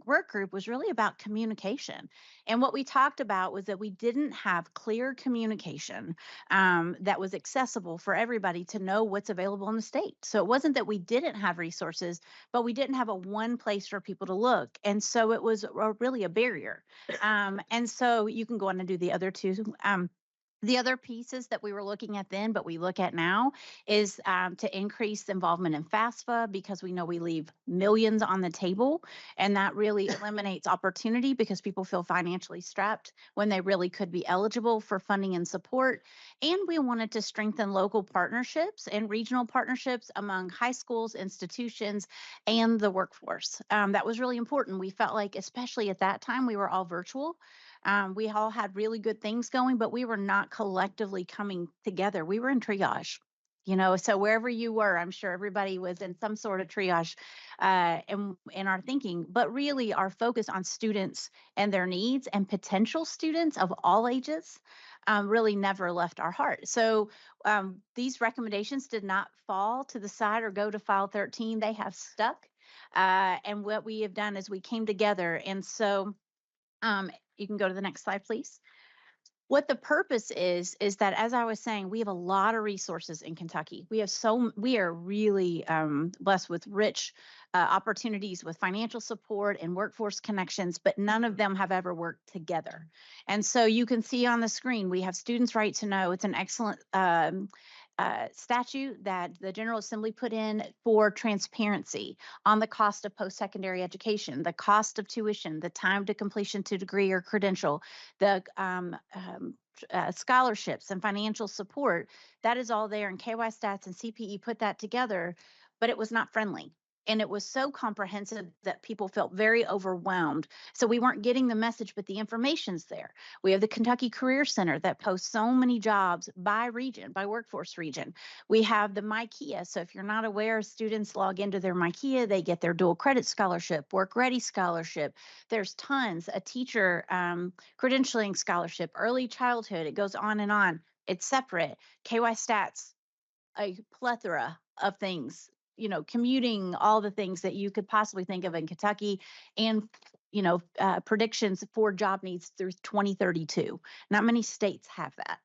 work group was really about communication. And what we talked about was that we didn't have clear communication that was accessible for everybody to know what's available in the state. So it wasn't that we didn't have resources, but we didn't have a one place for people to look. And so it was really a barrier. And so you can go on and do the other two. The other pieces that we were looking at then, but we look at now, is to increase involvement in FAFSA because we know we leave millions on the table, and that really eliminates opportunity because people feel financially strapped when they really could be eligible for funding and support. And we wanted to strengthen local partnerships and regional partnerships among high schools, institutions, and the workforce. That was really important. We felt like, especially at that time, we were all virtual. We all had really good things going, but we were not collectively coming together. We were in triage, so wherever you were, I'm sure everybody was in some sort of triage in our thinking, but really our focus on students and their needs and potential students of all ages really never left our heart. So these recommendations did not fall to the side or go to file 13. They have stuck. And what we have done is we came together. And so You can go to the next slide, please. What the purpose is that, as I was saying, we have a lot of resources in Kentucky. We are really blessed with rich opportunities with financial support and workforce connections, but none of them have ever worked together. And so you can see on the screen, we have Students' Right to Know. It's an excellent statute that the General Assembly put in for transparency on the cost of post-secondary education, the cost of tuition, the time to completion to degree or credential, the scholarships and financial support. That is all there, and KY Stats and CPE put that together, but it was not friendly. And it was so comprehensive that people felt very overwhelmed. So we weren't getting the message, but the information's there. We have the Kentucky Career Center that posts so many jobs by region, by workforce region. We have the MyKia. So if you're not aware, students log into their MyKia, they get their dual credit scholarship, work ready scholarship. There's tons, a teacher credentialing scholarship, early childhood. It goes on and on. It's separate. KY Stats, a plethora of things, commuting, all the things that you could possibly think of in Kentucky, and predictions for job needs through 2032. Not many states have that.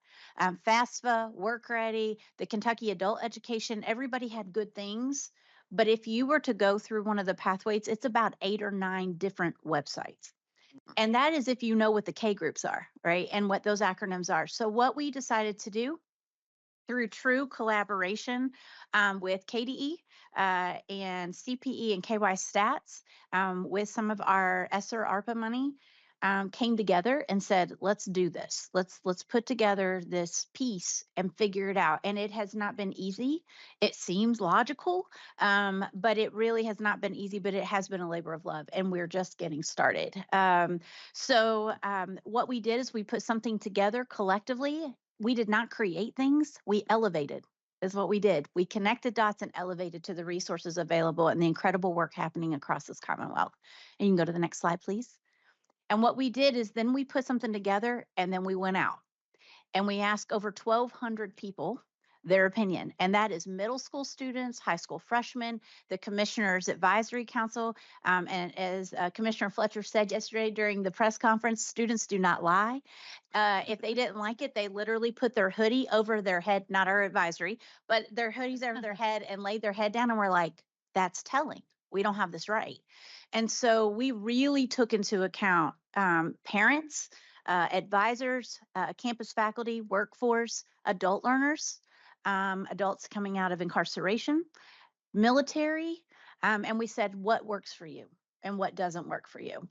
FAFSA, Work Ready, the Kentucky Adult Education, everybody had good things. But if you were to go through one of the pathways, it's about 8 or 9 different websites. And that is if you know what the K groups are, right? And what those acronyms are. So what we decided to do, through true collaboration with KDE and CPE and KY Stats, with some of our ESSER ARPA money, came together and said, let's do this. Let's put together this piece and figure it out. And it has not been easy. It seems logical, but it really has not been easy, but it has been a labor of love, and we're just getting started. So what we did is we put something together collectively. We did not create things, we elevated is what we did. We connected dots and elevated to the resources available and the incredible work happening across this Commonwealth. And you can go to the next slide, please. And what we did is then we put something together, and then we went out and we asked over 1,200 people their opinion. And that is middle school students, high school freshmen, the Commissioner's Advisory Council. And as Commissioner Fletcher said yesterday during the press conference, students do not lie. If they didn't like it, they literally put their hoodie over their head, not our advisory, but their hoodies over their head and laid their head down, and we're like, that's telling. We don't have this right. And so we really took into account parents, advisors, campus faculty, workforce, adult learners, adults coming out of incarceration, military, and we said, what works for you and what doesn't work for you?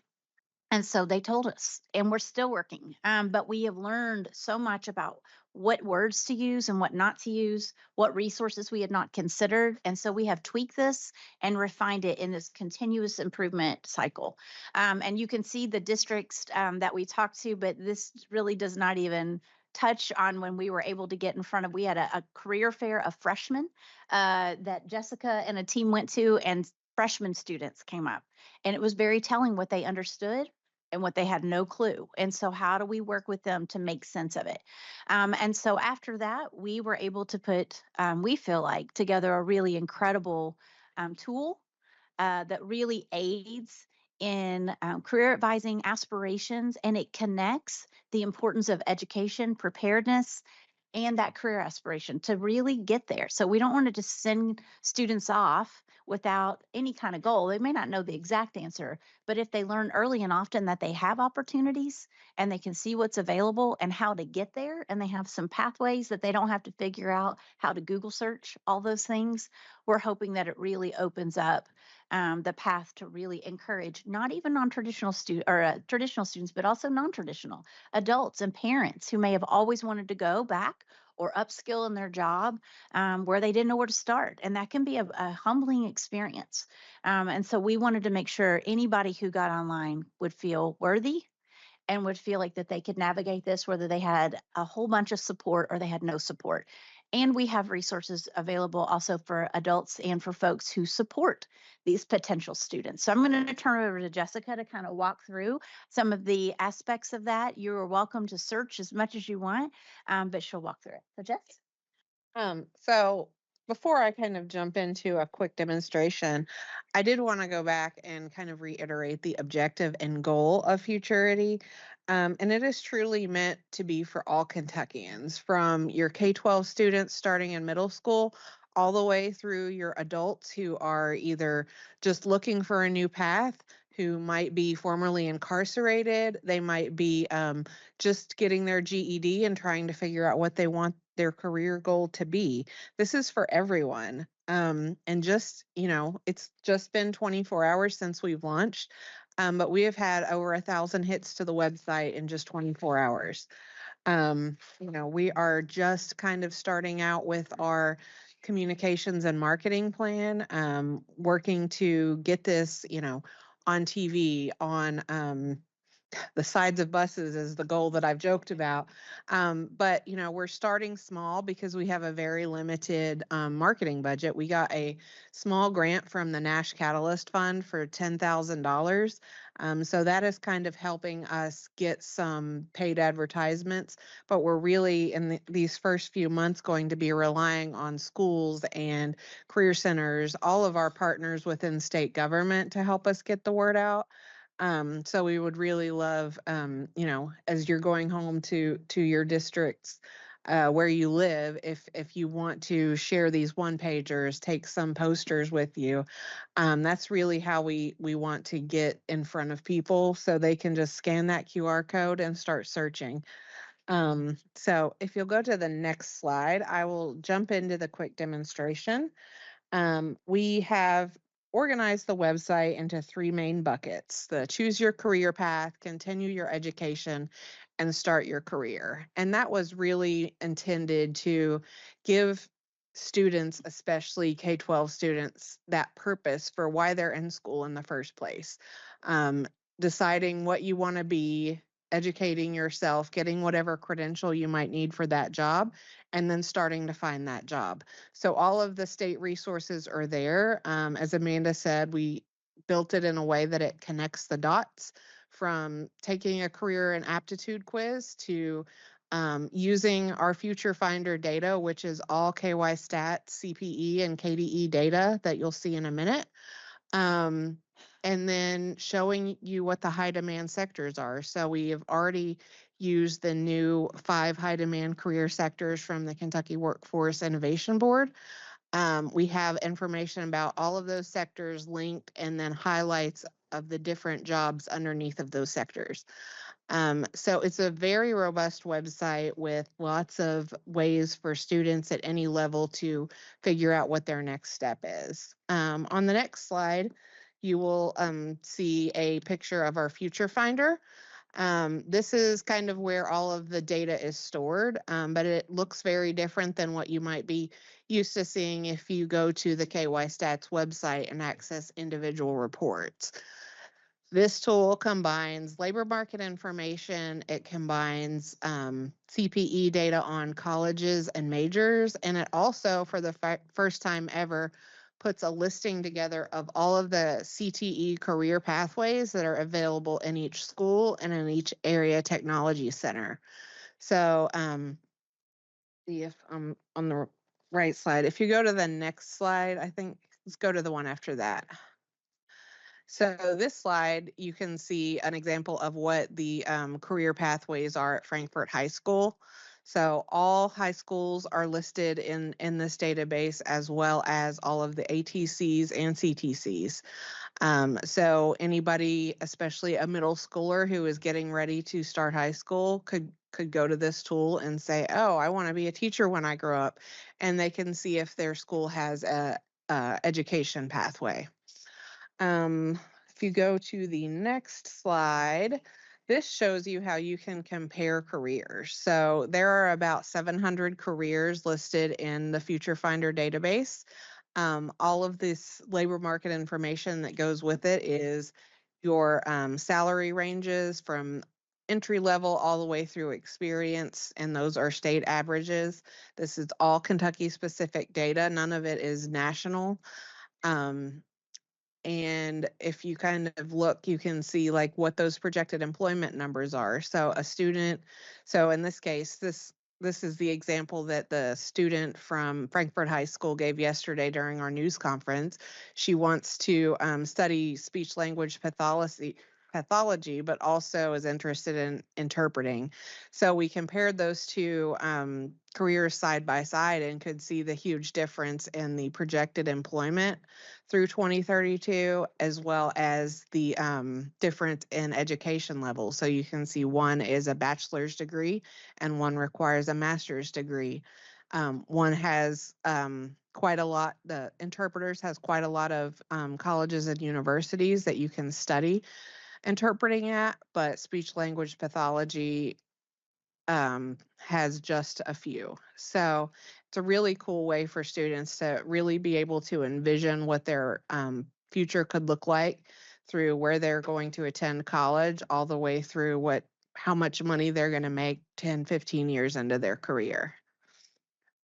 And so they told us, and we're still working. But we have learned so much about what words to use and what not to use, what resources we had not considered. And so we have tweaked this and refined it in this continuous improvement cycle. And you can see the districts that we talked to, but this really does not even touch on when we were able to get in front of, we had a career fair of freshmen that Jessica and a team went to, and freshman students came up. And it was very telling what they understood and what they had no clue. And so how do we work with them to make sense of it? And so after that, we were able to put, we feel like, together a really incredible tool that really aids in career advising aspirations, and it connects the importance of education, preparedness, and that career aspiration to really get there. So we don't want to just send students off without any kind of goal. They may not know the exact answer, but if they learn early and often that they have opportunities and they can see what's available and how to get there, and they have some pathways that they don't have to figure out how to Google search, all those things, we're hoping that it really opens up the path to really encourage not even non-traditional traditional students, but also non-traditional adults and parents who may have always wanted to go back or upskill in their job where they didn't know where to start. And that can be a humbling experience. And so we wanted to make sure anybody who got online would feel worthy and would feel like that they could navigate this, whether they had a whole bunch of support or they had no support. And we have resources available also for adults and for folks who support these potential students. So I'm going to turn it over to Jessica to kind of walk through some of the aspects of that. You are welcome to search as much as you want, but she'll walk through it. So Jess? So before I kind of jump into a quick demonstration, I did want to go back and kind of reiterate the objective and goal of Futurity. And it is truly meant to be for all Kentuckians, from your K-12 students starting in middle school all the way through your adults who are either just looking for a new path, who might be formerly incarcerated. They might be just getting their GED and trying to figure out what they want their career goal to be. This is for everyone. And just, it's just been 24 hours since we've launched. But we have had over 1,000 hits to the website in just 24 hours. We are just kind of starting out with our communications and marketing plan, working to get this, on TV, on the sides of buses is the goal that I've joked about. But we're starting small because we have a very limited marketing budget. We got a small grant from the Nash Catalyst Fund for $10,000. So that is kind of helping us get some paid advertisements, but we're really in these first few months going to be relying on schools and career centers, all of our partners within state government to help us get the word out. So we would really love, as you're going home to your districts where you live, if you want to share these one pagers, take some posters with you. That's really how we want to get in front of people so they can just scan that QR code and start searching. So if you'll go to the next slide, I will jump into the quick demonstration. We have organized the website into 3 main buckets: the choose your career path, continue your education, and start your career. And that was really intended to give students, especially K-12 students, that purpose for why they're in school in the first place. Deciding what you want to be, educating yourself, getting whatever credential you might need for that job, and then starting to find that job. So all of the state resources are there. As Amanda said, we built it in a way that it connects the dots, from taking a career and aptitude quiz to using our Future Finder data, which is all KY Stat, CPE, and KDE data that you'll see in a minute. And then showing you what the high demand sectors are. So we have already used the new 5 high demand career sectors from the Kentucky Workforce Innovation Board. We have information about all of those sectors linked, and then highlights of the different jobs underneath of those sectors. So it's a very robust website with lots of ways for students at any level to figure out what their next step is. On the next slide, you will see a picture of our Future Finder. This is kind of where all of the data is stored, but it looks very different than what you might be used to seeing if you go to the KY Stats website and access individual reports. This tool combines labor market information, it combines CPE data on colleges and majors, and it also, for the first time ever, puts a listing together of all of the CTE career pathways that are available in each school and in each area technology center. So see if I'm on the right slide. If you go to the next slide, I think, let's go to the one after that. So this slide, you can see an example of what the career pathways are at Frankfort High School. So all high schools are listed in this database, as well as all of the ATCs and CTCs. So anybody, especially a middle schooler who is getting ready to start high school, could go to this tool and say, oh, I want to be a teacher when I grow up. And they can see if their school has a education pathway. If you go to the next slide, this shows you how you can compare careers. So there are about 700 careers listed in the Future Finder database. All of this labor market information that goes with it is your salary ranges from entry level all the way through experience, and those are state averages. This is all Kentucky specific data. None of it is national. And if you kind of look, you can see like what those projected employment numbers are. So a student, so in this case, this is the example that the student from Frankfort High School gave yesterday during our news conference. She wants to study speech language pathology pathology, but also is interested in interpreting. So we compared those two careers side by side and could see the huge difference in the projected employment through 2032, as well as the difference in education level. So you can see one is a bachelor's degree and one requires a master's degree. One has quite a lot, the interpreters has quite a lot of colleges and universities that you can study interpreting at, but speech language pathology has just a few. So it's a really cool way for students to really be able to envision what their future could look like through where they're going to attend college, all the way through how much money they're going to make 10, 15 years into their career.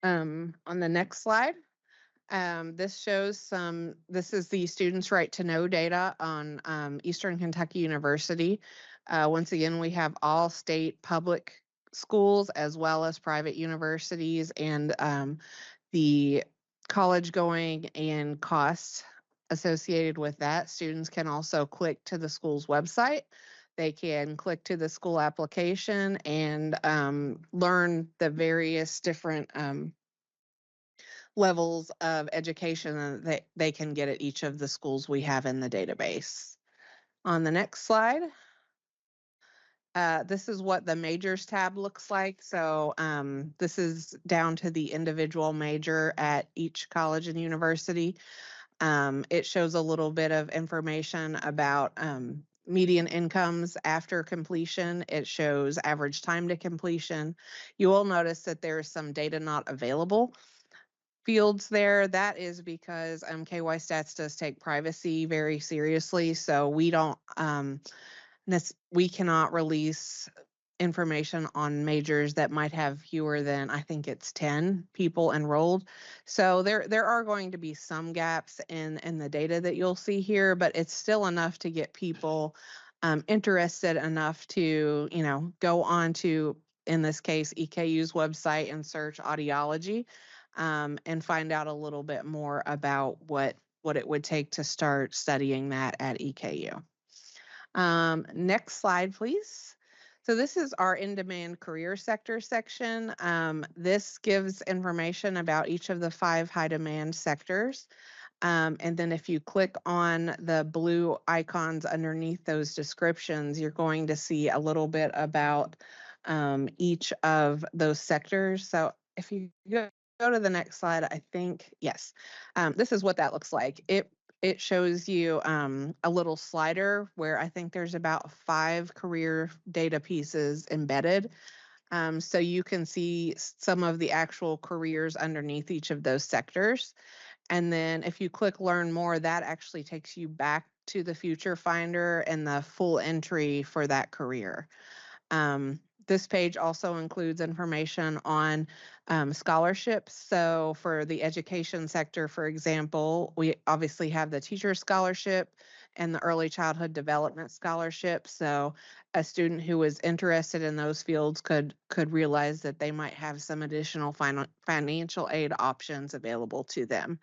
On the next slide, this shows this is the Students' Right to Know data on Eastern Kentucky University. Once again, we have all state public schools as well as private universities, and the college going and costs associated with that. Students can also click to the school's website. They can click to the school application and learn the various different levels of education that they can get at each of the schools we have in the database. On the next slide, this is what the majors tab looks like. So this is down to the individual major at each college and university. It shows a little bit of information about median incomes after completion. It shows average time to completion. You will notice that there's some data not available fields there. That is because KY Stats does take privacy very seriously. So we don't, we cannot release information on majors that might have fewer than, I think it's 10 people enrolled. So there are going to be some gaps in the data that you'll see here, but it's still enough to get people interested enough to, go on to, in this case, EKU's website and search audiology and find out a little bit more about what it would take to start studying that at EKU. Next slide, please. So this is our in-demand career sector section. This gives information about each of the 5 high-demand sectors. And then if you click on the blue icons underneath those descriptions, you're going to see a little bit about each of those sectors. So if you go to the next slide, I think, yes, this is what that looks like. It shows you a little slider where I think there's about 5 career data pieces embedded. So you can see some of the actual careers underneath each of those sectors. And then if you click Learn More, that actually takes you back to the Future Finder and the full entry for that career. This page also includes information on scholarships. So for the education sector, for example, we obviously have the teacher scholarship and the early childhood development scholarship. So a student who is interested in those fields could realize that they might have some additional financial aid options available to them.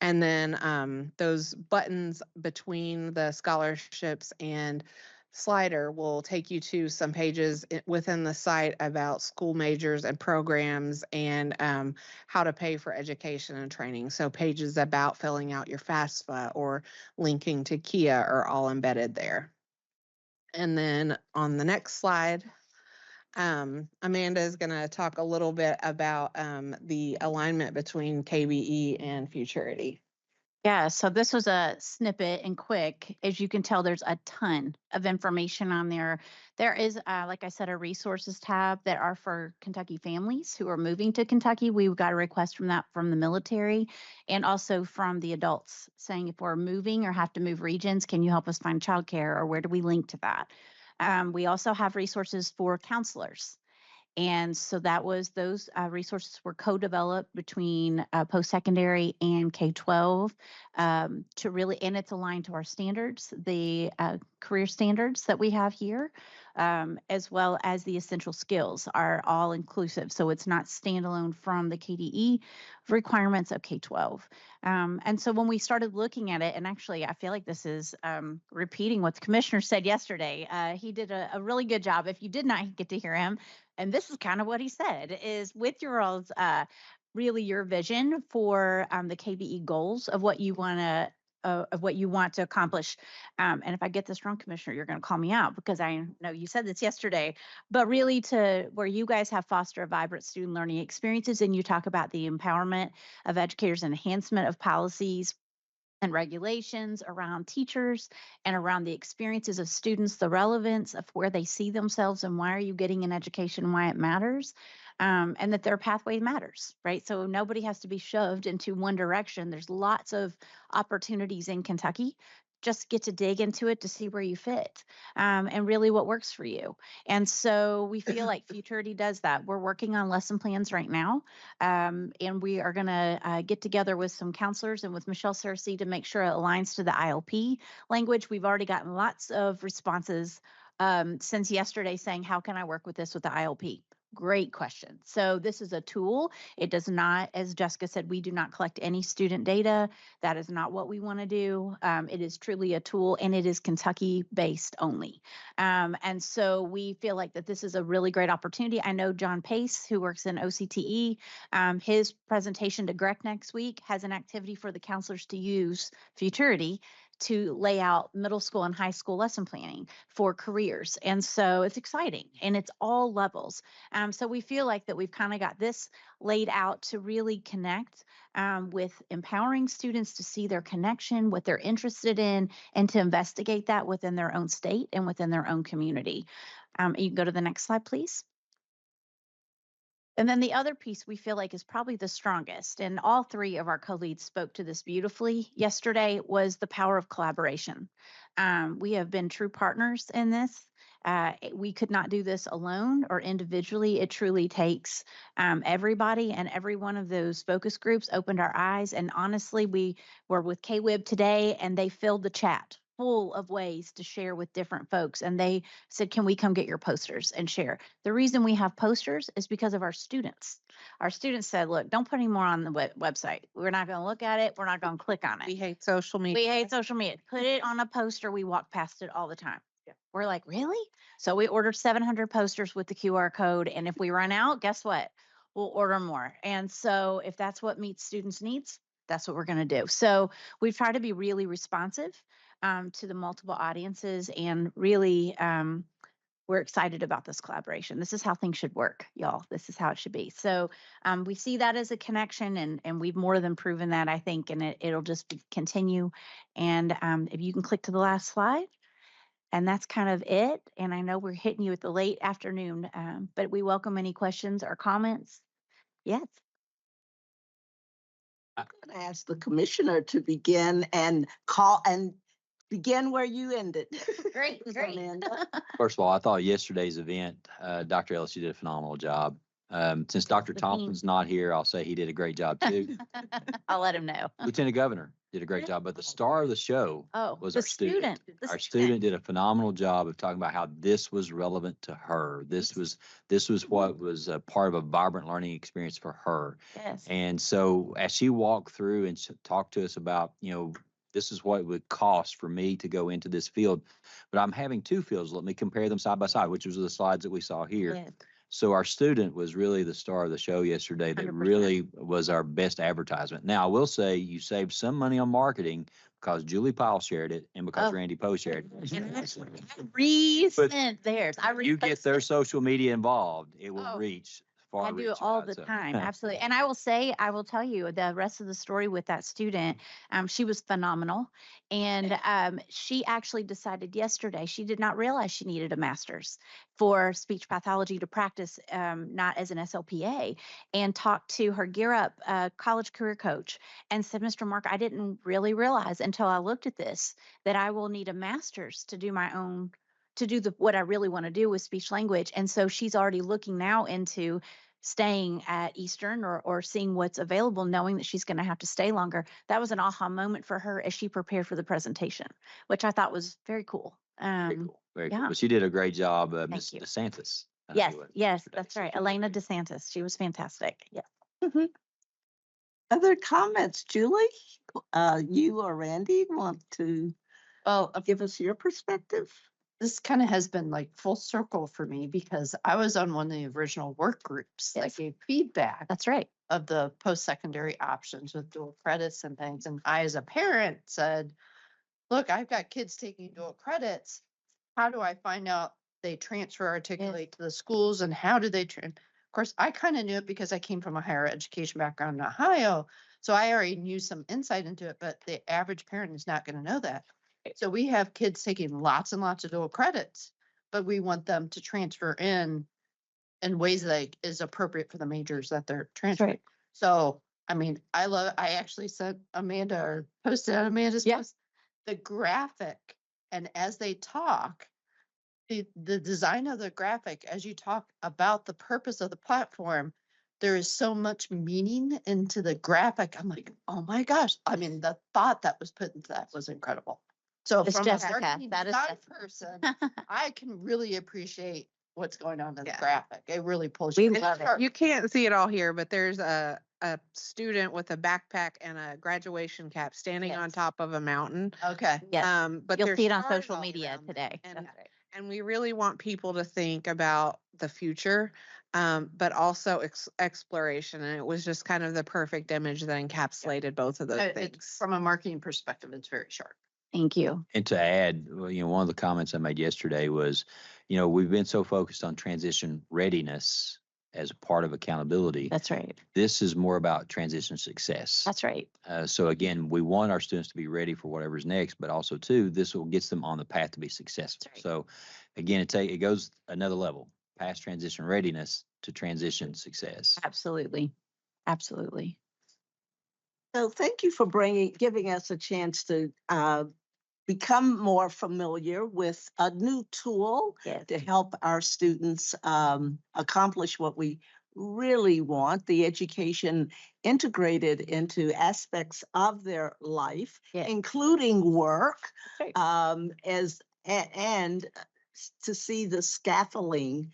And then those buttons between the scholarships and slider will take you to some pages within the site about school majors and programs and how to pay for education and training. So pages about filling out your FAFSA or linking to Kia are all embedded there. And then on the next slide, Amanda is going to talk a little bit about the alignment between KBE and Futurity. Yeah, so this was a snippet and quick. As you can tell, there's a ton of information on there. There is, like I said, a resources tab that are for Kentucky families who are moving to Kentucky. We got a request from the military and also from the adults saying if we're moving or have to move regions, can you help us find childcare or where do we link to that? We also have resources for counselors. And so those resources were co-developed between post-secondary and K-12 to really, and it's aligned to our standards, the career standards that we have here. as well as the essential skills are all inclusive. So it's not standalone from the KDE requirements of K-12. And so when we started looking at it, and actually I feel like this is repeating what the commissioner said yesterday. He did a really good job. If you did not get to hear him, and this is kind of what he said, is with your all's really your vision for the KBE goals of what you want to accomplish. And if I get this wrong, Commissioner, you're going to call me out because I know you said this yesterday, but really to where you guys have foster a vibrant student learning experiences and you talk about the empowerment of educators, enhancement of policies and regulations around teachers and around the experiences of students, the relevance of where they see themselves and why are you getting an education, why it matters, and that their pathway matters, right? So nobody has to be shoved into one direction. There's lots of opportunities in Kentucky. Just get to dig into it to see where you fit and really what works for you. And so we feel like Futurity does that. We're working on lesson plans right now. And we are going to get together with some counselors and with Michelle Cersei to make sure it aligns to the ILP language. We've already gotten lots of responses since yesterday saying, how can I work with this with the ILP? Great question. So this is a tool. It does not, as Jessica said, we do not collect any student data. That is not what we want to do. It is truly a tool and it is Kentucky based only. And so we feel like that this is a really great opportunity. I know John Pace, who works in OCTE, his presentation to GREC next week has an activity for the counselors to use Futurity to lay out middle school and high school lesson planning for careers. And so it's exciting and it's all levels. So we feel like that we've kind of got this laid out to really connect with empowering students to see their connection, what they're interested in, and to investigate that within their own state and within their own community. You can go to the next slide, please. And then the other piece we feel like is probably the strongest, and all three of our co-leads spoke to this beautifully yesterday, was the power of collaboration. We have been true partners in this. We could not do this alone or individually. It truly takes everybody, and every one of those focus groups opened our eyes. And honestly, we were with KWIB today and they filled the chat full of ways to share with different folks. And they said, can we come get your posters and share? The reason we have posters is because of our students. Our students said, look, don't put any more on the website. We're not going to look at it. We're not going to click on it. We hate social media. We hate social media. Put it on a poster. We walk past it all the time. Yeah. We're like, really? So we ordered 700 posters with the QR code. And if we run out, guess what? We'll order more. And so if that's what meets students' needs, that's what we're going to do. So we've tried to be really responsive to the multiple audiences, and really we're excited about this collaboration. This is how things should work, y'all. This is how it should be. So we see that as a connection, and we've more than proven that, I think, and it'll just continue. And if you can click to the last slide. And that's kind of it. And I know we're hitting you at the late afternoon, but we welcome any questions or comments. Yes. I'm going to ask the commissioner to begin and begin where you ended. Great, great. First of all, I thought yesterday's event, Dr. Ellis, you did a phenomenal job. Since Dr. Thompson's not here, I'll say he did a great job too. I'll let him know. Lieutenant Governor did a great job, but the star of the show was our student. Our student did a phenomenal job of talking about how this was relevant to her. This was what was a part of a vibrant learning experience for her. Yes. And so as she walked through and talked to us about, this is what it would cost for me to go into this field, but I'm having two fields. Let me compare them side by side, which was the slides that we saw here. Yes. So our student was really the star of the show yesterday. That 100%. really was our best advertisement. Now, I will say you saved some money on marketing because Julie Powell shared it and because Randy Poe shared it. Resent theirs. You get their social media involved, it will reach far. I do it all the time. Absolutely. And I will tell you the rest of the story with that student. She was phenomenal. And she actually decided yesterday, she did not realize she needed a master's for speech pathology to practice, not as an SLPA, and talked to her Gear Up college career coach and said, Mr. Mark, I didn't really realize until I looked at this that I will need a master's to do my own, to do what I really want to do with speech language. And so she's already looking now into staying at Eastern or seeing what's available, knowing that she's going to have to stay longer. That was an aha moment for her as she prepared for the presentation, which I thought was very cool. Very cool. Very cool. yeah. But she did a great job, Thank Ms. you. DeSantis. Yes, who was yes, yesterday. that's So right. she did Elena great. DeSantis. She was fantastic. Yes. Other comments, Julie? You or Randy want to Well, give us your perspective? this kind of has been like full circle for me because I was on one of the original work groups that Yes. gave feedback That's right. of the post-secondary options with dual credits and things. And I, as a parent, said, look, I've got kids taking dual credits. How do I find out they transfer articulate to the schools and how do they of course, I kind of knew it because I came from a higher education background in Ohio. So I already knew some insight into it, but the average parent is not going to know that. So we have kids taking lots and lots of dual credits, but we want them to transfer in ways that is appropriate for the majors that they're transferring. right. So, I mean, I actually sent Amanda or posted on Amanda's post the graphic, and as they talk, the design of the graphic, as you talk about the purpose of the platform, there is so much meaning into the graphic. I'm like, oh my gosh. I mean, the thought that was put into that was incredible. So It's from Jessica. a marketing That is design Jessica. person, I can really appreciate what's going on in the Yeah. graphic. It really pulls We you. It's love it. sharp. You can't see it all here, but there's a student with a backpack and a graduation cap standing on Yes. top of a mountain. Okay. Yes. But You'll there's see it on stars social all media around them. today. And, That's right. and we really want people to think about the future, but also exploration. And it was just kind of the perfect image that encapsulated both of those things. From a marketing perspective, it's very sharp. Thank you. And to add, well, one of the comments I made yesterday was, we've been so focused on transition readiness as a part of accountability. That's right. This is more about transition success. That's right. So again, we want our students to be ready for whatever's next, but also too, this will gets them on the path to be successful. Right. So again, it goes another level past transition readiness to transition success. Absolutely. Absolutely. So thank you for giving us a chance to become more familiar with a new tool Yes. to help our students accomplish what we really want, the education integrated into aspects of their life, Yes. including work, That's and to see the scaffolding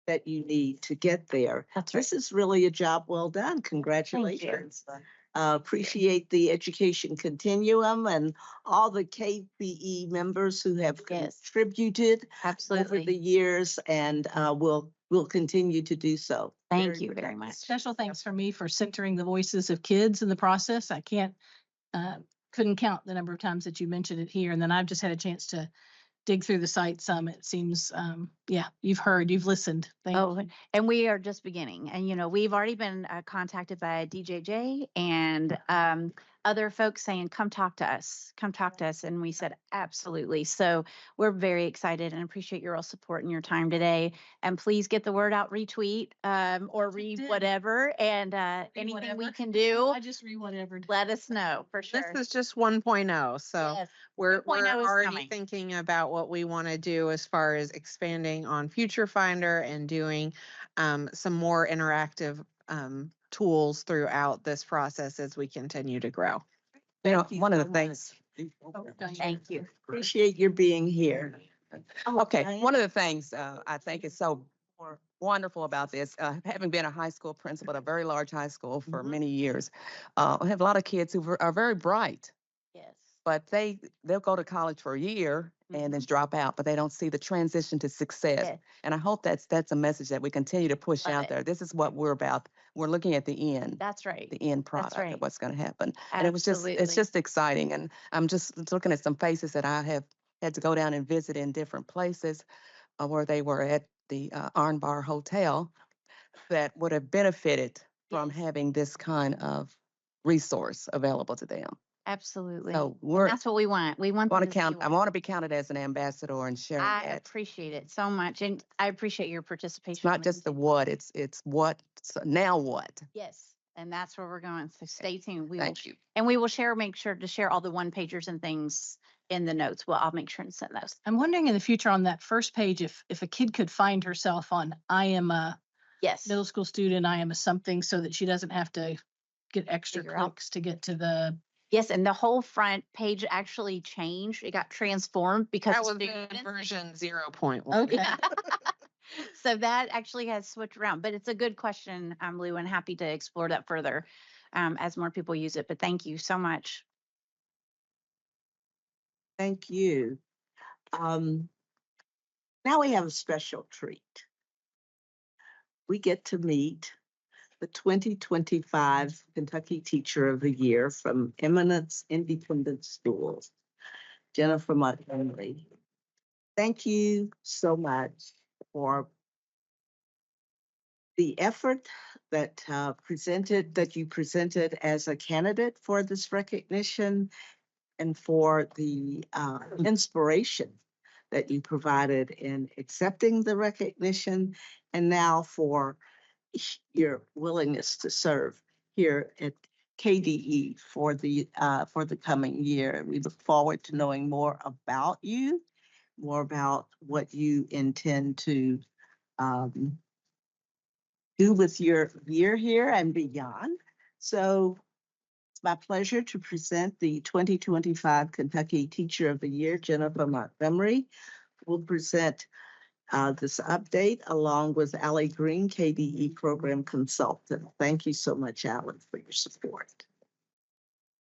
that you need to get there. That's right. This is really a job well done. Congratulations. Appreciate the education continuum and all the KBE members who have Yes. contributed over Absolutely. the years and will continue to do so. Thank you very much. Special thanks for me for centering the voices of kids in the process. I couldn't count the number of times that you mentioned it here. And then I've just had a chance to dig through the site some. It seems, you've listened. Thank you. And we are just beginning. And, we've already been contacted by DJJ and other folks saying, come talk to us. Come talk to us. And we said, absolutely. So we're very excited and appreciate your all support and your time today. And please get the word out, retweet or read whatever. And anything whatever. we can do, I just read whatever. let us know for sure. This is just 1.0. So Yes. we're 2.0 is already coming. thinking about what we want to do as far as expanding on Future Finder and doing some more interactive tools throughout this process as we continue to grow. One of the things. Thank you. Appreciate your being here. Okay, Diane? one of the things I think is so wonderful about this, having been a high school principal at a very large high school for many years, I have a lot of kids who are very bright, Yes. but they'll go to college for a year and then drop out, but they don't see the transition to success. Yes. And I hope that's a message that we continue to push Love out it. there. This is what we're about. We're looking at the end. That's right. The end product right. of what's going to happen. And it's Absolutely. just exciting. And I'm just looking at some faces that I have had to go down and visit in different places where they were at the Arnbar Hotel that would have benefited from having this kind of resource available to them. Absolutely. So And that's what we want. We want them to see I want to be counted as an ambassador and sharing I that. appreciate it so much. And I appreciate your participation. It's not just the what, it's what, now what. Yes. And that's where we're going. So stay tuned. Thank you. And we will make sure to share all the one pagers and things in the notes. Well, I'll make sure and send those. I'm wondering in the future on that first page, if a kid could find herself on, I am a Yes. middle school student, I am a something, so that she doesn't have to get extra Figure out. clicks to get to the Yes, and the whole front page actually changed. It got transformed because That of was in students. version 0.1. Okay. So that actually has switched around, but it's a good question, Lou, and happy to explore that further as more people use it. But thank you so much. Thank you. Now we have a special treat. We get to meet the 2025 Kentucky Teacher of the Year from Eminence Independent Schools, Jennifer Montgomery. Thank you so much for the effort that you presented as a candidate for this recognition, and for the inspiration that you provided in accepting the recognition, and now for your willingness to serve here at KDE for the coming year. We look forward to knowing more about you, more about what you intend to do with your year here and beyond. So it's my pleasure to present the 2025 Kentucky Teacher of the Year, Jennifer Montgomery. Will present this update along with Allie Green, KBE Program Consultant. Thank you so much, Allie, for your support.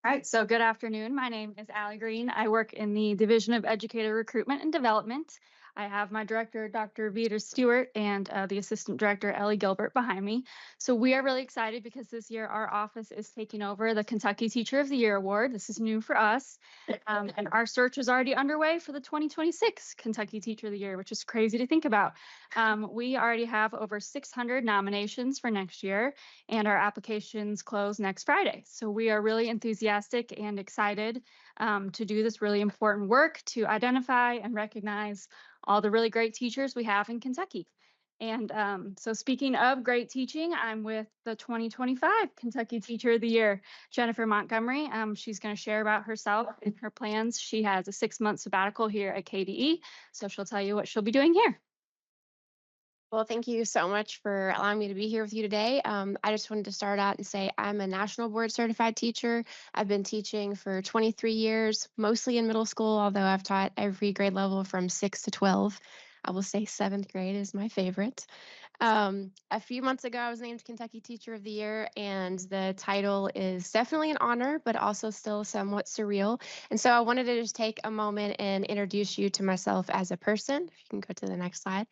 All right, so good afternoon. My name is Allie Green. I work in the Division of Educator Recruitment and Development. I have my director, Dr. Vita Stewart, and the assistant director, Ellie Gilbert, behind me. So we are really excited because this year our office is taking over the Kentucky Teacher of the Year Award. This is new for us. And our search is already underway for the 2026 Kentucky Teacher of the Year, which is crazy to think about. We already have over 600 nominations for next year, and our applications close next Friday. So we are really enthusiastic and excited to do this really important work to identify and recognize all the really great teachers we have in Kentucky. And so speaking of great teaching, I'm with the 2025 Kentucky Teacher of the Year, Jennifer Montgomery. She's going to share about herself and her plans. She has a 6-month sabbatical here at KBE, so she'll tell you what she'll be doing here. Well, thank you so much for allowing me to be here with you today. I just wanted to start out and say I'm a national board certified teacher. I've been teaching for 23 years, mostly in middle school, although I've taught every grade level from 6 to 12. I will say 7th grade is my favorite. A few months ago, I was named Kentucky Teacher of the Year, and the title is definitely an honor, but also still somewhat surreal. And so I wanted to just take a moment and introduce you to myself as a person. If you can go to the next slide.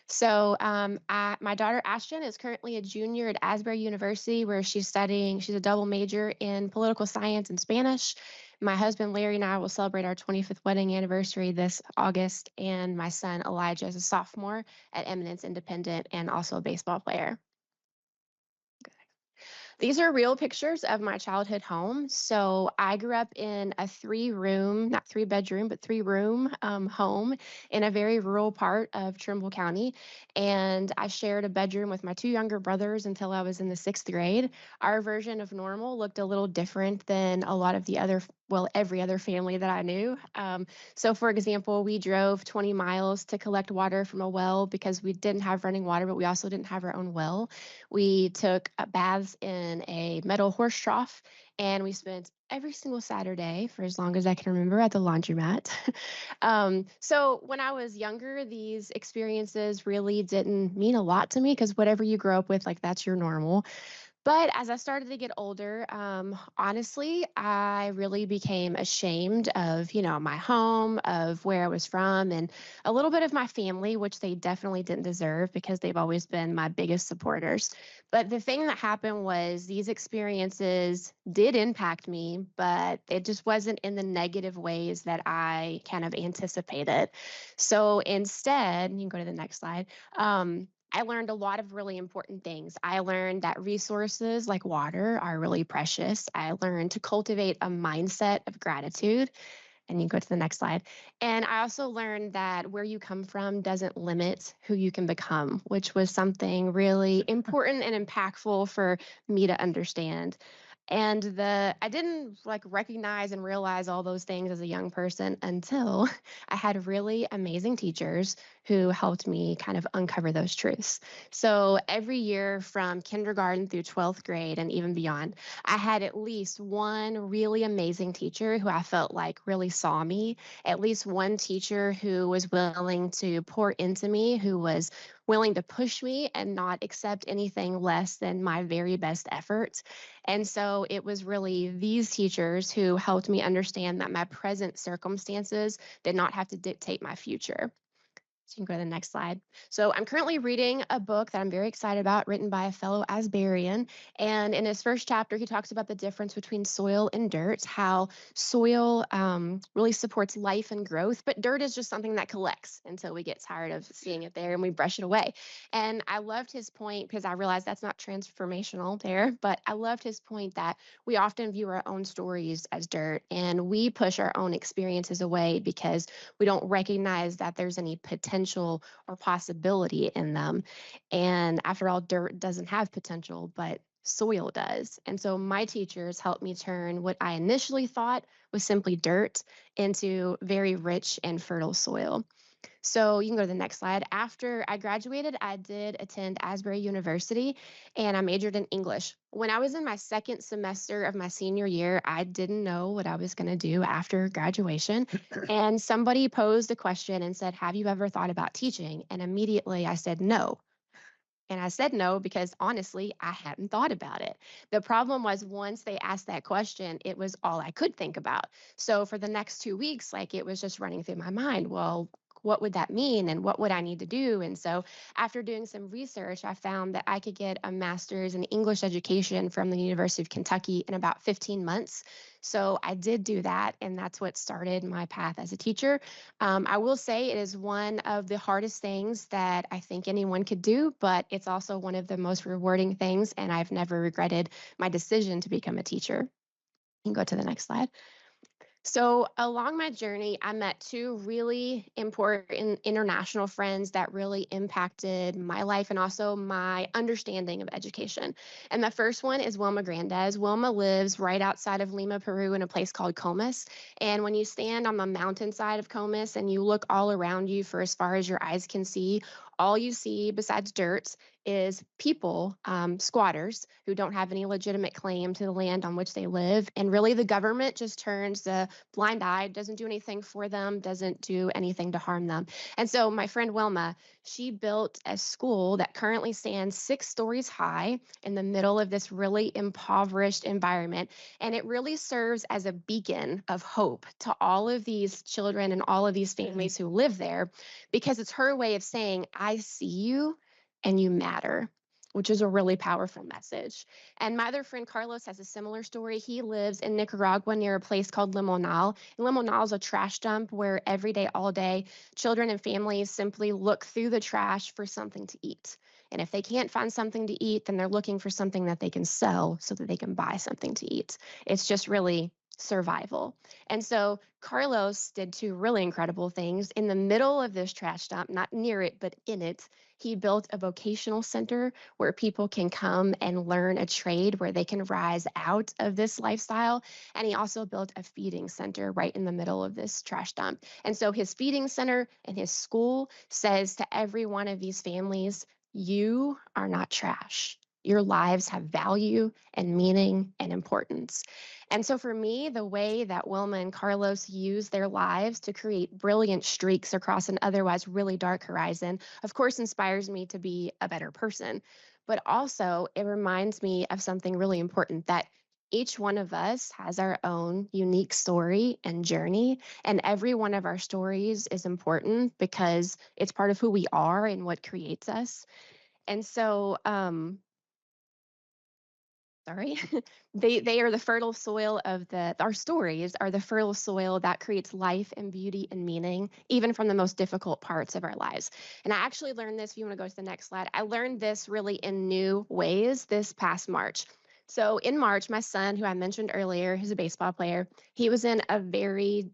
So my daughter Ashton is currently a junior at Asbury University, where she's studying. She's a double major in political science and Spanish. My husband Larry and I will celebrate our 25th wedding anniversary this August, and my son Elijah is a sophomore at Eminence Independent and also a baseball player. These are real pictures of my childhood home. So I grew up in a 3-room, not 3-bedroom, but 3-room home in a very rural part of Trimble County. And I shared a bedroom with my 2 younger brothers until I was in the 6th grade. Our version of normal looked a little different than a lot of the other, well, every other family that I knew. So for example, we drove 20 miles to collect water from a well because we didn't have running water, but we also didn't have our own well. We took baths in a metal horse trough, and we spent every single Saturday for as long as I can remember at the laundromat. So when I was younger, these experiences really didn't mean a lot to me because whatever you grow up with, like that's your normal. But as I started to get older, honestly, I really became ashamed of, my home, of where I was from, and a little bit of my family, which they definitely didn't deserve because they've always been my biggest supporters. But the thing that happened was these experiences did impact me, but it just wasn't in the negative ways that I kind of anticipated. So instead, you can go to the next slide. I learned a lot of really important things. I learned that resources like water are really precious. I learned to cultivate a mindset of gratitude. And you go to the next slide. And I also learned that where you come from doesn't limit who you can become, which was something really important and impactful for me to understand. And I didn't like recognize and realize all those things as a young person until I had really amazing teachers who helped me kind of uncover those truths. So every year from kindergarten through 12th grade and even beyond, I had at least one really amazing teacher who I felt like really saw me, at least one teacher who was willing to pour into me, who was willing to push me and not accept anything less than my very best efforts. And so it was really these teachers who helped me understand that my present circumstances did not have to dictate my future. So you can go to the next slide. So I'm currently reading a book that I'm very excited about, written by a fellow Asburyan. And in his first chapter, he talks about the difference between soil and dirt, how soil really supports life and growth, but dirt is just something that collects until we get tired of seeing it there and we brush it away. And I loved his point because I realized that's not transformational there, but I loved his point that we often view our own stories as dirt and we push our own experiences away because we don't recognize that there's any potential or possibility in them. And after all, dirt doesn't have potential, but soil does. And so my teachers helped me turn what I initially thought was simply dirt into very rich and fertile soil. So you can go to the next slide. After I graduated, I did attend Asbury University and I majored in English. When I was in my second semester of my senior year, I didn't know what I was going to do after graduation. And somebody posed a question and said, "Have you ever thought about teaching?" And immediately I said no. And I said no because honestly, I hadn't thought about it. The problem was once they asked that question, it was all I could think about. So for the next 2 weeks, like it was just running through my mind. Well, what would that mean and what would I need to do? And so after doing some research, I found that I could get a master's in English education from the University of Kentucky in about 15 months. So I did do that, and that's what started my path as a teacher. I will say it is one of the hardest things that I think anyone could do, but it's also one of the most rewarding things, and I've never regretted my decision to become a teacher. You can go to the next slide. So, along my journey, I met two really important international friends that really impacted my life and also my understanding of education. And the first one is Wilma Grandes. Wilma lives right outside of Lima, Peru, in a place called Comas. And when you stand on the mountainside of Comas and you look all around you for as far as your eyes can see, all you see besides dirt is people, squatters, who don't have any legitimate claim to the land on which they live. And really, the government just turns the blind eye, doesn't do anything for them, doesn't do anything to harm them. And so, my friend Wilma, she built a school that currently stands 6 stories high in the middle of this really impoverished environment. And it really serves as a beacon of hope to all of these children and all of these families who live there, because it's her way of saying, I see you and you matter, which is a really powerful message. And my other friend Carlos has a similar story. He lives in Nicaragua near a place called Limonal. And Limonal is a trash dump where every day, all day, children and families simply look through the trash for something to eat. And if they can't find something to eat, then they're looking for something that they can sell so that they can buy something to eat. It's just really survival. And so Carlos did two really incredible things. In the middle of this trash dump, not near it, but in it, he built a vocational center where people can come and learn a trade where they can rise out of this lifestyle. And he also built a feeding center right in the middle of this trash dump. And so his feeding center and his school says to every one of these families, you are not trash. Your lives have value and meaning and importance. And so for me, the way that Wilma and Carlos use their lives to create brilliant streaks across an otherwise really dark horizon, of course, inspires me to be a better person. But also, it reminds me of something really important, that each one of us has our own unique story and journey, and every one of our stories is important because it's part of who we are and what creates us. And so, sorry, they are the fertile soil of our stories are the fertile soil that creates life and beauty and meaning, even from the most difficult parts of our lives. And I actually learned this, if you want to go to the next slide, I learned this really in new ways this past March. So in March, my son, who I mentioned earlier, who's a baseball player, he was in a very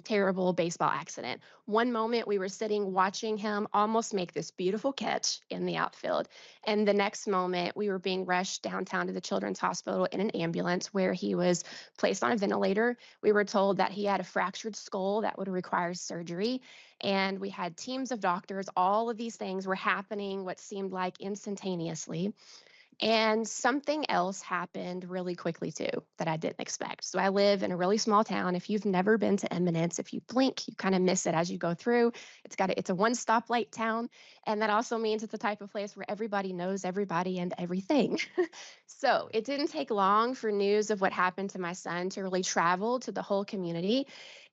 terrible baseball accident. One moment we were sitting watching him almost make this beautiful catch in the outfield. And the next moment we were being rushed downtown to the Children's Hospital in an ambulance where he was placed on a ventilator. We were told that he had a fractured skull that would require surgery. And we had teams of doctors. All of these things were happening what seemed like instantaneously. And something else happened really quickly too that I didn't expect. So I live in a really small town. If you've never been to Eminence, if you blink, you kind of miss it as you go through. It's a one stoplight town. And that also means it's the type of place where everybody knows everybody and everything. So it didn't take long for news of what happened to my son to really travel to the whole community.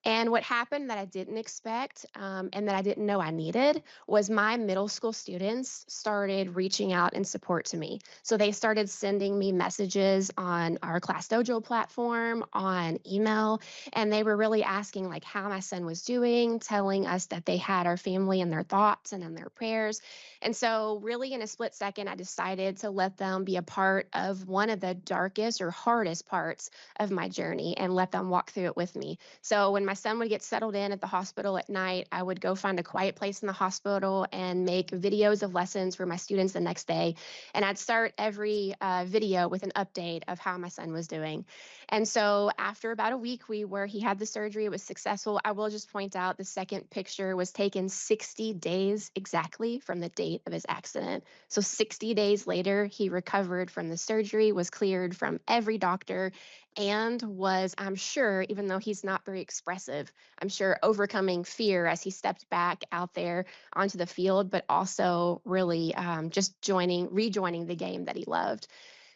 And what happened that I didn't expect and that I didn't know I needed was my middle school students started reaching out in support to me. So they started sending me messages on our Class Dojo platform, on email, and they were really asking like how my son was doing, telling us that they had our family in their thoughts and in their prayers. And so really in a split second, I decided to let them be a part of one of the darkest or hardest parts of my journey and let them walk through it with me. So when my son would get settled in at the hospital at night, I would go find a quiet place in the hospital and make videos of lessons for my students the next day. And I'd start every video with an update of how my son was doing. And so after about a week where he had the surgery, it was successful. I will just point out the second picture was taken 60 days exactly from the date of his accident. So 60 days later, he recovered from the surgery, was cleared from every doctor, and was, I'm sure, even though he's not very expressive, I'm sure overcoming fear as he stepped back out there onto the field, but also really just rejoining the game that he loved.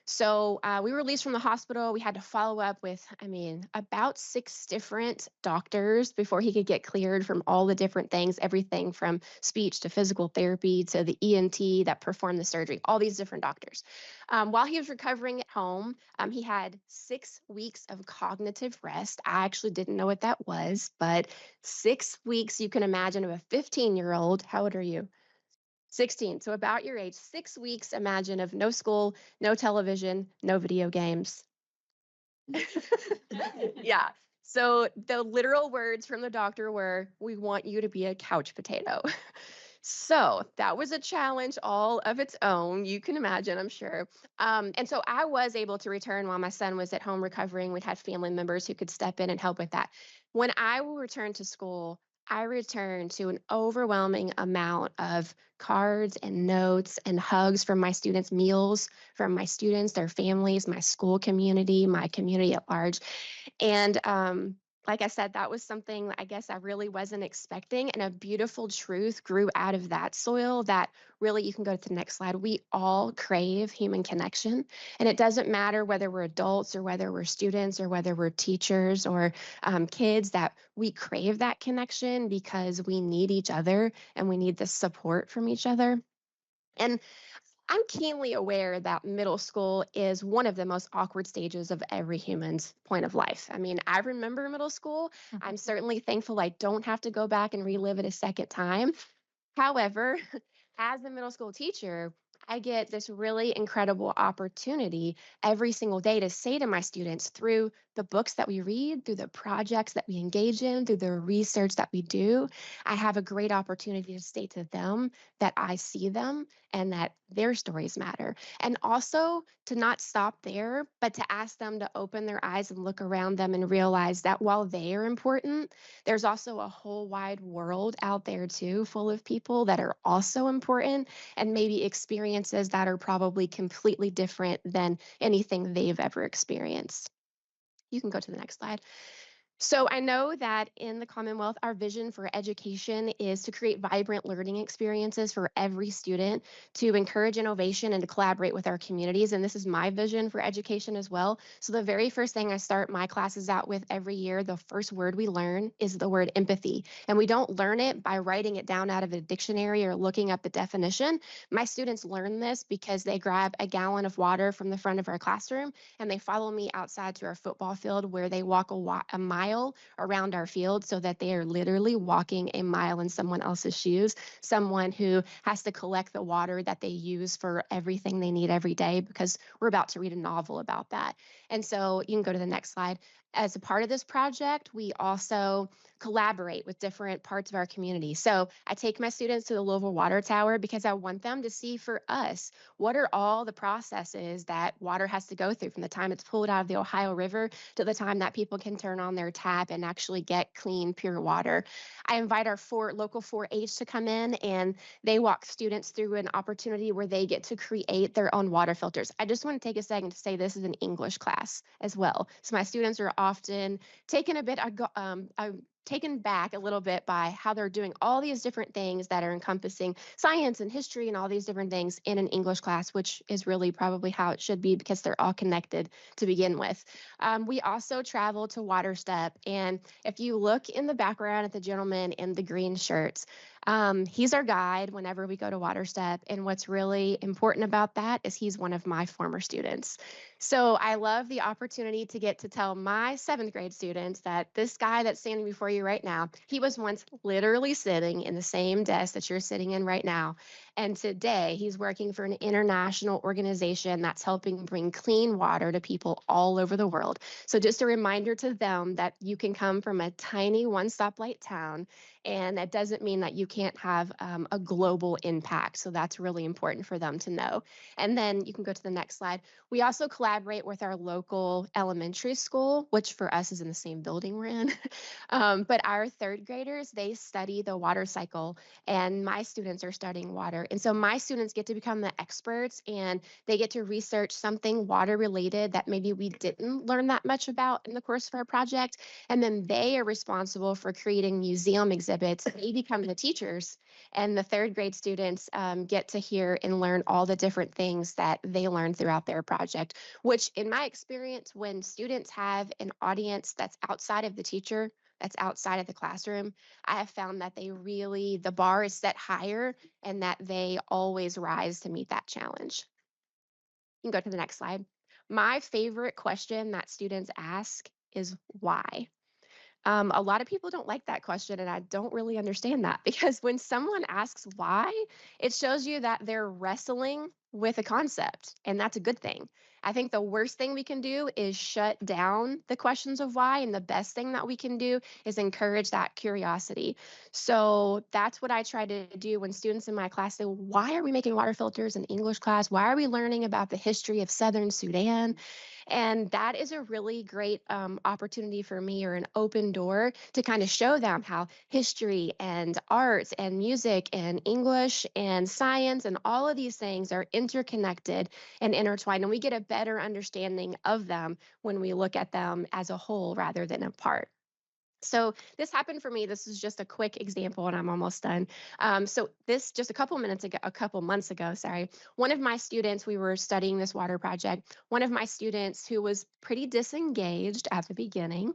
So we were released from the hospital. We had to follow up with, about 6 different doctors before he could get cleared from all the different things, everything from speech to physical therapy to the ENT that performed the surgery, all these different doctors. While he was recovering at home, he had 6 weeks of cognitive rest. I actually didn't know what that was, but 6 weeks, you can imagine, of a 15-year-old. How old are you? 16, so about your age, 6 weeks, imagine, of no school, no television, no video games. Yeah. So the literal words from the doctor were, "We want you to be a couch potato." So that was a challenge all of its own. You can imagine, I'm sure. And so I was able to return while my son was at home recovering. We'd had family members who could step in and help with that. When I returned to school, I returned to an overwhelming amount of cards and notes and hugs from my students, meals from my students, their families, my school community, my community at large. And like I said, that was something I guess I really wasn't expecting. And a beautiful truth grew out of that soil that really, you can go to the next slide. We all crave human connection. And it doesn't matter whether we're adults or whether we're students or whether we're teachers or kids, that we crave that connection because we need each other and we need the support from each other. And I'm keenly aware that middle school is one of the most awkward stages of every human's point of life. I remember middle school. I'm certainly thankful I don't have to go back and relive it a second time. However, as a middle school teacher, I get this really incredible opportunity every single day to say to my students, through the books that we read, through the projects that we engage in, through the research that we do, I have a great opportunity to say to them that I see them and that their stories matter. And also to not stop there, but to ask them to open their eyes and look around them and realize that while they are important, there's also a whole wide world out there too, full of people that are also important, and maybe experiences that are probably completely different than anything they've ever experienced. You can go to the next slide. So I know that in the Commonwealth, our vision for education is to create vibrant learning experiences for every student, to encourage innovation and to collaborate with our communities. And this is my vision for education as well. So the very first thing I start my classes out with every year, the first word we learn is the word empathy. And we don't learn it by writing it down out of a dictionary or looking up the definition. My students learn this because they grab a gallon of water from the front of our classroom and they follow me outside to our football field where they walk a mile mile around our field so that they are literally walking a mile in someone else's shoes, someone who has to collect the water that they use for everything they need every day, because we're about to read a novel about that. And so you can go to the next slide. As a part of this project, we also collaborate with different parts of our community. So I take my students to the Louisville Water Tower because I want them to see for us, what are all the processes that water has to go through from the time it's pulled out of the Ohio River to the time that people can turn on their tap and actually get clean, pure water. I invite our local 4-H to come in, and they walk students through an opportunity where they get to create their own water filters. I just want to take a second to say this is an English class as well. So my students are often taken taken back a little bit by how they're doing all these different things that are encompassing science and history and all these different things in an English class, which is really probably how it should be because they're all connected to begin with. We also travel to Water Step, and if you look in the background at the gentleman in the green shirts, he's our guide whenever we go to Water Step. And what's really important about that is he's one of my former students. So I love the opportunity to get to tell my 7th grade students that this guy that's standing before you right now, he was once literally sitting in the same desk that you're sitting in right now. And today he's working for an international organization that's helping bring clean water to people all over the world. So just a reminder to them that you can come from a tiny one-stoplight town, and that doesn't mean that you can't have a global impact. So that's really important for them to know. And then you can go to the next slide. We also collaborate with our local elementary school, which for us is in the same building we're in. But our 3rd graders, they study the water cycle, and my students are studying water. And so my students get to become the experts, and they get to research something water related that maybe we didn't learn that much about in the course of our project. And then they are responsible for creating museum exhibits. They become the teachers, and the 3rd grade students get to hear and learn all the different things that they learned throughout their project, which in my experience, when students have an audience that's outside of the teacher, that's outside of the classroom, I have found that the bar is set higher and that they always rise to meet that challenge. You can go to the next slide. My favorite question that students ask is why? A lot of people don't like that question, and I don't really understand that because when someone asks why, it shows you that they're wrestling with a concept, and that's a good thing. I think the worst thing we can do is shut down the questions of why, and the best thing that we can do is encourage that curiosity. So that's what I try to do when students in my class say, why are we making water filters in English class? Why are we learning about the history of Southern Sudan? And that is a really great opportunity for me, or an open door to kind of show them how history and arts and music and English and science and all of these things are interconnected and intertwined. And we get a better understanding of them when we look at them as a whole rather than apart. So this happened for me. This is just a quick example, and I'm almost done. So this just a couple months ago, sorry, one of my students, we were studying this water project. One of my students who was pretty disengaged at the beginning,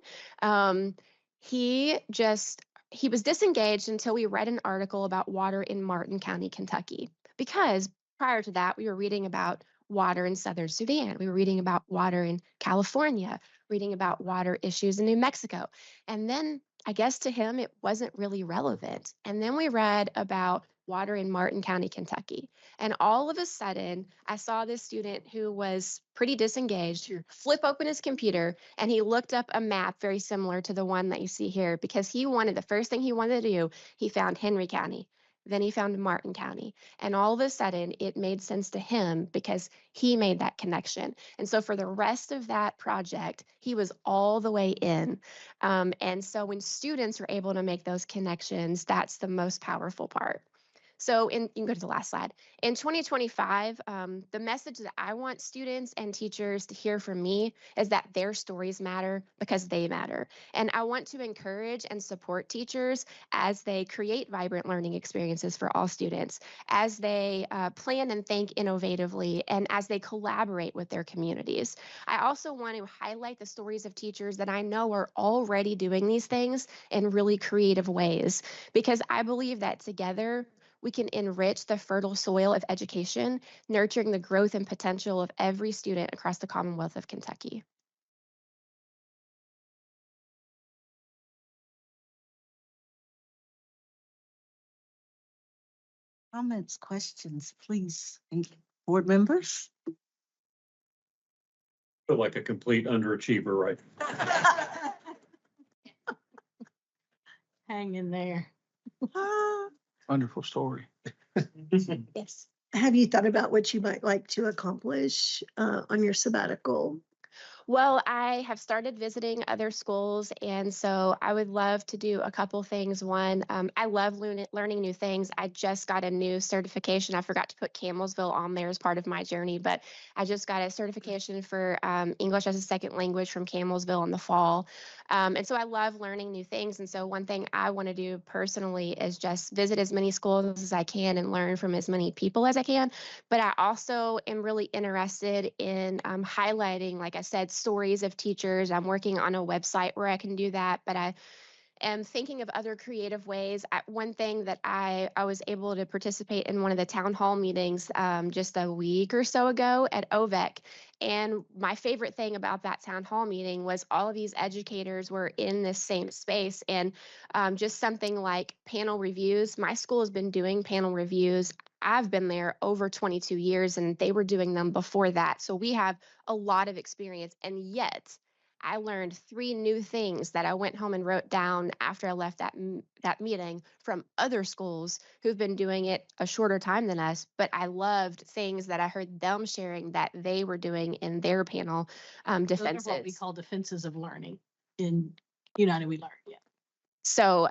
he was disengaged until we read an article about water in Martin County, Kentucky, because prior to that, we were reading about water in Southern Sudan. We were reading about water in California, reading about water issues in New Mexico. And then I guess to him, it wasn't really relevant. And then we read about water in Martin County, Kentucky. And all of a sudden, I saw this student who was pretty disengaged flip open his computer, and he looked up a map very similar to the one that you see here, because the first thing he wanted to do, he found Henry County. Then he found Martin County. And all of a sudden, it made sense to him because he made that connection. And so for the rest of that project, he was all the way in. And so when students are able to make those connections, that's the most powerful part. So you can go to the last slide. In 2025, the message that I want students and teachers to hear from me is that their stories matter because they matter. And I want to encourage and support teachers as they create vibrant learning experiences for all students, as they plan and think innovatively, and as they collaborate with their communities. I also want to highlight the stories of teachers that I know are already doing these things in really creative ways, because I believe that together, we can enrich the fertile soil of education, nurturing the growth and potential of every student across the Commonwealth of Kentucky. Comments, questions, please, and board members? Feel like a complete underachiever, right? Hang in there. Wonderful story. Yes. Have you thought about what you might like to accomplish on your sabbatical? Well, I have started visiting other schools, and so I would love to do a couple things. One, I love learning new things. I just got a new certification. I forgot to put Camelsville on there as part of my journey, but I just got a certification for English as a second language from Camelsville in the fall. And so I love learning new things. And so one thing I want to do personally is just visit as many schools as I can and learn from as many people as I can. But I also am really interested in highlighting, like I said, stories of teachers. I'm working on a website where I can do that, but I am thinking of other creative ways. One thing that I was able to participate in one of the town hall meetings just a week or so ago at OVEC. And my favorite thing about that town hall meeting was all of these educators were in this same space, and just something like panel reviews. My school has been doing panel reviews. I've been there over 22 years, and they were doing them before that. So we have a lot of experience, and yet I learned 3 new things that I went home and wrote down after I left that meeting from other schools who've been doing it a shorter time than us. But I loved things that I heard them sharing that they were doing in their panel defenses. Those are what we call defenses of learning in United We Learn. Yeah. So,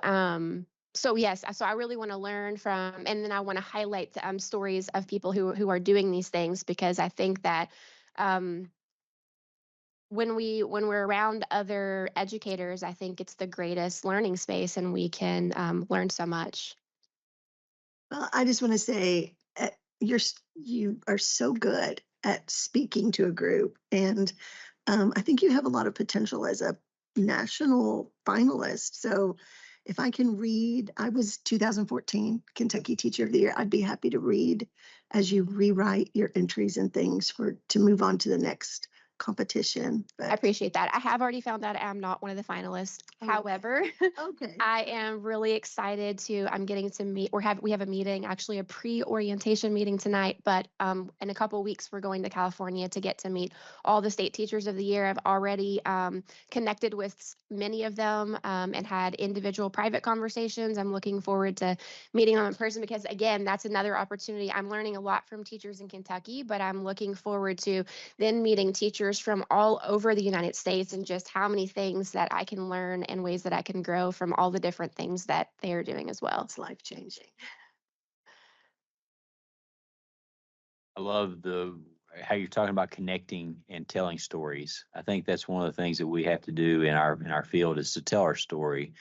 so yes, so I really want to learn from, and then I want to highlight stories of people who are doing these things, because I think that when we're around other educators, I think it's the greatest learning space, and we can learn so much. Well, I just want to say you are so good at speaking to a group, and I think you have a lot of potential as a national finalist. So if I can read, I was 2014 Kentucky Teacher of the Year. I'd be happy to read as you rewrite your entries and things to move on to the next competition. I appreciate that. I have already found out I'm not one of the finalists. However, okay. I am really excited I'm getting to meet, we have a meeting, actually a pre-orientation meeting tonight, but in a couple weeks, we're going to California to get to meet all the state teachers of the year. I've already connected with many of them and had individual private conversations. I'm looking forward to meeting them in person, because again, that's another opportunity. I'm learning a lot from teachers in Kentucky, but I'm looking forward to then meeting teachers from all over the United States, and just how many things that I can learn and ways that I can grow from all the different things that they are doing as well. It's life-changing. I love how you're talking about connecting and telling stories. I think that's one of the things that we have to do in our field, is to tell our story.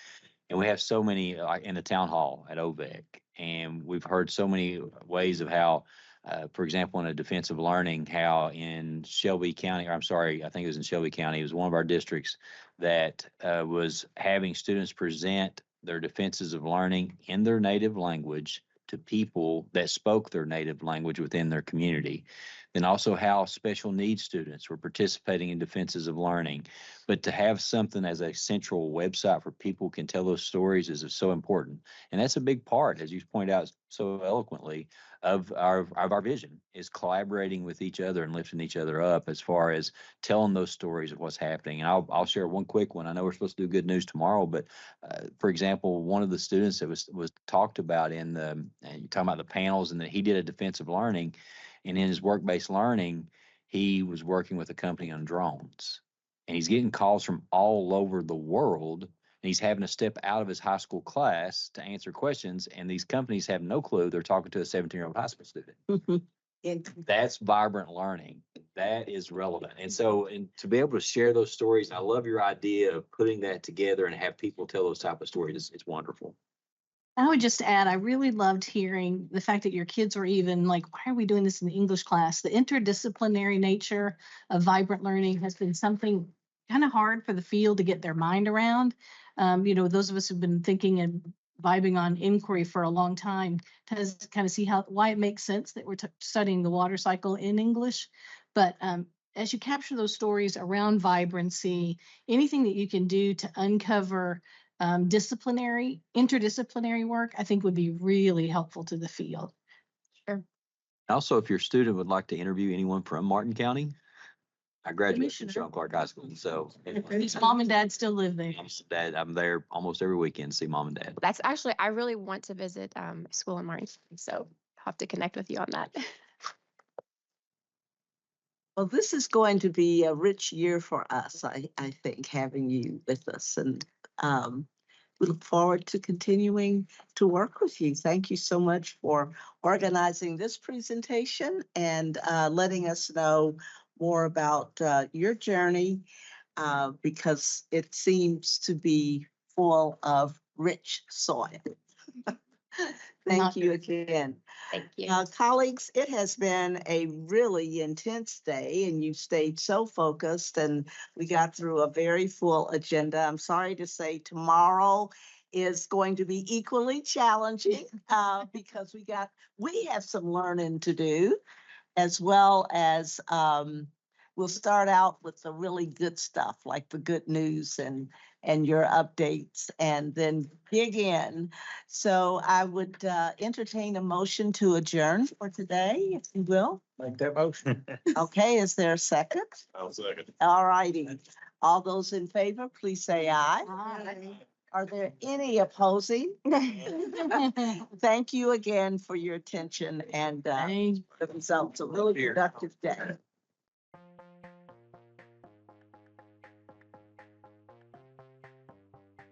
And we have so many in the town hall at OVEC, and we've heard so many ways of how, for example, in a defensive learning, how in Shelby County, or I'm sorry, I think it was in Shelby County, it was one of our districts that was having students present their defenses of learning in their native language to people that spoke their native language within their community. Then also how special needs students were participating in defenses of learning. But to have something as a central website where people can tell those stories is so important. And that's a big part, as you point out so eloquently, of our vision, is collaborating with each other and lifting each other up as far as telling those stories of what's happening. And I'll share one quick one. I know we're supposed to do good news tomorrow, but for example, one of the students that was talked about in you're talking about the panels, and that he did a defensive learning, and in his work-based learning, he was working with a company on drones, and he's getting calls from all over the world, and he's having to step out of his high school class to answer questions, and these companies have no clue they're talking to a 17-year-old high school student. That's vibrant learning. That is relevant. And so, and to be able to share those stories, I love your idea of putting that together and have people tell those type of stories. It's wonderful. I would just add, I really loved hearing the fact that your kids were even like, why are we doing this in the English class? The interdisciplinary nature of vibrant learning has been something kind of hard for the field to get their mind around. Those of us who've been thinking and vibing on inquiry for a long time to kind of see why it makes sense that we're studying the water cycle in English. But as you capture those stories around vibrancy, anything that you can do to uncover interdisciplinary work, I think would be really helpful to the field. Also, if your student would like to interview anyone from Martin County, I graduated from Commissioner. Sean Clark High School, so. His mom and dad still live there. Dad, I'm there almost every weekend to see mom and dad. That's actually, I really want to visit school in Martin, so I'll have to connect with you on that. Well, this is going to be a rich year for us, I think, having you with us. And we look forward to continuing to work with you. Thank you so much for organizing this presentation and letting us know more about your journey because it seems to be full of rich soil. Thank you again. Thank you. Colleagues, it has been a really intense day and you stayed so focused and we got through a very full agenda. I'm sorry to say tomorrow is going to be equally challenging because we have some learning to do, as well as we'll start out with the really good stuff like the good news and your updates and then dig in. So I would entertain a motion to adjourn for today, if you will. Make that motion. Okay, is there a second? I'll second. All righty. All those in favor, please say aye. Aye. Are there any opposing? Thank you again for your attention and the results. A really productive day.